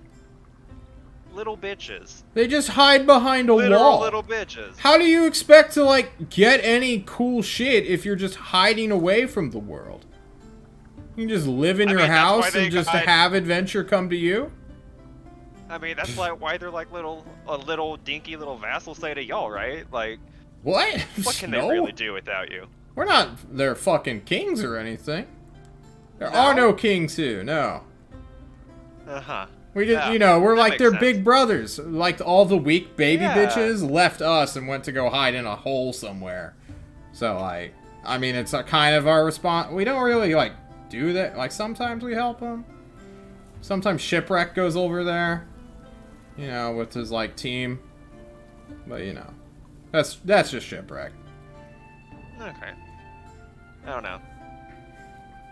Little bitches. They just hide behind a Literal wall. little bitches. How do you expect to, like, get any cool shit if you're just hiding away from the world? You can just live in your mean, that's why house they and just got- have adventure come to you? I mean, that's why they're like a little dinky little vassal say to y'all, right? Like, What? what can No. they really do without you? We're not their fucking kings or anything. There No? are no kings here, no. Uh-huh. We just, Yeah, you know, we're that like makes their sense. big brothers. Like all the weak baby Yeah. bitches left us and went to go hide in a hole somewhere. So, like, I mean, it's a kind of our response. We don't really, like, do that. Like, sometimes we help them. Sometimes Shipwreck goes over there, you know, with his, like, team. But, you know, that's just Shipwreck. Okay. I don't know.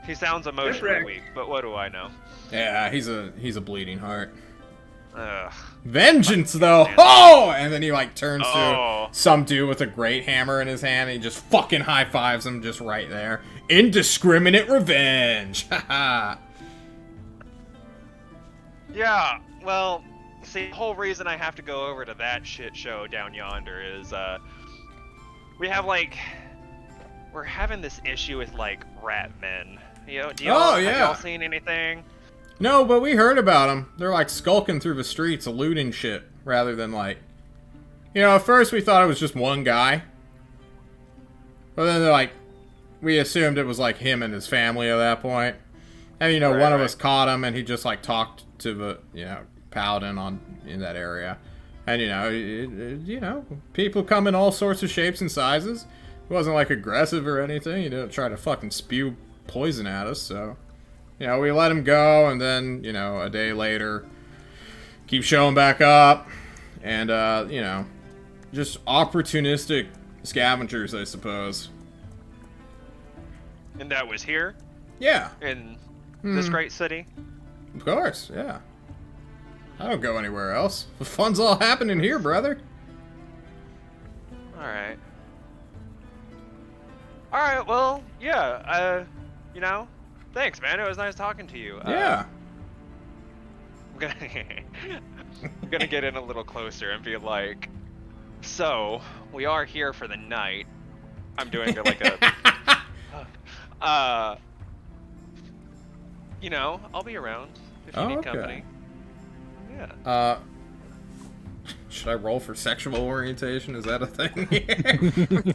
He sounds emotionally weak, but what do I know? Yeah, he's a bleeding heart. Ugh. Vengeance, though! Man. Oh! And then he, like, turns Oh. to some dude with a great hammer in his hand, and he just fucking high-fives him just right there. Indiscriminate revenge! Haha. Yeah, well, see, the whole reason I have to go over to that shit show down yonder is, we have, like, we're having this issue with, like, rat men. You know, have y'all seen anything? No, but we heard about them. They're, like, skulking through the streets, looting shit, rather than, like... You know, at first we thought it was just one guy. But then they're like... We assumed it was, like, him and his family at that point. And, you know, Right, one of right. us caught him, and he just, like, talked to the, you know, paladin in that area. And, you know, people come in all sorts of shapes and sizes. He wasn't, like, aggressive or anything. He didn't try to fucking spew poison at us, so... You know, we let him go, and then, you know, a day later, keep showing back up. And, you know, just opportunistic scavengers, I suppose. And that was here, Yeah, in this great city? of course, yeah. I don't go anywhere else. The fun's all happening here, brother. Alright. Alright, well, yeah, you know, thanks, man. It was nice talking to you. Yeah. I'm gonna get in a little closer and be like, so, we are here for the night. I'm doing like a, you know, I'll be around if you need okay. company. Yeah. Should I roll for sexual orientation? Is that a thing here?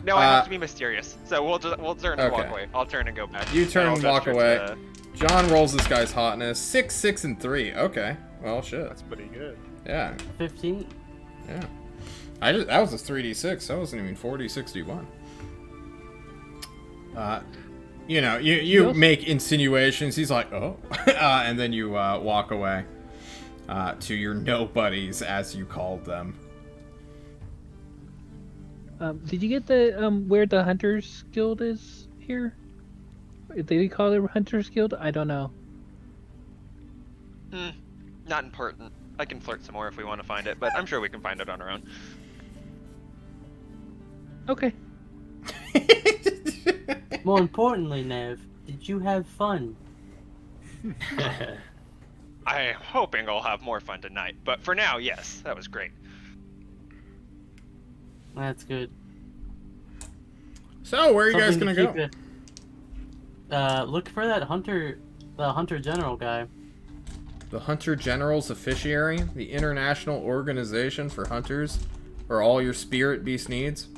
No, I have to be mysterious. So we'll turn and walk Okay. away. I'll turn and go back. You turn I'll and walk gesture away. to- John rolls this guy's hotness. 6, 6, and 3. Okay. Well, shit. That's pretty good. Yeah. 15. Yeah. That was a 3d6. That wasn't even 4061. You know, you Yes. make insinuations. He's like, oh. And then you walk away to your nobodies, as you called them. Did you get the where the Hunters Guild is here? Did they call it Hunters Guild? I don't know. Not important. I can flirt some more if we want to find it, but I'm sure we can find it on our own. Okay. More importantly, Nev, did you have fun? I am hoping I'll have more fun tonight. But for now, yes, that was great. That's good. So, where are you guys Something gonna to go? keep look for that hunter, the hunter general guy. The Hunter General's Officiary, the international organization for hunters, or all your spirit beast needs.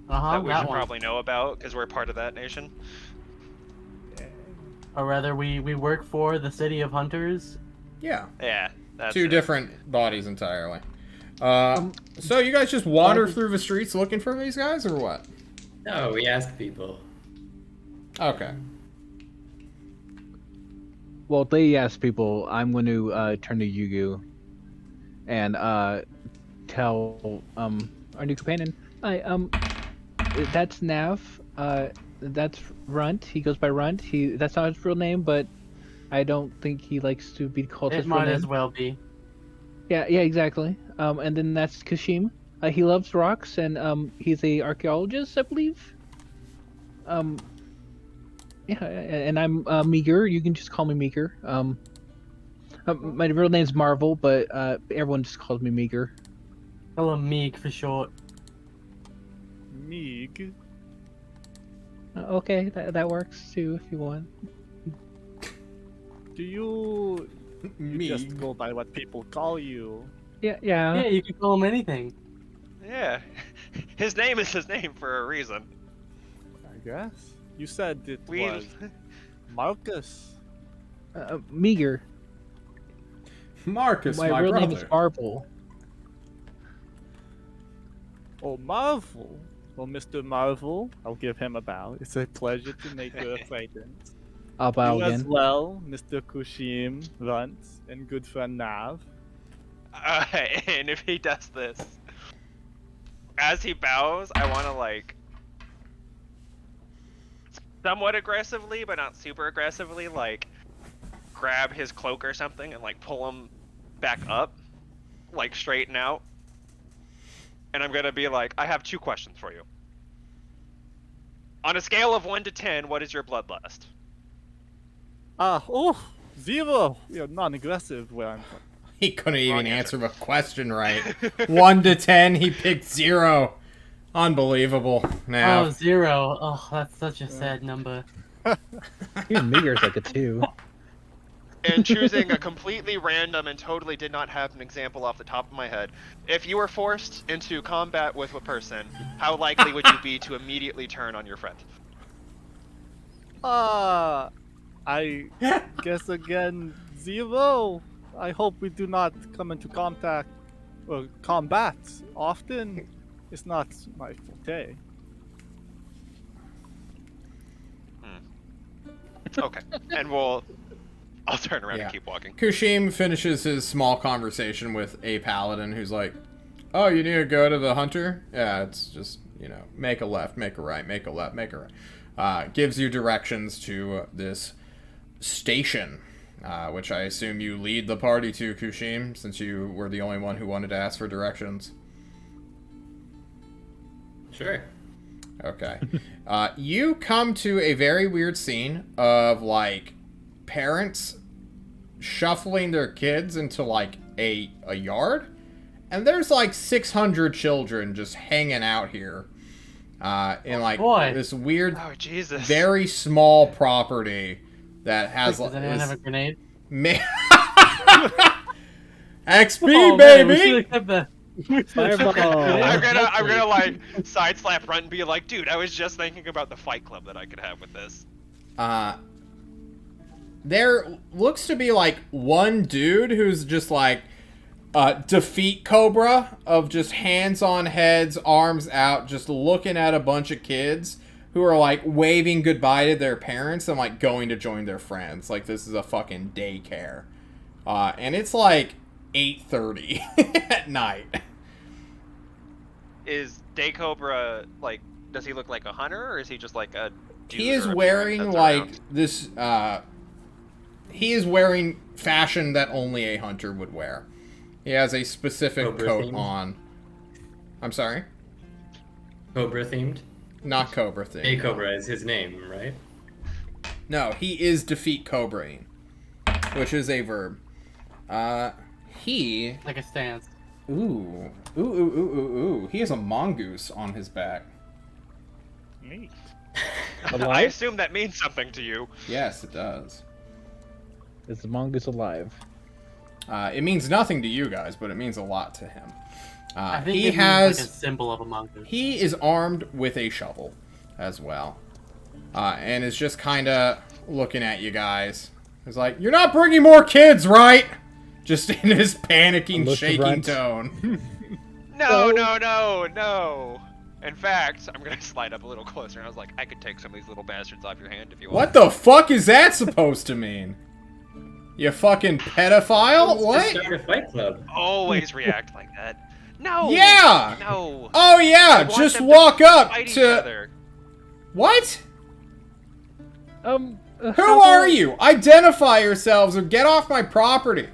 That we should one. probably know about because we're part of that nation. Or rather, we work for the city of hunters. Yeah. Yeah, that's Two it. different bodies entirely. So you guys just wander through the streets looking for these guys, or what? No, we ask people. Okay. Well, they ask people. I'm going to turn to Yugu and tell our new companion. Hi, that's Nav. That's Runt. He goes by Runt. That's not his real name, but I don't think he likes to be called his It real might name. as well be. Yeah, exactly. And then that's Kashim. He loves rocks, and he's a archaeologist, I believe. Yeah, and I'm Meager. You can just call me Meager. My real name's Marvel, but everyone just calls me Meager. Call him Meek for short. Meeg. Okay, that works too if you want. Do you Me. just go by what people call you? Yeah. Yeah, you can call him anything. Yeah, his name is his name for a reason. I guess. You said it We was Marcus. Meager. Marcus, My my real brother. name is Marvel. Oh, Marvel. Well, Mr. Marvel, I'll give him a bow. It's a pleasure to make your acquaintance. I'll bow You as again. well, Mr. Kushim, Runt, and good friend Nav. And if he does this, as he bows, I want to like somewhat aggressively, but not super aggressively, like grab his cloak or something and like pull him back up, like straighten out. And I'm gonna be like, I have 2 questions for you. On a scale of 1 to 10, what is your bloodlust? 0. You're non-aggressive where I'm from. He couldn't even Wrong answer answer. the question right. 1 to 10, he picked 0. Unbelievable. Now, Oh, 0. Oh, that's such a sad number. Even Meager's like a 2. And choosing a completely random and totally did not have an example off the top of my head. If you were forced into combat with a person, how likely would you be to immediately turn on your friend? I guess again 0. I hope we do not come into contact or combat often. It's not my forte. Okay, and I'll turn around Yeah. and keep walking. Kushim finishes his small conversation with a paladin who's like, oh, you need to go to the hunter? Yeah, it's just, make a left, make a right, make a left, make a right. Gives you directions to this station, which I assume you lead the party to, Kushim, since you were the only one who wanted to ask for directions. Sure. Okay. You come to a very weird scene of, like, parents shuffling their kids into, like, a yard. And there's, like, 600 children just hanging out here. In, like, this weird, Oh, Jesus. very small property that has, Does anyone have a grenade? XP, Oh, man, baby! we should've kept that. I'm gonna like side slap Runt and be like, dude, I was just thinking about the fight club that I could have with this. There looks to be like one dude who's just like defeat Cobra of just hands on heads, arms out, just looking at a bunch of kids who are like waving goodbye to their parents and like going to join their friends. Like this is a fucking daycare. And it's like 8:30 at night. Is Day Cobra like? Does he look like a hunter, or is he just like a? He is wearing like this. He is wearing fashion that only a hunter would wear. He has a specific Cobra coat themed? on. I'm sorry, Cobra themed? not Cobra thing. Hey Cobra is his name, right? No, he is defeat Cobra. which is a verb. He... Like a stance. Ooh. Ooh. He has a mongoose on his back. Neat. I assume that means something to you. Yes, it does. Is the mongoose alive? It means nothing to you guys, but it means a lot to him. I think He it has... means like a symbol of a mongoose. He is armed with a shovel as well. And is just kind of looking at you guys. He's like, "You're not bringing more kids, right?" Just in his panicking, shaking tone. No. In fact, I'm going to slide up a little closer, and I was like, I could take some of these little bastards off your hand if you want. What the fuck is that supposed to mean? You fucking pedophile? What? Start a fight club. Always react like that. No! Yeah! No! Oh yeah, I want just them walk to up fight each to... other. What? Who Who are you? Identify yourselves or get off my property.